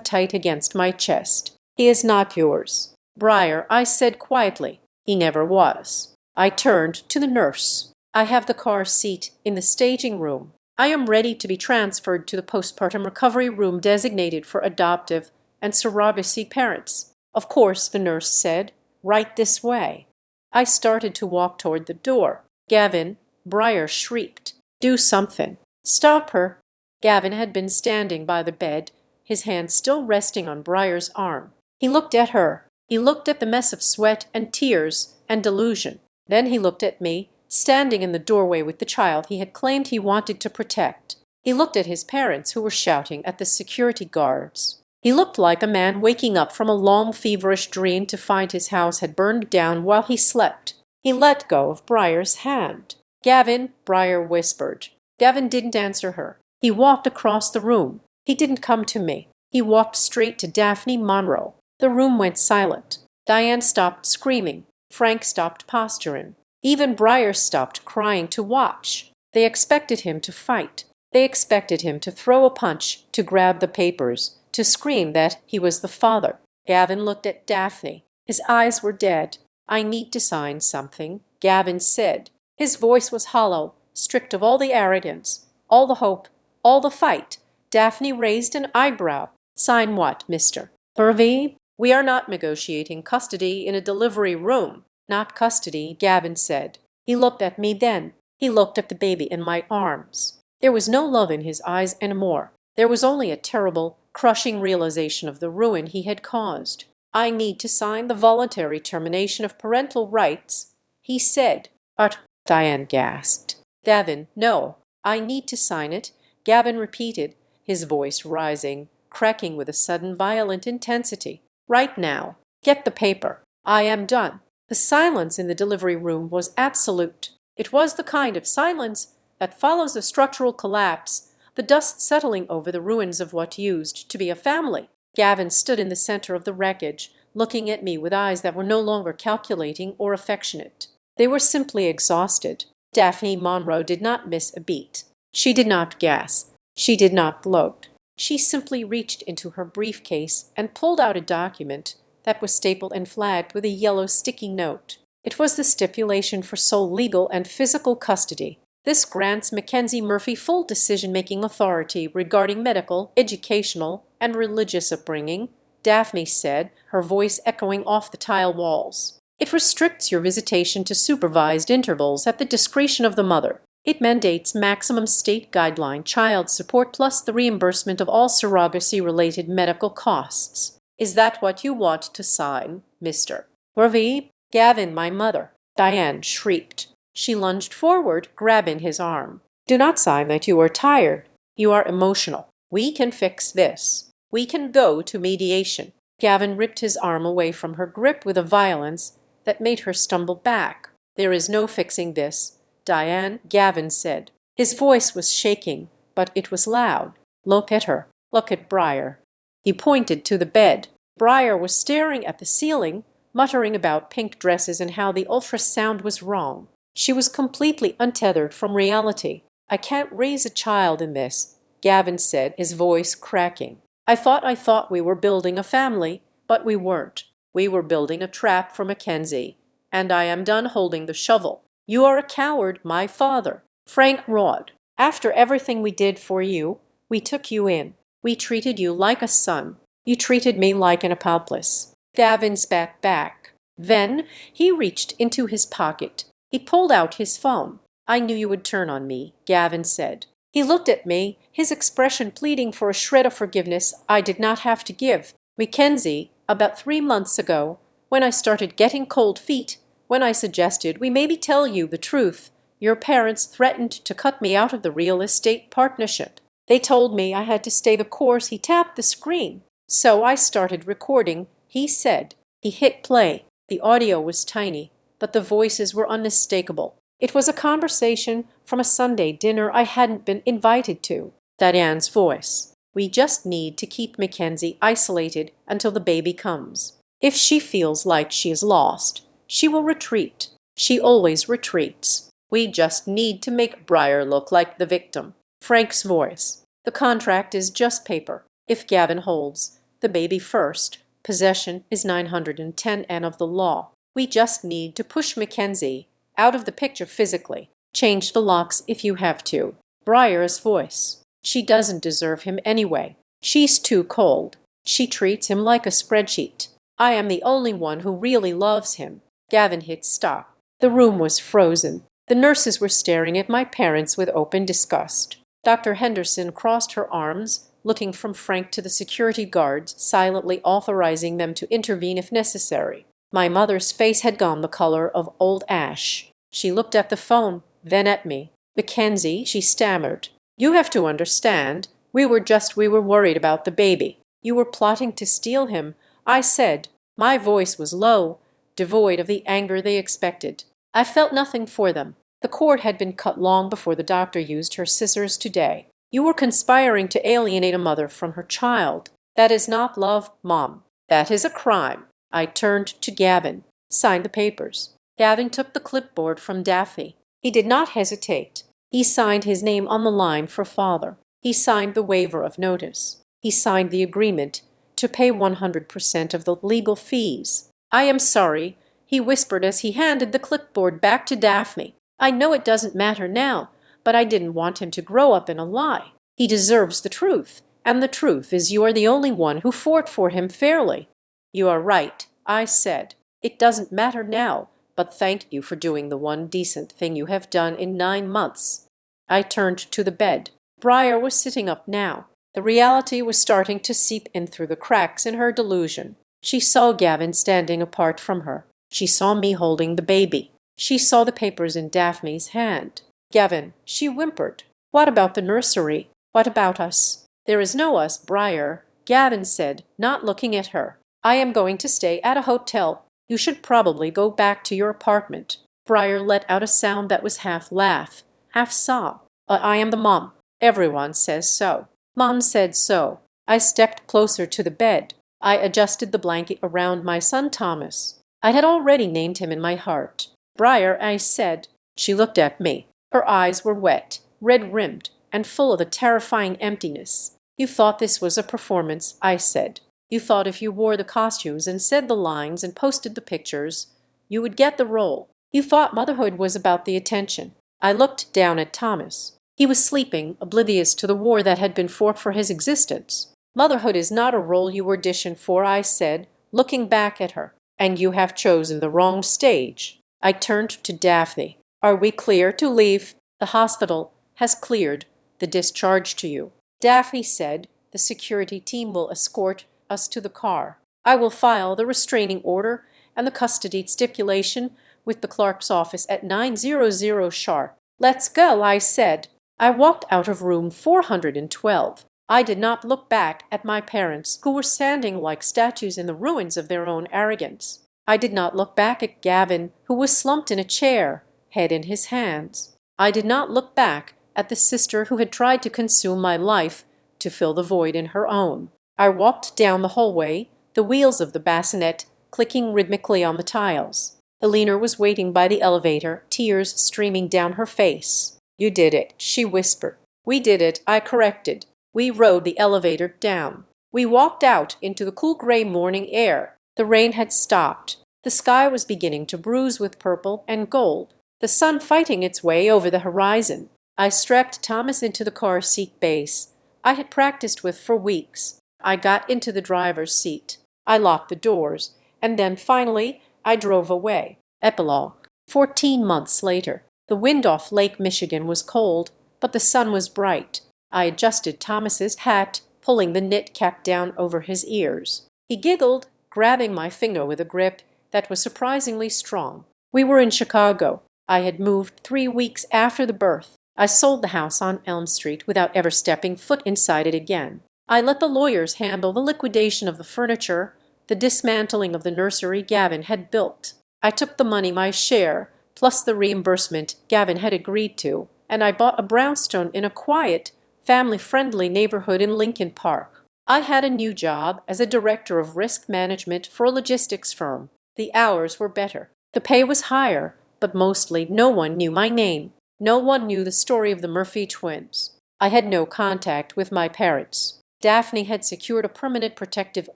tight against my chest. "He is not yours, Briar," I said quietly. "He never was." I turned to the nurse. "I have the car seat in the staging room. I am ready to be transferred to the postpartum recovery room designated for adoptive and surrogacy parents. Of course, the nurse said. Right this way. I started to walk toward the door. Gavin, Briar shrieked. Do something. Stop her. Gavin had been standing by the bed, his hand still resting on Briar's arm. He looked at her. He looked at the mess of sweat and tears and delusion. Then he looked at me, standing in the doorway with the child he had claimed he wanted to protect. He looked at his parents who were shouting at the security guards. He looked like a man waking up from a long feverish dream to find his house had burned down while he slept. He let go of Briar's hand. Gavin, Briar whispered. Gavin didn't answer her. He walked across the room. He didn't come to me. He walked straight to Daphne Monroe. The room went silent. Diane stopped screaming. Frank stopped posturing. Even Briar stopped crying to watch. They expected him to fight. They expected him to throw a punch, to grab the papers, to scream that he was the father. Gavin looked at Daphne. His eyes were dead. I need to sign something, Gavin said. His voice was hollow, stripped of all the arrogance, all the hope, all the fight. Daphne raised an eyebrow. Sign what, mister? Hervey, we are not negotiating custody in a delivery room. Not custody, Gavin said. He looked at me then. He looked at the baby in my arms. There was no love in his eyes anymore. There was only a terrible, crushing realization of the ruin he had caused. I need to sign the voluntary termination of parental rights, he said. But, Diane gasped. Gavin, no, I need to sign it, Gavin repeated, his voice rising, cracking with a sudden violent intensity. Right now. Get the paper. I am done. The silence in the delivery room was absolute. It was the kind of silence that follows a structural collapse, the dust settling over the ruins of what used to be a family. Gavin stood in the center of the wreckage, looking at me with eyes that were no longer calculating or affectionate. They were simply exhausted. Daphne Monroe did not miss a beat. She did not gasp. She did not gloat. She simply reached into her briefcase and pulled out a document that was stapled and flagged with a yellow sticky note. It was the stipulation for sole legal and physical custody. This grants Mackenzie Murphy full decision-making authority regarding medical, educational, and religious upbringing, Daphne said, her voice echoing off the tile walls. It restricts your visitation to supervised intervals at the discretion of the mother. It mandates maximum state guideline child support plus the reimbursement of all surrogacy-related medical costs. Is that what you want to sign, Mr. Hervey? Gavin, my mother, Diane shrieked. She lunged forward, grabbing his arm. Do not sign that you are tired. You are emotional. We can fix this. We can go to mediation. Gavin ripped his arm away from her grip with a violence that made her stumble back. There is no fixing this, Diane, Gavin said. His voice was shaking, but it was loud. Look at her. Look at Briar. He pointed to the bed. Briar was staring at the ceiling, muttering about pink dresses and how the ultrasound was wrong. She was completely untethered from reality. I can't raise a child in this, Gavin said, his voice cracking. I thought we were building a family, but we weren't. We were building a trap for Mackenzie. And I am done holding the shovel. You are a coward, my father. Frank roared. After everything we did for you, we took you in. We treated you like a son. You treated me like an accomplice. Gavin spat back. Then he reached into his pocket. He pulled out his phone. I knew you would turn on me, Gavin said. He looked at me, his expression pleading for a shred of forgiveness I did not have to give. Mackenzie, about 3 months ago, when I started getting cold feet, when I suggested we maybe tell you the truth, your parents threatened to cut me out of the real estate partnership. They told me I had to stay the course. He tapped the screen. So I started recording, he said. He hit play. The audio was tiny, but the voices were unmistakable. It was a conversation from a Sunday dinner I hadn't been invited to. Diane's voice. We just need to keep Mackenzie isolated until the baby comes. If she feels like she is lost, she will retreat. She always retreats. We just need to make Briar look like the victim. Frank's voice. The contract is just paper. If Gavin holds the baby first, possession is 910N of the law. We just need to push Mackenzie out of the picture physically. Change the locks if you have to. Briar's voice. She doesn't deserve him anyway. She's too cold. She treats him like a spreadsheet. I am the only one who really loves him. Gavin hit stop. The room was frozen. The nurses were staring at my parents with open disgust. Dr. Henderson crossed her arms, looking from Frank to the security guards, silently authorizing them to intervene if necessary. My mother's face had gone the color of old ash. She looked at the phone, then at me. "Mackenzie," she stammered, "you have to understand. We were worried about the baby. You were plotting to steal him," I said. My voice was low, devoid of the anger they expected. I felt nothing for them. The cord had been cut long before the doctor used her scissors today. "You were conspiring to alienate a mother from her child. That is not love, Mom. That is a crime." I turned to Gavin. "Sign the papers." Gavin took the clipboard from Daphne. He did not hesitate. He signed his name on the line for father. He signed the waiver of notice. He signed the agreement to pay 100% of the legal fees. "I am sorry," he whispered as he handed the clipboard back to Daphne. "I know it doesn't matter now, but I didn't want him to grow up in a lie. He deserves the truth, and the truth is you are the only one who fought for him fairly." "You are right," I said. "It doesn't matter now, but thank you for doing the one decent thing you have done in 9 months." I turned to the bed. Briar was sitting up now. The reality was starting to seep in through the cracks in her delusion. She saw Gavin standing apart from her. She saw me holding the baby. She saw the papers in Daphne's hand. "Gavin," she whimpered. "What about the nursery? What about us?" "There is no us, Briar," Gavin said, not looking at her. "I am going to stay at a hotel. You should probably go back to your apartment." Briar let out a sound that was half laugh, half sob. "I am the mom. Everyone says so." "Mom said so." I stepped closer to the bed. I adjusted the blanket around my son Thomas. I had already named him in my heart. "Briar," I said. She looked at me. Her eyes were wet, red-rimmed, and full of a terrifying emptiness. "You thought this was a performance," I said. "You thought if you wore the costumes and said the lines and posted the pictures, you would get the role. You thought motherhood was about the attention." I looked down at Thomas. He was sleeping, oblivious to the war that had been fought for his existence. "Motherhood is not a role you auditioned for," I said, looking back at her. "And you have chosen the wrong stage." I turned to Daphne. "Are we clear to leave?" "The hospital has cleared the discharge to you," Daphne said. "The security team will escort us to the car. I will file the restraining order and the custody stipulation with the clerk's office at 9:00 sharp." "Let's go," I said. I walked out of room 412. I did not look back at my parents, who were standing like statues in the ruins of their own arrogance. I did not look back at Gavin, who was slumped in a chair, head in his hands. I did not look back at the sister who had tried to consume my life to fill the void in her own. I walked down the hallway, the wheels of the bassinet clicking rhythmically on the tiles. Eleanor was waiting by the elevator, tears streaming down her face. "You did it," she whispered. "We did it," I corrected. We rode the elevator down. We walked out into the cool gray morning air. The rain had stopped. The sky was beginning to bruise with purple and gold, the sun fighting its way over the horizon. I strapped Thomas into the car seat base I had practiced with for weeks. I got into the driver's seat. I locked the doors, and then finally I drove away. Epilogue. 14 months later. The wind off Lake Michigan was cold, but the sun was bright. I adjusted Thomas's hat, pulling the knit cap down over his ears. He giggled, grabbing my finger with a grip that was surprisingly strong. We were in Chicago. I had moved 3 weeks after the birth. I sold the house on Elm Street without ever stepping foot inside it again. I let the lawyers handle the liquidation of the furniture, the dismantling of the nursery Gavin had built. I took the money, my share, plus the reimbursement Gavin had agreed to, and I bought a brownstone in a quiet, family-friendly neighborhood in Lincoln Park. I had a new job as a director of risk management for a logistics firm. The hours were better. The pay was higher, but mostly no one knew my name. No one knew the story of the Murphy twins. I had no contact with my parents. Daphne had secured a permanent protective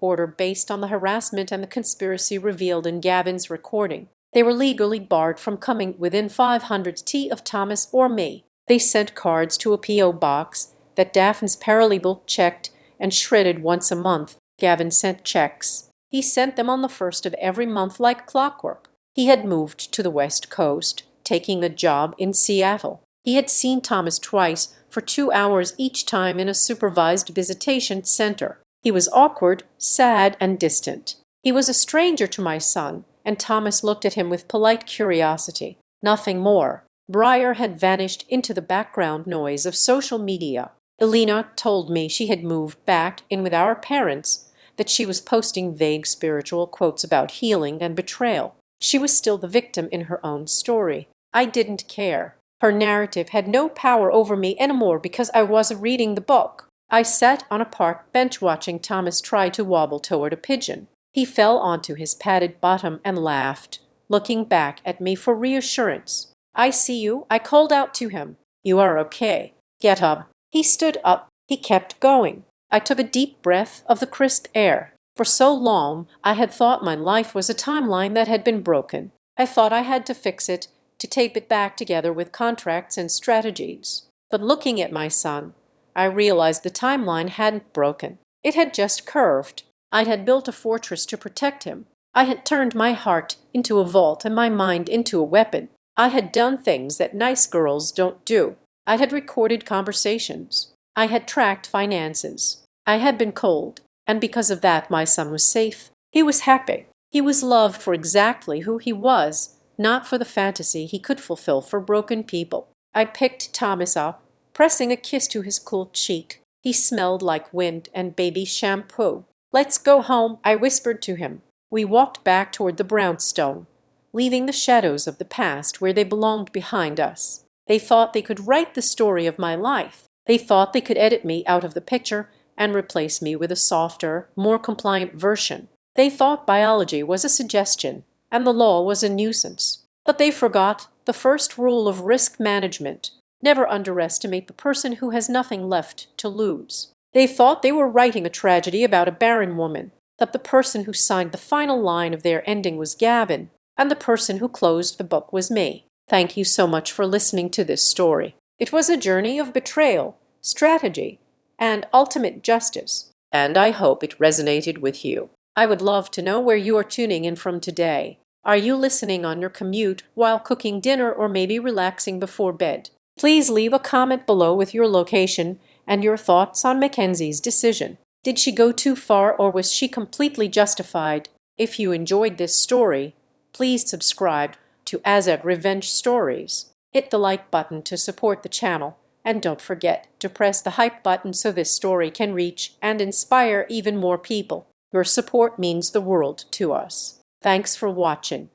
order based on the harassment and the conspiracy revealed in Gavin's recording. They were legally barred from coming within 500 feet of Thomas or me. They sent cards to a P.O. box that Daphne's paralegal checked and shredded once a month. Gavin sent checks. He sent them on the first of every month like clockwork. He had moved to the West Coast, taking a job in Seattle. He had seen Thomas twice for 2 hours each time in a supervised visitation center. He was awkward, sad, and distant. He was a stranger to my son, and Thomas looked at him with polite curiosity. Nothing more. Briar had vanished into the background noise of social media. Elena told me she had moved back in with our parents, that she was posting vague spiritual quotes about healing and betrayal. She was still the victim in her own story. I didn't care. Her narrative had no power over me anymore because I wasn't reading the book. I sat on a park bench watching Thomas try to wobble toward a pigeon. He fell onto his padded bottom and laughed, looking back at me for reassurance. "I see you," I called out to him. "You are okay. Get up." He stood up. He kept going. I took a deep breath of the crisp air. For so long I had thought my life was a timeline that had been broken. I thought I had to fix it, to tape it back together with contracts and strategies. But looking at my son, I realized the timeline hadn't broken. It had just curved. I had built a fortress to protect him. I had turned my heart into a vault and my mind into a weapon. I had done things that nice girls don't do. I had recorded conversations. I had tracked finances. I had been cold, and because of that my son was safe. He was happy. He was loved for exactly who he was, not for the fantasy he could fulfill for broken people. I picked Thomas up, pressing a kiss to his cool cheek. He smelled like wind and baby shampoo. "Let's go home," I whispered to him. We walked back toward the brownstone, leaving the shadows of the past where they belonged behind us. They thought they could write the story of my life. They thought they could edit me out of the picture and replace me with a softer, more compliant version. They thought biology was a suggestion and the law was a nuisance. But they forgot the first rule of risk management: never underestimate the person who has nothing left to lose. They thought they were writing a tragedy about a barren woman, that the person who signed the final line of their ending was Gavin, and the person who closed the book was me. Thank you so much for listening to this story. It was a journey of betrayal, strategy, and ultimate justice, and I hope it resonated with you. I would love to know where you are tuning in from today. Are you listening on your commute, while cooking dinner, or maybe relaxing before bed? Please leave a comment below with your location and your thoughts on Mackenzie's decision. Did she go too far, or was she completely justified? If you enjoyed this story, please subscribe to Azad Revenge Stories. Hit the like button to support the channel, and don't forget to press the hype button so this story can reach and inspire even more people. Your support means the world to us. Thanks for watching.